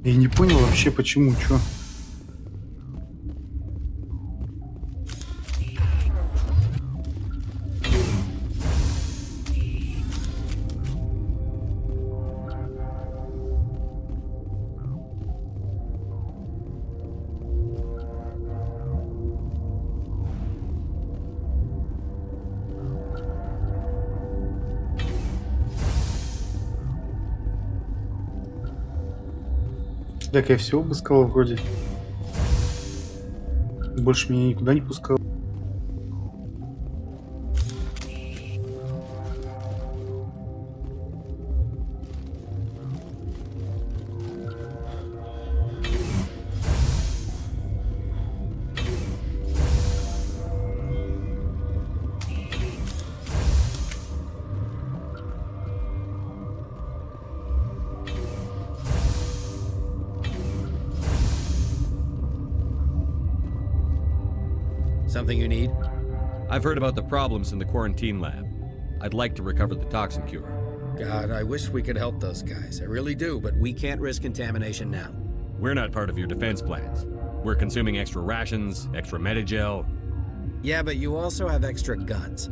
Speaker 1: Я не понял вообще почему, чё. Так, я все обыскал вроде. Больше меня никуда не пускал.
Speaker 10: Something you need?
Speaker 12: I've heard about the problems in the quarantine lab. I'd like to recover the toxin cure.
Speaker 10: God, I wish we could help those guys. I really do, but we can't risk contamination now.
Speaker 12: We're not part of your defense plans. We're consuming extra rations, extra Medigel.
Speaker 10: Yeah, but you also have extra guns.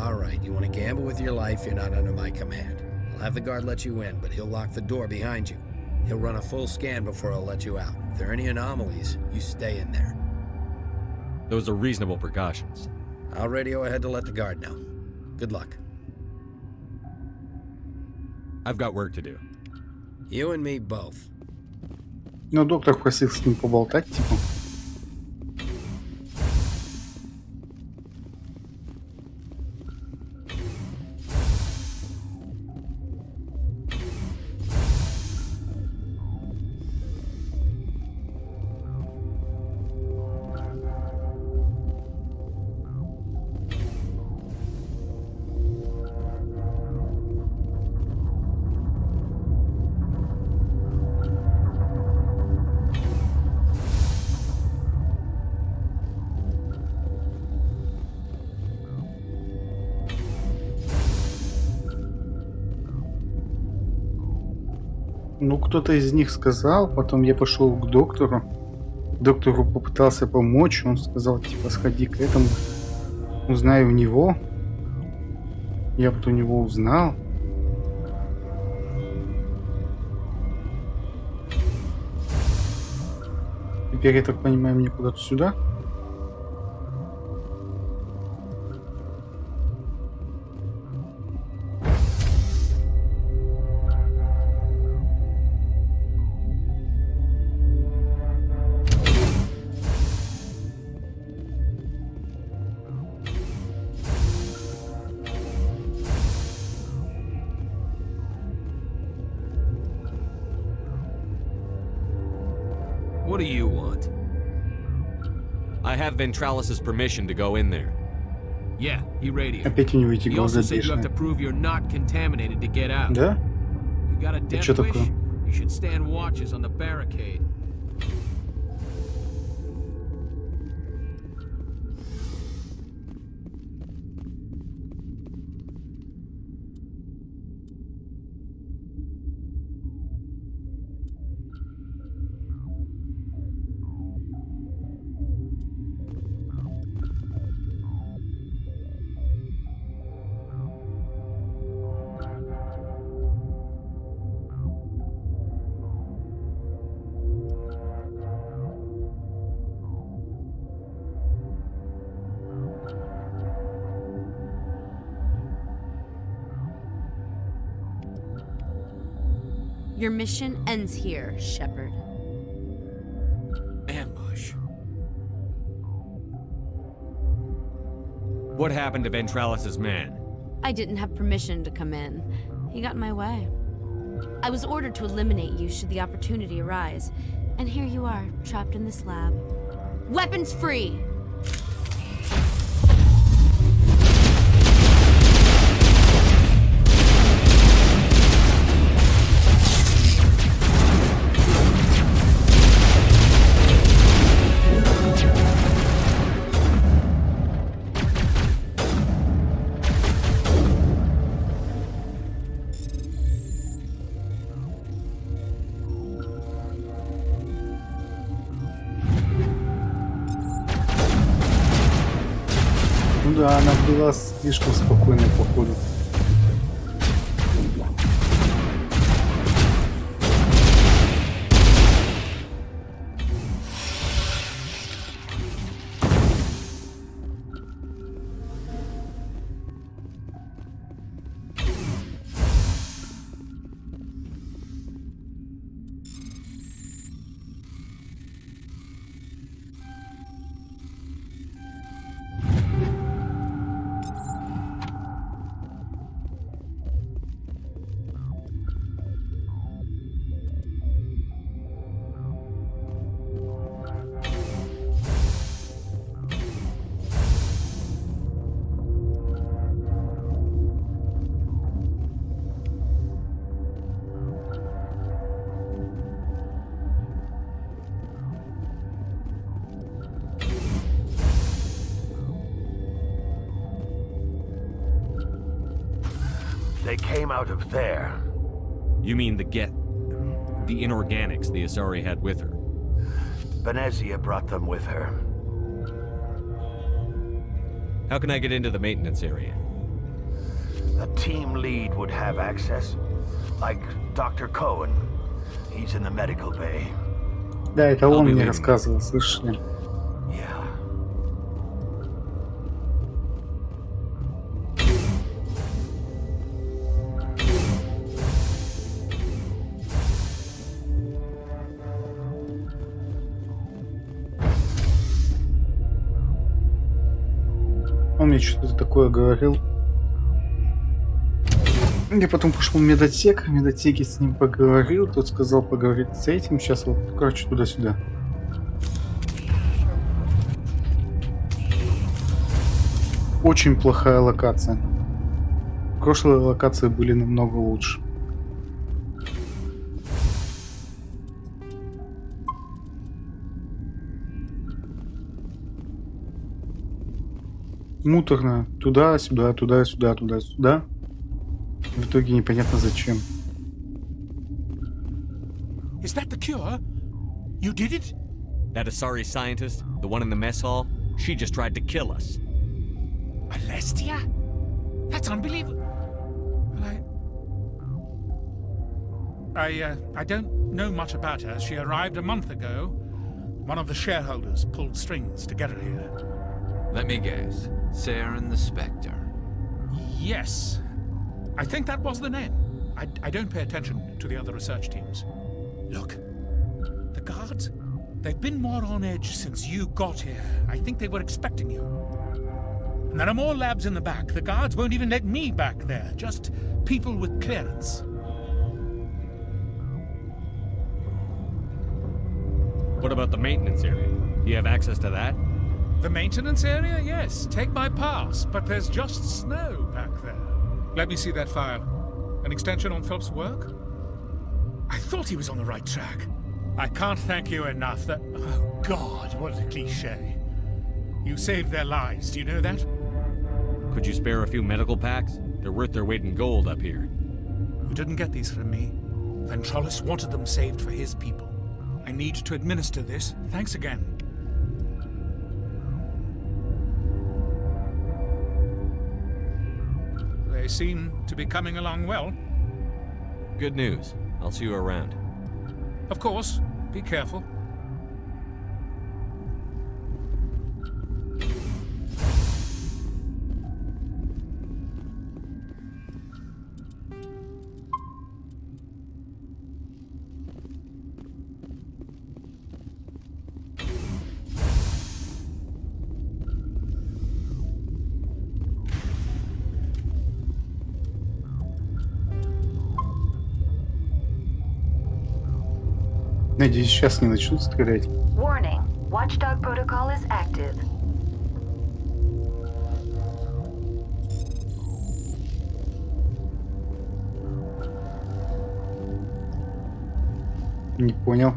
Speaker 10: All right, you want to gamble with your life, you're not under my command. I'll have the guard let you in, but he'll lock the door behind you. He'll run a full scan before he'll let you out. If there are any anomalies, you stay in there.
Speaker 12: Those are reasonable precautions.
Speaker 10: I'll radio ahead to let the guard know. Good luck.
Speaker 12: I've got work to do.
Speaker 10: You and me both.
Speaker 1: Ну, доктор просил с ним поболтать, типа. Ну, кто-то из них сказал, потом я пошел к доктору. Доктору попытался помочь, он сказал, типа, сходи к этому, узнай у него. Я вот у него узнал. Теперь, я так понимаю, мне куда-то сюда?
Speaker 20: What do you want?
Speaker 12: I have Ventralis's permission to go in there.
Speaker 20: Yeah, he radioed.
Speaker 1: Опять у него эти
Speaker 20: He
Speaker 1: глаза
Speaker 20: also said you have to
Speaker 1: бешеные.
Speaker 20: prove you're not contaminated to get out.
Speaker 1: Да?
Speaker 20: You got a
Speaker 1: Это
Speaker 20: death
Speaker 1: что
Speaker 20: wish?
Speaker 1: такое?
Speaker 20: You should stand watches on the barricade.
Speaker 22: Your mission ends here, Shepard.
Speaker 20: Ambush.
Speaker 12: What happened to Ventralis's man?
Speaker 22: I didn't have permission to come in. He got in my way. I was ordered to eliminate you should the opportunity arise. And here you are, trapped in this lab. Weapons free!
Speaker 1: Ну да, она была слишком спокойной, походу.
Speaker 17: They came out of there.
Speaker 12: You mean the inorganics the Asari had with her?
Speaker 17: Venezia brought them with her.
Speaker 12: How can I get into the maintenance area?
Speaker 17: A team lead would have access. Like Dr. Cohen. He's in the medical bay.
Speaker 1: Да, это он мне рассказывал, слышали?
Speaker 17: Yeah.
Speaker 1: Он мне что-то такое говорил. Я потом пошел в медотсек, в медотсеке с ним поговорил, тот сказал поговорить с этим, сейчас вот, короче, туда-сюда. Очень плохая локация. Прошлые локации были намного лучше. Муторно. Туда-сюда, туда-сюда, туда-сюда. В итоге непонятно зачем.
Speaker 5: Is that the cure? You did it?
Speaker 3: That Asari scientist, the one in the mess hall, she just tried to kill us.
Speaker 5: Alestia? That's unbelievable. I don't know much about her. She arrived a month ago. One of the shareholders pulled strings to get her here.
Speaker 2: Let me guess. Saren the Spectre.
Speaker 5: Yes. I think that was the name. I don't pay attention to the other research teams. Look, the guards, they've been more on edge since you got here. I think they were expecting you. And there are more labs in the back. The guards won't even let me back there. Just people with clearance.
Speaker 12: What about the maintenance area? Do you have access to that?
Speaker 5: The maintenance area? Yes. Take my pass. But there's just snow back there. Let me see that file. An extension on Phelps' work? I thought he was on the right track. I can't thank you enough that... Oh, God, what a cliché. You saved their lives, do you know that?
Speaker 12: Could you spare a few medical packs? They're worth their weight in gold up here.
Speaker 5: You didn't get these from me. Ventrolis wanted them saved for his people. I need to administer this. Thanks again. They seem to be coming along well.
Speaker 12: Good news. I'll see you around.
Speaker 5: Of course. Be careful.
Speaker 1: Надеюсь, сейчас не начнут стрелять.
Speaker 6: Warning. Watchdog protocol is active.
Speaker 1: Не понял.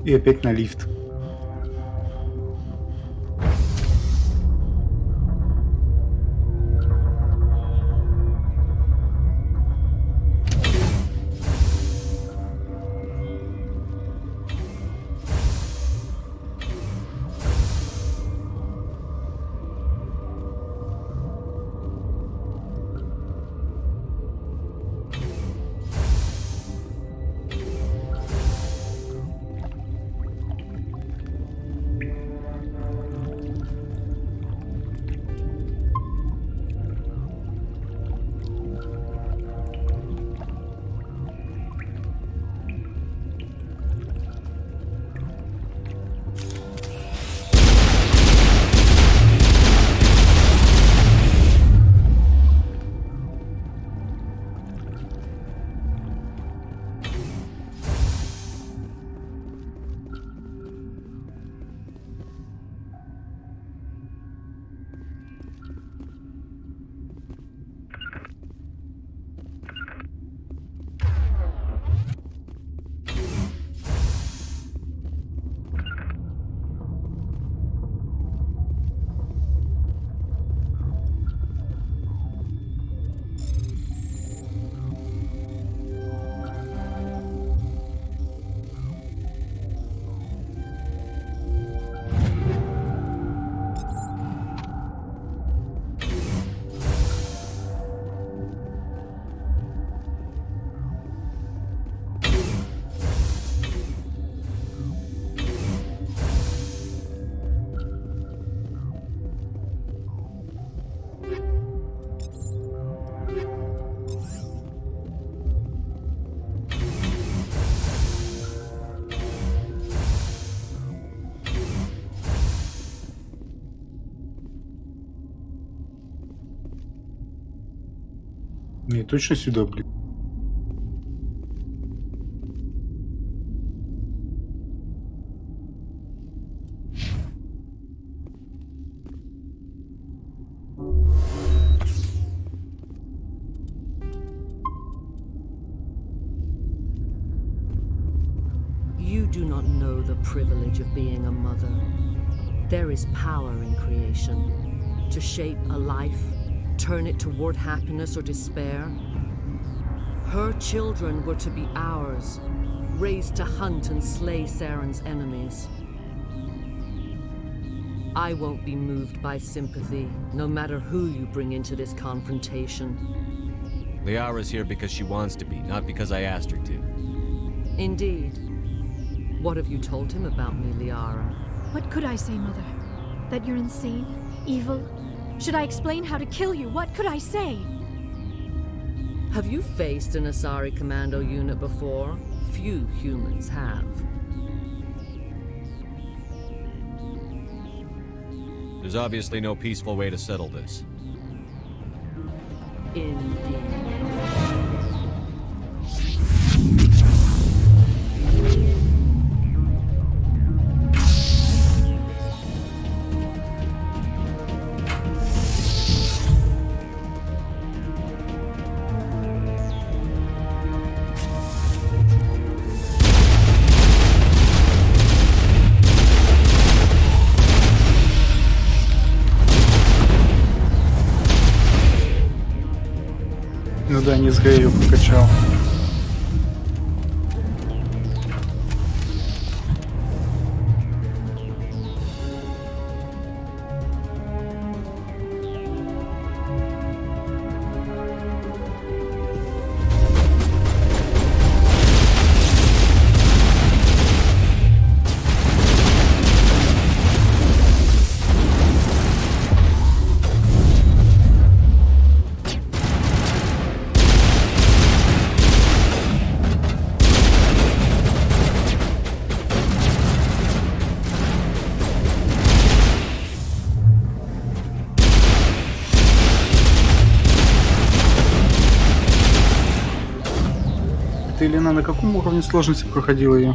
Speaker 1: И опять на лифт. Мне точно сюда, блин.
Speaker 19: You do not know the privilege of being a mother. There is power in creation to shape a life, turn it toward happiness or despair. Her children were to be ours, raised to hunt and slay Saren's enemies. I won't be moved by sympathy, no matter who you bring into this confrontation.
Speaker 3: Liara's here because she wants to be, not because I asked her to.
Speaker 19: Indeed. What have you told him about me, Liara?
Speaker 8: What could I say, Mother? That you're insane? Evil? Should I explain how to kill you? What could I say?
Speaker 19: Have you faced an Asari commando unit before? Few humans have.
Speaker 3: There's obviously no peaceful way to settle this.
Speaker 19: Indeed.
Speaker 1: Ну да, не зря ее прокачал. Елена, на каком уровне сложности проходила ее?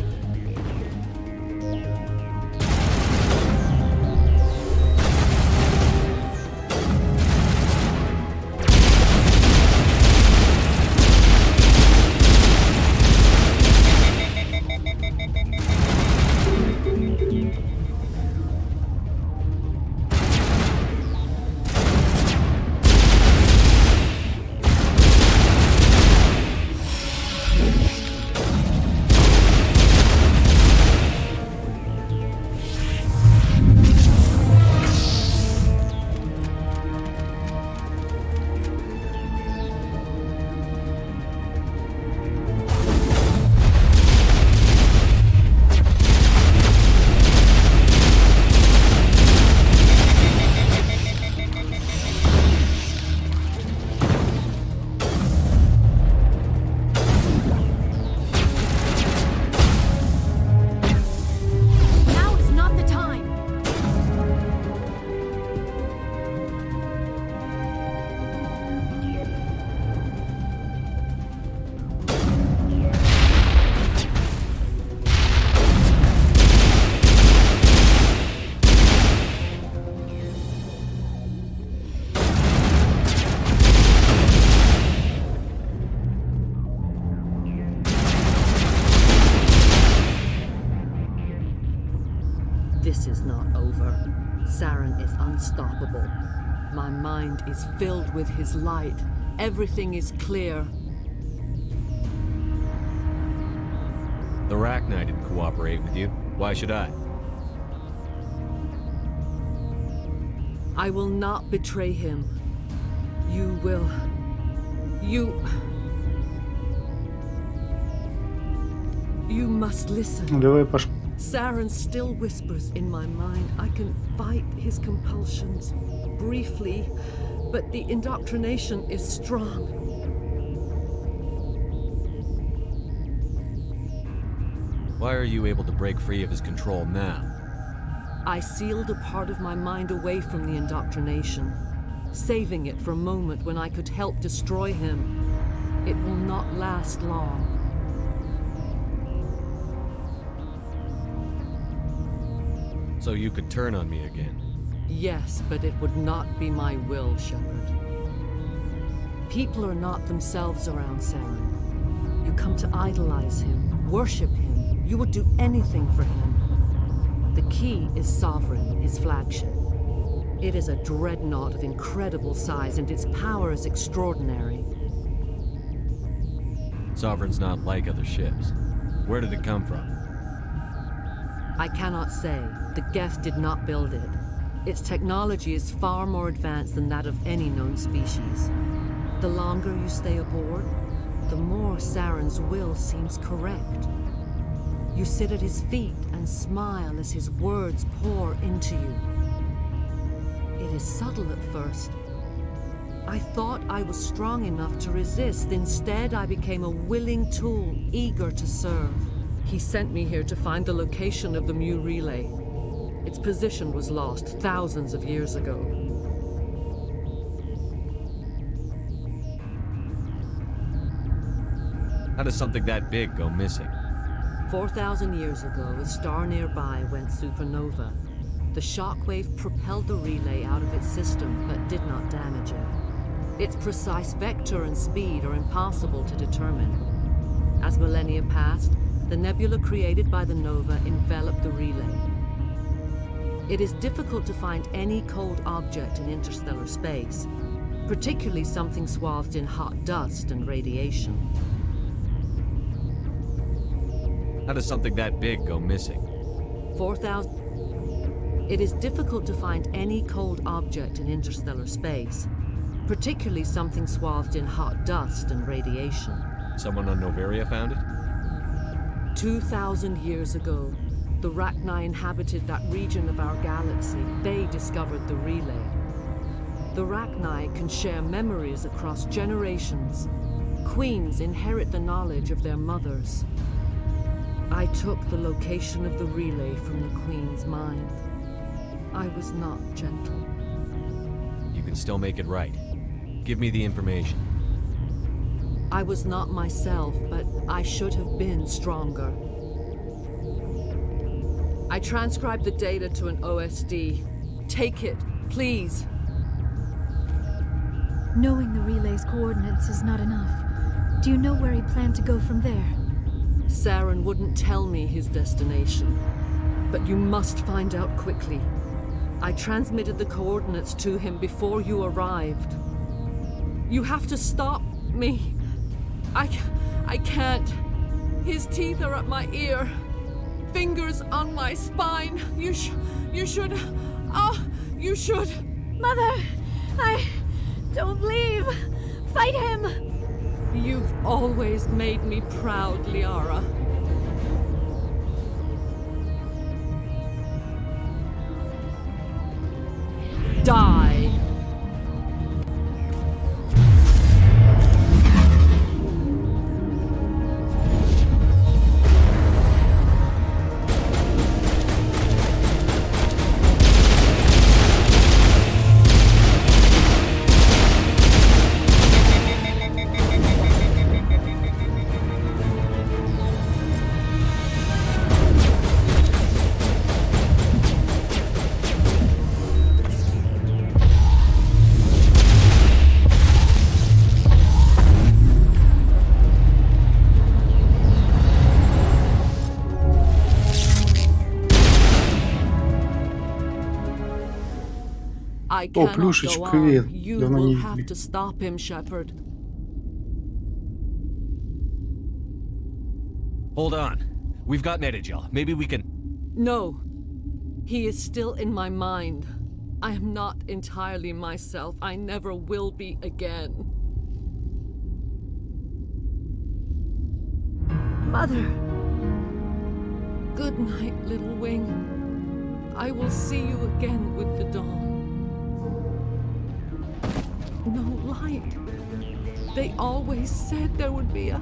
Speaker 19: This is not over. Saren is unstoppable. My mind is filled with his light. Everything is clear.
Speaker 12: The Rachni didn't cooperate with you. Why should I?
Speaker 19: I will not betray him. You will. You must listen. Saren still whispers in my mind. I can fight his compulsions briefly, but the indoctrination is strong.
Speaker 12: Why are you able to break free of his control now?
Speaker 19: I sealed a part of my mind away from the indoctrination, saving it for a moment when I could help destroy him. It will not last long.
Speaker 12: So you could turn on me again?
Speaker 19: Yes, but it would not be my will, Shepard. People are not themselves around Saren. You come to idolize him, worship him. You would do anything for him. The key is Sovereign, his flagship. It is a dreadnought of incredible size, and its power is extraordinary.
Speaker 12: Sovereign's not like other ships. Where did it come from?
Speaker 19: I cannot say. The Geth did not build it. Its technology is far more advanced than that of any known species. The longer you stay aboard, the more Saren's will seems correct. You sit at his feet and smile as his words pour into you. It is subtle at first. I thought I was strong enough to resist. Instead, I became a willing tool, eager to serve. He sent me here to find the location of the Mu relay. Its position was lost thousands of years ago.
Speaker 12: How does something that big go missing?
Speaker 19: 4,000 years ago, a star nearby went supernova. The shockwave propelled the relay out of its system, but did not damage it. Its precise vector and speed are impossible to determine. As millennia passed, the nebula created by the nova enveloped the relay. It is difficult to find any cold object in interstellar space, particularly something swathed in hot dust and radiation.
Speaker 12: How does something that big go missing?
Speaker 19: 4,000. It is difficult to find any cold object in interstellar space, particularly something swathed in hot dust and radiation.
Speaker 12: Someone on Noveria found it?
Speaker 19: 2,000 years ago, the Rachni inhabited that region of our galaxy. They discovered the relay. The Rachni can share memories across generations. Queens inherit the knowledge of their mothers. I took the location of the relay from the Queen's mind. I was not gentle.
Speaker 12: You can still make it right. Give me the information.
Speaker 19: I was not myself, but I should have been stronger. I transcribed the data to an OSD. Take it, please.
Speaker 8: Knowing the relay's coordinates is not enough. Do you know where he planned to go from there?
Speaker 19: Saren wouldn't tell me his destination, but you must find out quickly. I transmitted the coordinates to him before you arrived. You have to stop me. I can't. His teeth are at my ear. Fingers on my spine. You should. Oh, you should.
Speaker 8: Mother, don't leave. Fight him.
Speaker 19: You've always made me proud, Liara. Die. I
Speaker 1: О,
Speaker 19: cannot
Speaker 1: Плюшечка,
Speaker 19: go
Speaker 1: привет.
Speaker 19: on. You
Speaker 1: Давно
Speaker 19: will
Speaker 1: не
Speaker 19: have
Speaker 1: видели.
Speaker 19: to stop him, Shepard.
Speaker 12: Hold on. We've got Metagel. Maybe we can...
Speaker 19: No. He is still in my mind. I am not entirely myself. I never will be again. Mother! Good night, little wing. I will see you again with the dawn. No light. They always said there would be a...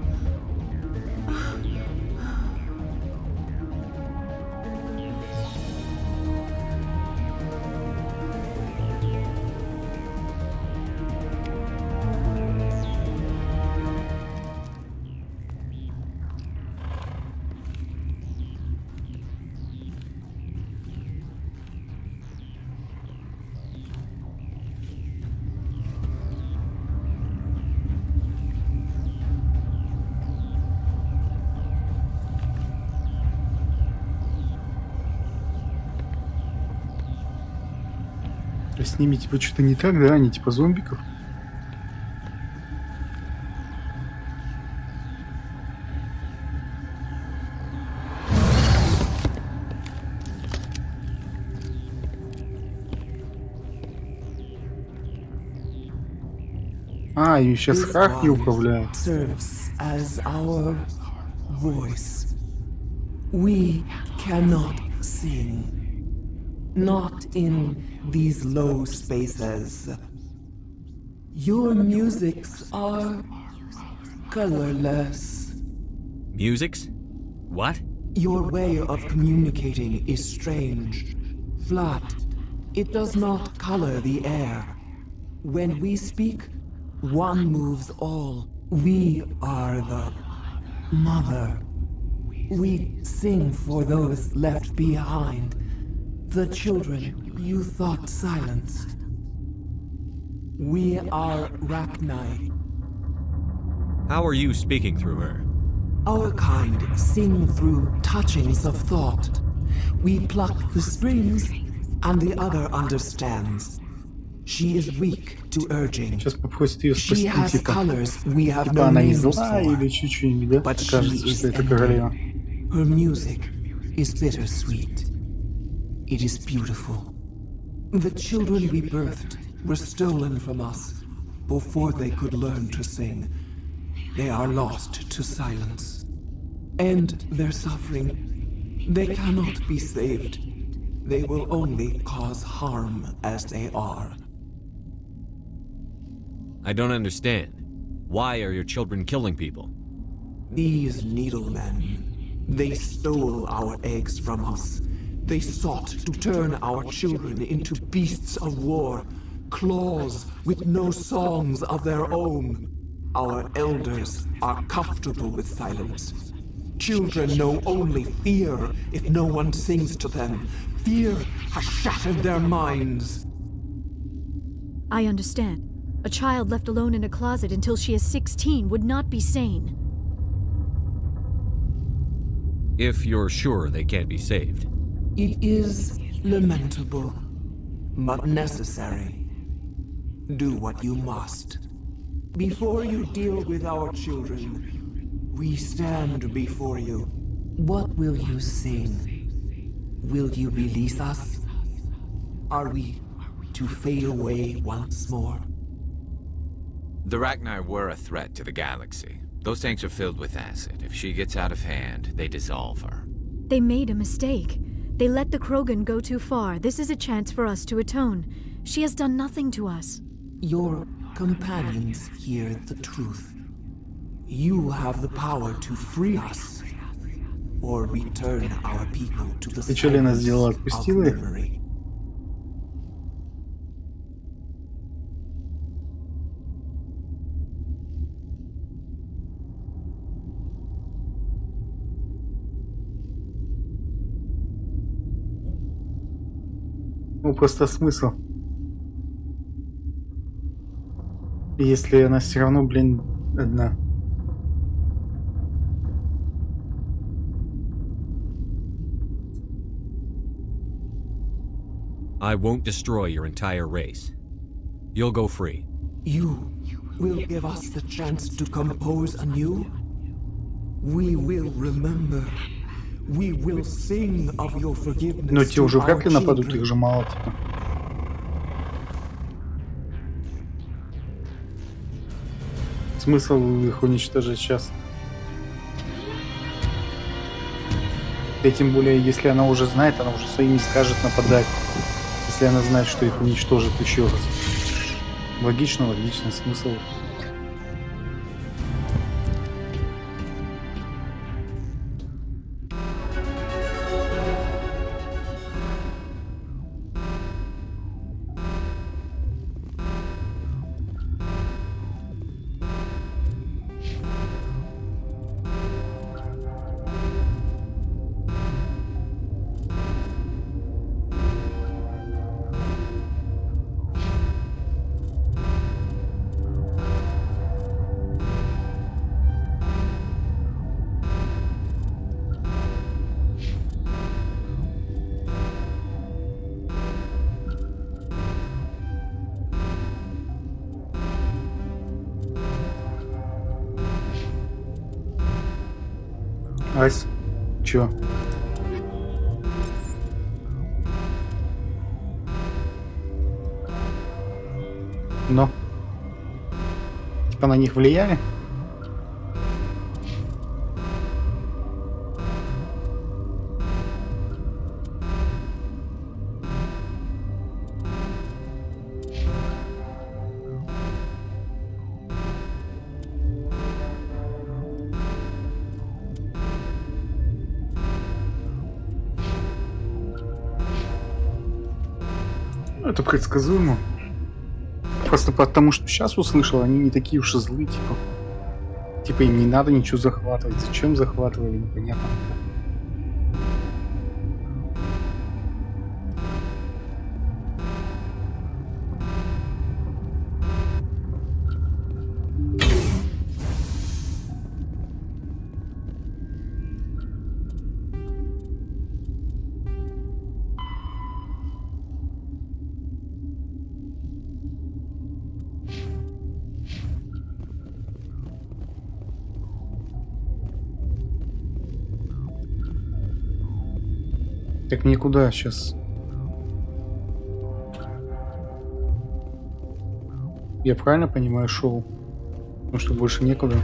Speaker 1: С ними типа что-то не так, да? Они типа зомбиков. А, и сейчас Хахи управляет.
Speaker 11: Serves as our voice. We cannot sing. Not in these low spaces. Your musics are colorless.
Speaker 12: Musics? What?
Speaker 11: Your way of communicating is strange. Flat. It does not color the air. When we speak, one moves all. We are the mother. We sing for those left behind. The children you thought silenced. We are Rachni.
Speaker 12: How are you speaking through her?
Speaker 11: Our kind sing through touchings of thought. We pluck the strings, and the other understands. She is weak to urging.
Speaker 1: Сейчас попросит ее
Speaker 11: She
Speaker 1: спасти,
Speaker 11: has
Speaker 1: типа.
Speaker 11: colors we have
Speaker 1: Типа
Speaker 11: no
Speaker 1: она и
Speaker 11: names
Speaker 1: злая
Speaker 11: for.
Speaker 1: или чуть-чуть, да?
Speaker 11: But she
Speaker 1: Кажется,
Speaker 11: is
Speaker 1: что это
Speaker 11: ending.
Speaker 1: королева.
Speaker 11: Her music is bittersweet. It is beautiful. The children we birthed were stolen from us before they could learn to sing. They are lost to silence. And their suffering, they cannot be saved. They will only cause harm as they are.
Speaker 12: I don't understand. Why are your children killing people?
Speaker 11: These needlemen, they stole our eggs from us. They sought to turn our children into beasts of war, claws with no songs of their own. Our elders are comfortable with silence. Children know only fear if no one sings to them. Fear has shattered their minds.
Speaker 8: I understand. A child left alone in a closet until she is 16 would not be sane.
Speaker 12: If you're sure they can't be saved.
Speaker 11: It is lamentable, but necessary. Do what you must. Before you deal with our children, we stand before you. What will you sing? Will you release us? Are we to fade away once more?
Speaker 2: The Rachni were a threat to the galaxy. Those tanks are filled with acid. If she gets out of hand, they dissolve her.
Speaker 8: They made a mistake. They let the Krogan go too far. This is a chance for us to atone. She has done nothing to us.
Speaker 11: Your companions hear the truth. You have the power to free us, or return our people to the
Speaker 1: Ты что, Лена, сделала?
Speaker 11: silence of
Speaker 1: Отпустила их?
Speaker 11: memory.
Speaker 1: Ну, просто смысл. Если она все равно, блин, одна.
Speaker 3: I won't destroy your entire race. You'll go free.
Speaker 11: You will give us the chance to compose anew. We will remember. We will sing of your forgiveness.
Speaker 1: Но те уже вряд ли нападут, их же мало, типа. Смысл их уничтожить сейчас? И тем более, если она уже знает, она уже своими скажет нападать. Если она знает, что их уничтожит еще раз. Логично, логично, смысл. Ась, чё? Но? Типа на них влияли? Это предсказуемо. Просто потому, что сейчас услышал, они не такие уж и злые, типа. Типа им не надо ничего захватывать. Зачем захватывали, непонятно. Так никуда сейчас. Я правильно понимаю, шоу? Потому что больше некуда.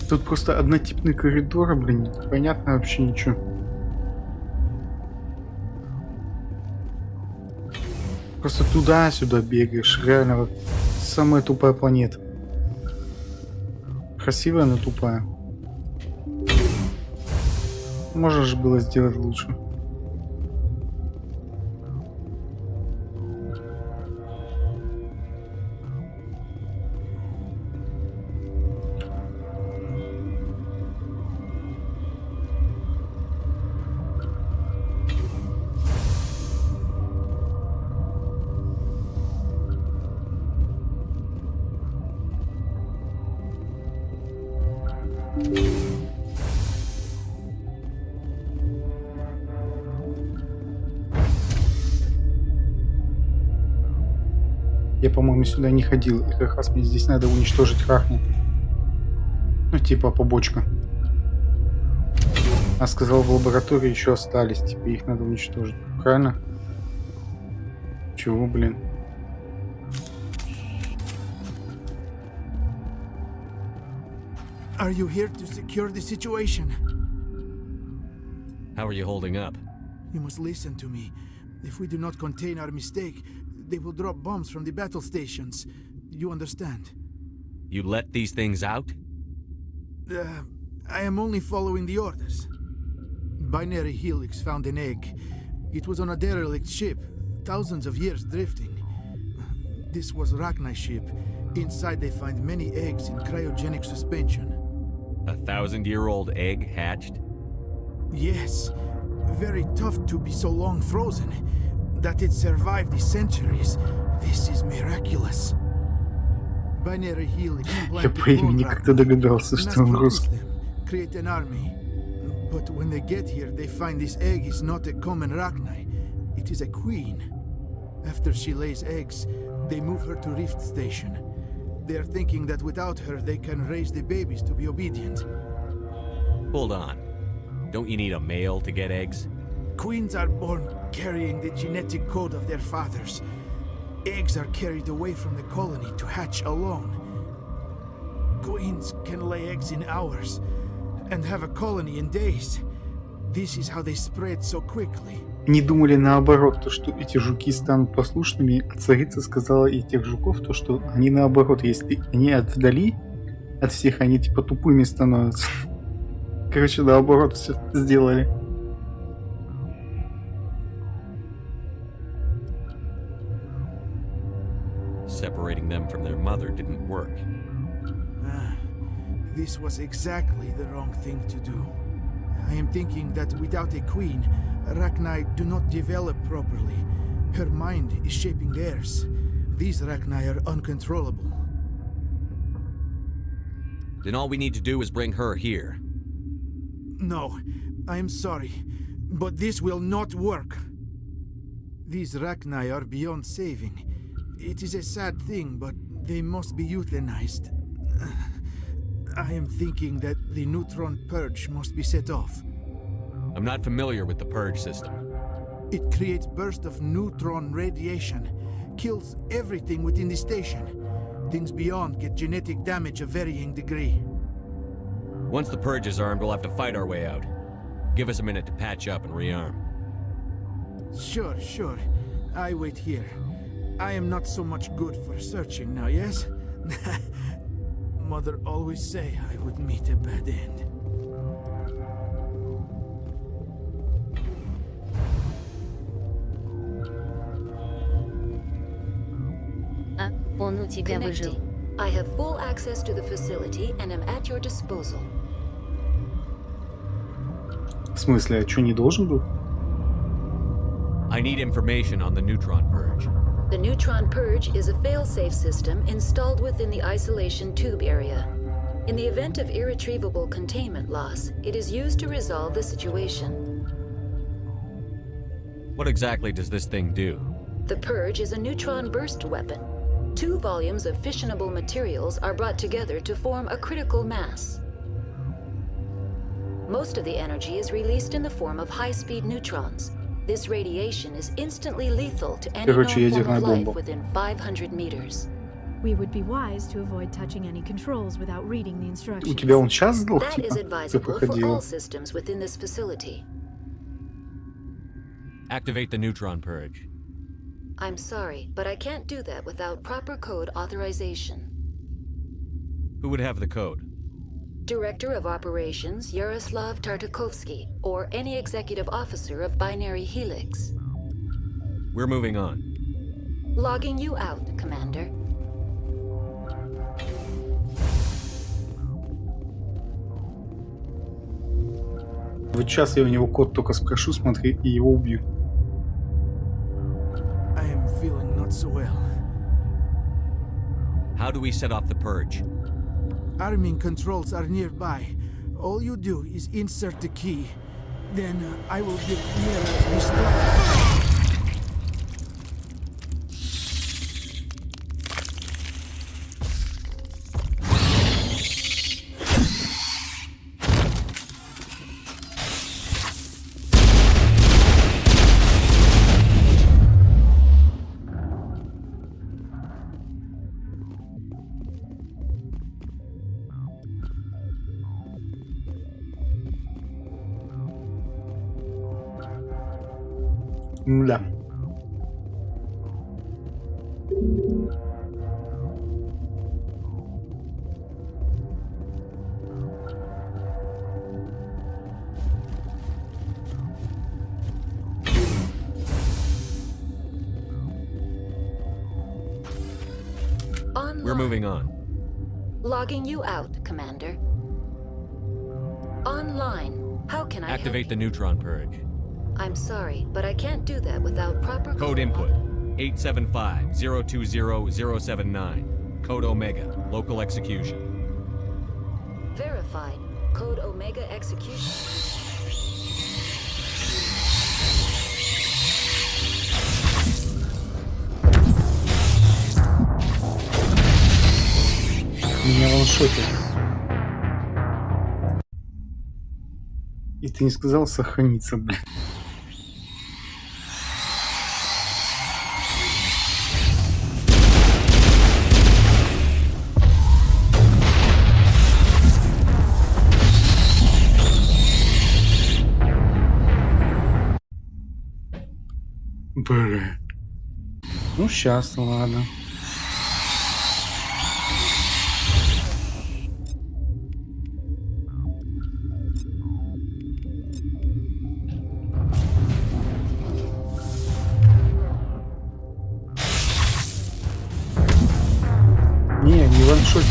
Speaker 1: Тут просто однотипный коридор, блин, непонятно вообще ничего. Просто туда-сюда бегаешь. Реально, вот самая тупая планета. Красивая, но тупая. Можно же было сделать лучше. Я, по-моему, сюда не ходил. И как раз мне здесь надо уничтожить Рахну. Ну, типа побочка. А сказал, в лаборатории еще остались. Типа их надо уничтожить. Правильно? Чего, блин?
Speaker 9: Are you here to secure the situation?
Speaker 3: How are you holding up?
Speaker 9: You must listen to me. If we do not contain our mistake, they will drop bombs from the battle stations. You understand?
Speaker 3: You let these things out?
Speaker 9: I am only following the orders. Binary Helix found an egg. It was on a derelict ship, thousands of years drifting. This was Rachni's ship. Inside they find many eggs in cryogenic suspension.
Speaker 3: 1,000-year-old egg hatched?
Speaker 9: Yes. Very tough to be so long frozen. That it survived the centuries. This is miraculous. Binary Helix.
Speaker 1: Я по имени как-то догадался, что он русский.
Speaker 9: Create an army. But when they get here, they find this egg is not a common Rachni. It is a queen. After she lays eggs, they move her to Rift Station. They are thinking that without her, they can raise the babies to be obedient.
Speaker 3: Hold on. Don't you need a male to get eggs?
Speaker 9: Queens are born carrying the genetic code of their fathers. Eggs are carried away from the colony to hatch alone. Queens can lay eggs in hours and have a colony in days. This is how they spread so quickly.
Speaker 1: Не думали наоборот, то что эти жуки станут послушными, а царица сказала и тех жуков, то что они наоборот, если они вдали от всех, они типа тупыми становятся. Короче, наоборот все сделали.
Speaker 3: Separating them from their mother didn't work.
Speaker 9: This was exactly the wrong thing to do. I am thinking that without a queen, Rachni do not develop properly. Her mind is shaping theirs. These Rachni are uncontrollable.
Speaker 3: Then all we need to do is bring her here.
Speaker 9: No, I am sorry, but this will not work. These Rachni are beyond saving. It is a sad thing, but they must be euthanized. I am thinking that the neutron purge must be set off.
Speaker 3: I'm not familiar with the purge system.
Speaker 9: It creates bursts of neutron radiation, kills everything within the station. Things beyond get genetic damage of varying degree.
Speaker 3: Once the purge is armed, we'll have to fight our way out. Give us a minute to patch up and rearm.
Speaker 9: Sure. I wait here. I am not so much good for searching now, yes? Mother always say I would meet a bad end.
Speaker 14: Он у тебя выжил.
Speaker 6: I have full access to the facility and am at your disposal.
Speaker 1: В смысле, а что, не должен был?
Speaker 3: I need information on the neutron purge.
Speaker 6: The neutron purge is a fail-safe system installed within the isolation tube area. In the event of irretrievable containment loss, it is used to resolve the situation.
Speaker 3: What exactly does this thing do?
Speaker 6: The purge is a neutron burst weapon. 2 volumes of fissionable materials are brought together to form a critical mass. Most of the energy is released in the form of high-speed neutrons. This radiation is instantly lethal to any known form of life within 500 meters.
Speaker 8: We would be wise to avoid touching any controls without reading the instructions.
Speaker 1: У тебя он сейчас сдох,
Speaker 6: That is
Speaker 1: типа? Ты
Speaker 6: advisable for
Speaker 1: проходил.
Speaker 6: all systems within this facility.
Speaker 3: Activate the neutron purge.
Speaker 6: I'm sorry, but I can't do that without proper code authorization.
Speaker 3: Who would have the code?
Speaker 6: Director of Operations Yaroslav Tartakovsky, or any executive officer of Binary Helix.
Speaker 3: We're moving on.
Speaker 6: Logging you out, Commander.
Speaker 1: Вот сейчас я у него код только спрошу, смотри, и его убью.
Speaker 9: I am feeling not so well.
Speaker 3: How do we set off the purge?
Speaker 9: Arming controls are nearby. All you do is insert the key. Then I will give Mira the start.
Speaker 1: Да.
Speaker 3: We're moving on.
Speaker 6: Logging you out, Commander. Online. How can I
Speaker 3: Activate the neutron purge.
Speaker 6: I'm sorry, but I can't do that without proper
Speaker 3: Code input 875-020-079. Code Omega. Local execution.
Speaker 6: Verified. Code Omega execution.
Speaker 1: ваншотил. И ты не сказал сохраниться, блин. Блин. Ну, сейчас, ладно. Не ваншот.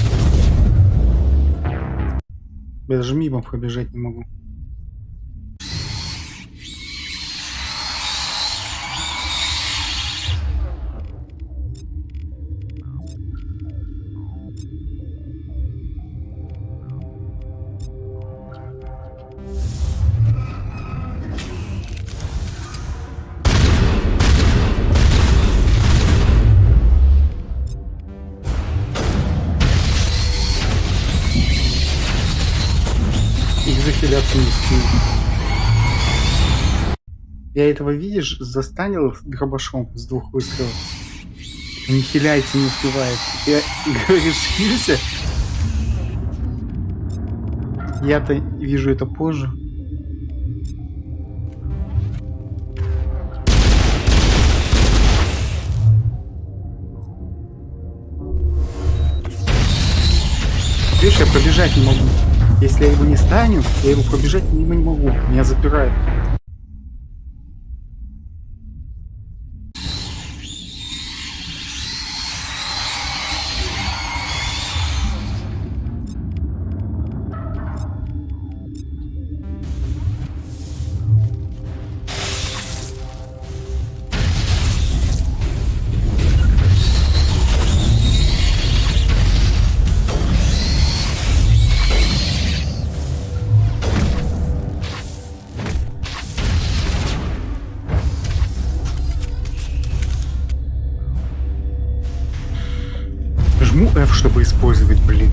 Speaker 1: Я даже мимо пробежать не могу. Захиляться не успею. Я этого, видишь, застанил дробашом с 2 выстрелов. Не хиляется, не успевает. Я говоришь, хилься. Я-то вижу это позже. Видишь, я пробежать не могу. Если я его не стану, я его пробежать мимо не могу. Меня запирает. Жму F, чтобы использовать, блин.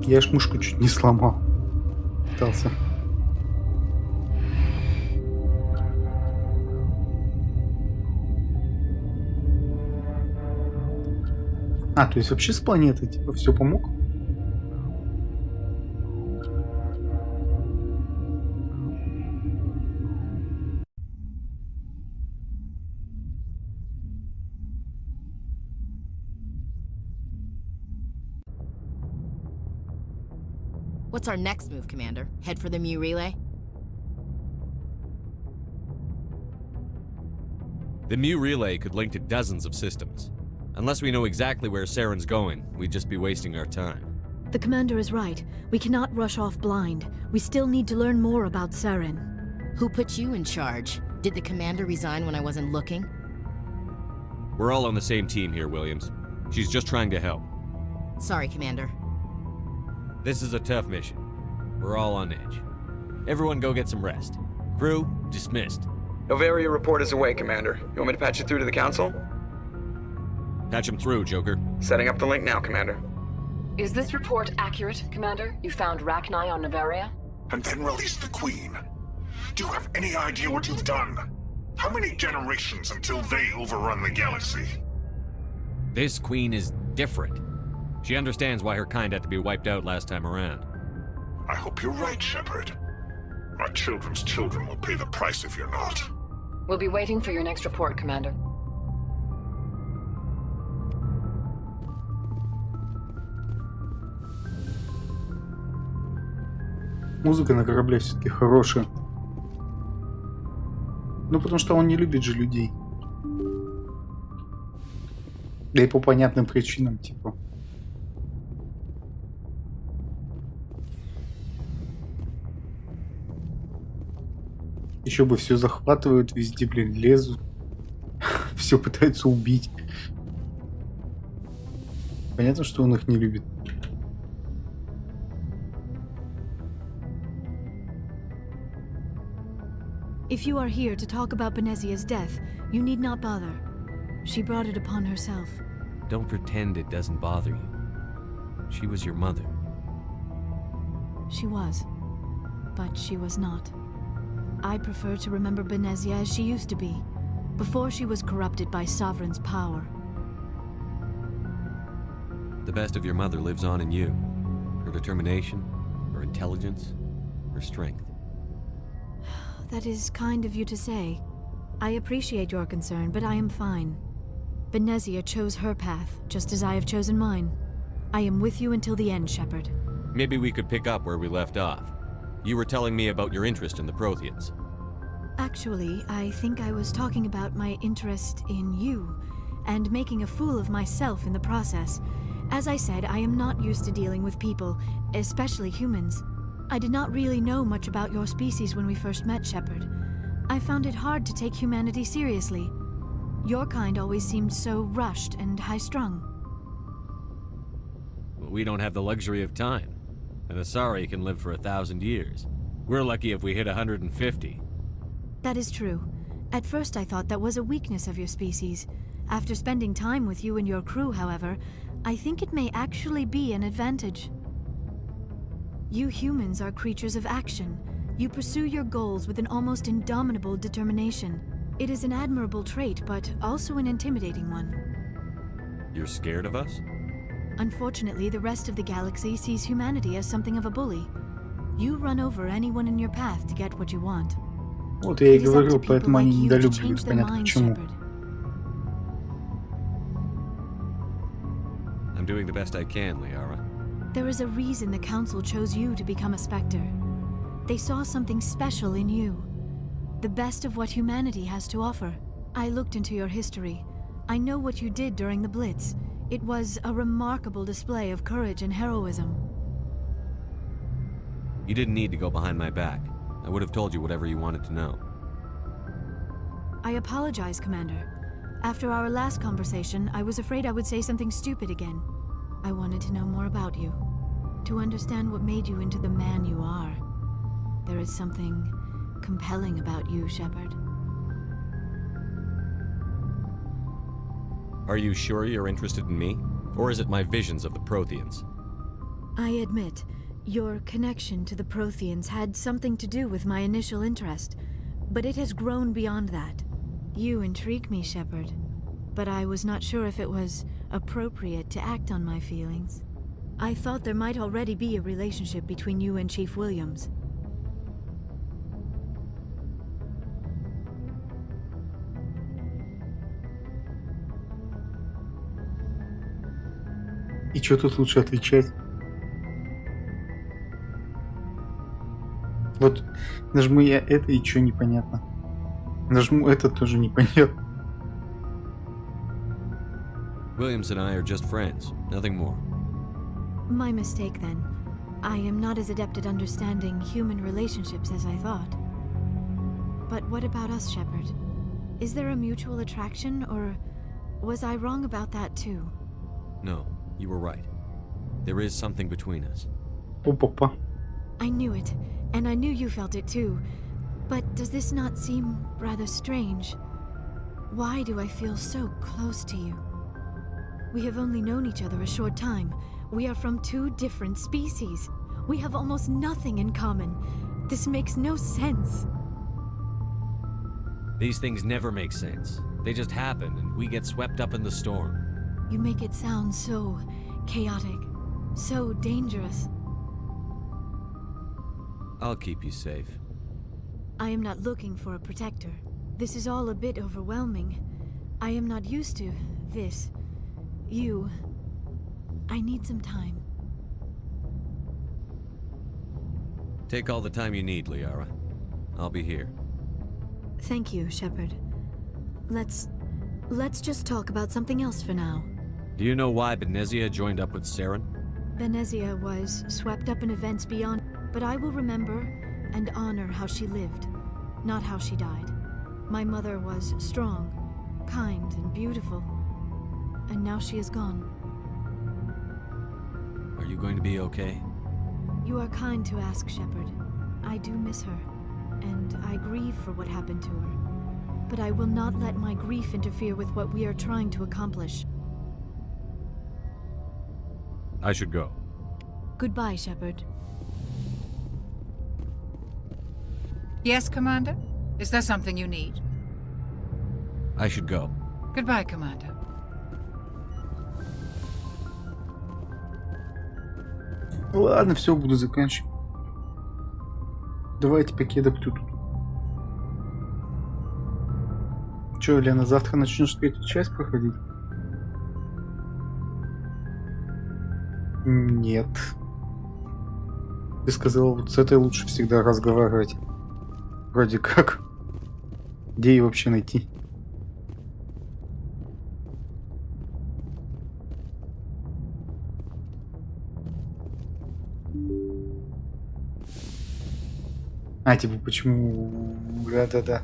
Speaker 1: Я ж мышку чуть не сломал. Пытался. А, то есть вообще с планеты, типа, все помог?
Speaker 4: What's our next move, Commander? Head for the Mu relay?
Speaker 3: The Mu relay could link to dozens of systems. Unless we know exactly where Saren's going, we'd just be wasting our time.
Speaker 8: The commander is right. We cannot rush off blind. We still need to learn more about Saren.
Speaker 4: Who put you in charge? Did the commander resign when I wasn't looking?
Speaker 3: We're all on the same team here, Williams. She's just trying to help.
Speaker 4: Sorry, Commander.
Speaker 3: This is a tough mission. We're all on edge. Everyone go get some rest. Crew, dismissed.
Speaker 21: Novaria report is away, Commander. You want me to patch it through to the Council?
Speaker 3: Patch him through, Joker.
Speaker 21: Setting up the link now, Commander.
Speaker 23: Is this report accurate, Commander? You found Rachni on Novaria?
Speaker 24: And then released the Queen. Do you have any idea what you've done? How many generations until they overrun the galaxy?
Speaker 3: This Queen is different. She understands why her kind had to be wiped out last time around.
Speaker 24: I hope you're right, Shepard. My children's children will pay the price if you're not.
Speaker 23: We'll be waiting for your next report, Commander.
Speaker 1: Музыка на корабле все-таки хорошая. Ну, потому что он не любит же людей. Да и по понятным причинам, типа. Еще бы все захватывают, везде, блин, лезут. Все пытаются убить. Понятно, что он их не любит.
Speaker 8: If you are here to talk about Benezia's death, you need not bother. She brought it upon herself.
Speaker 3: Don't pretend it doesn't bother you. She was your mother.
Speaker 8: She was, but she was not. I prefer to remember Benezia as she used to be, before she was corrupted by Sovereign's power.
Speaker 3: The best of your mother lives on in you. Her determination, her intelligence, her strength.
Speaker 8: That is kind of you to say. I appreciate your concern, but I am fine. Benezia chose her path, just as I have chosen mine. I am with you until the end, Shepard.
Speaker 3: Maybe we could pick up where we left off. You were telling me about your interest in the Protheans.
Speaker 8: Actually, I think I was talking about my interest in you, and making a fool of myself in the process. As I said, I am not used to dealing with people, especially humans. I did not really know much about your species when we first met, Shepard. I found it hard to take humanity seriously. Your kind always seemed so rushed and high-strung.
Speaker 3: We don't have the luxury of time. An Asari can live for 1,000 years. We're lucky if we hit 150.
Speaker 8: That is true. At first I thought that was a weakness of your species. After spending time with you and your crew, however, I think it may actually be an advantage. You humans are creatures of action. You pursue your goals with an almost indomitable determination. It is an admirable trait, but also an intimidating one.
Speaker 3: You're scared of us?
Speaker 8: Unfortunately, the rest of the galaxy sees humanity as something of a bully. You run over anyone in your path to get what you want.
Speaker 1: Вот я и говорю, поэтому они недолюбливают, понятно почему.
Speaker 3: I'm doing the best I can, Liara.
Speaker 8: There is a reason the Council chose you to become a Spectre. They saw something special in you. The best of what humanity has to offer. I looked into your history. I know what you did during the Blitz. It was a remarkable display of courage and heroism.
Speaker 3: You didn't need to go behind my back. I would have told you whatever you wanted to know.
Speaker 8: I apologize, Commander. After our last conversation, I was afraid I would say something stupid again. I wanted to know more about you. To understand what made you into the man you are. There is something compelling about you, Shepard.
Speaker 3: Are you sure you're interested in me? Or is it my visions of the Protheans?
Speaker 8: I admit, your connection to the Protheans had something to do with my initial interest, but it has grown beyond that. You intrigue me, Shepard, but I was not sure if it was appropriate to act on my feelings. I thought there might already be a relationship between you and Chief Williams.
Speaker 1: И что тут лучше отвечать? Вот нажму я это, и что непонятно. Нажму это, тоже непонятно.
Speaker 3: Williams and I are just friends, nothing more.
Speaker 8: My mistake, then. I am not as adept at understanding human relationships as I thought. But what about us, Shepard? Is there a mutual attraction, or was I wrong about that too?
Speaker 3: No, you were right. There is something between us.
Speaker 1: Опа-па.
Speaker 8: I knew it, and I knew you felt it too. But does this not seem rather strange? Why do I feel so close to you? We have only known each other a short time. We are from two different species. We have almost nothing in common. This makes no sense.
Speaker 3: These things never make sense. They just happen, and we get swept up in the storm.
Speaker 8: You make it sound so chaotic, so dangerous.
Speaker 3: I'll keep you safe.
Speaker 8: I am not looking for a protector. This is all a bit overwhelming. I am not used to this. You. I need some time.
Speaker 3: Take all the time you need, Liara. I'll be here.
Speaker 8: Thank you, Shepard. Let's just talk about something else for now.
Speaker 3: Do you know why Benezia joined up with Saren?
Speaker 8: Benezia was swept up in events beyond, but I will remember and honor how she lived. not how she died. My mother was strong, kind, and beautiful. And now she is gone.
Speaker 3: Are you going to be okay?
Speaker 8: You are kind to ask, Shepard. I do miss her, and I grieve for what happened to her. But I will not let my grief interfere with what we are trying to accomplish.
Speaker 12: I should go.
Speaker 8: Goodbye, Shepard.
Speaker 7: Yes, Commander? Is there something you need?
Speaker 3: I should go.
Speaker 7: Goodbye, Commander.
Speaker 1: Ладно, все, буду заканчивать. Давайте покидок тут. Че, Лена, завтра начнешь третью часть проходить? Нет. Ты сказал, вот с этой лучше всегда разговаривать. Вроде как. Где ее вообще найти? А, типа, почему... Да-да-да.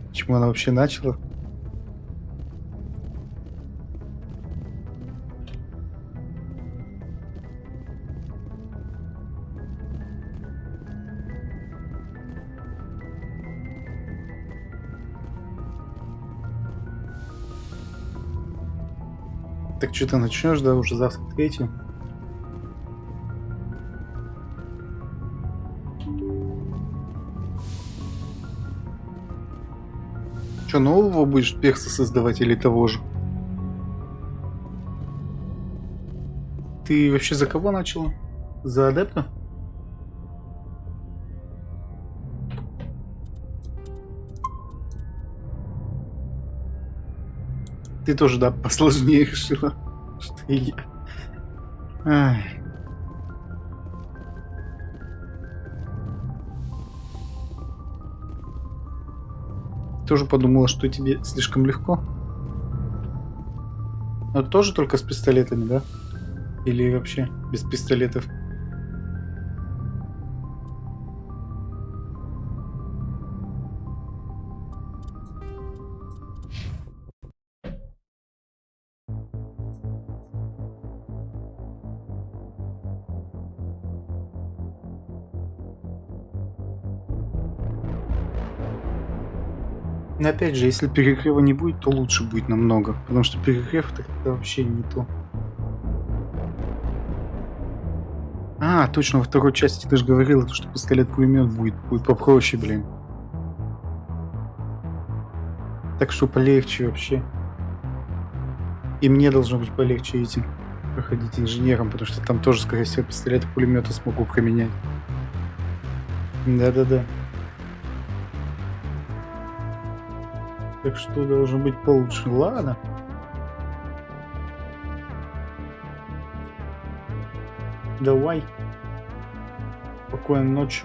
Speaker 1: Почему она вообще начала? Так что ты начнешь, да, уже завтра третью? Что, нового будешь перса создавать или того же? Ты вообще за кого начала? За адепта? Ты тоже, да, посложнее решила, что и я. Ай. Тоже подумала, что тебе слишком легко. Но тоже только с пистолетами, да? Или вообще без пистолетов? Но опять же, если перегрева не будет, то лучше будет намного. Потому что перегрев это вообще не то. А, точно, во второй части ты же говорила, что пистолет-пулемет будет попроще, блин. Так что полегче вообще. И мне должно быть полегче этим проходить инженером, потому что там тоже, скорее всего, пистолет-пулемета смогу применять. Да-да-да. Так что должно быть получше. Ладно. Давай. Спокойной ночи.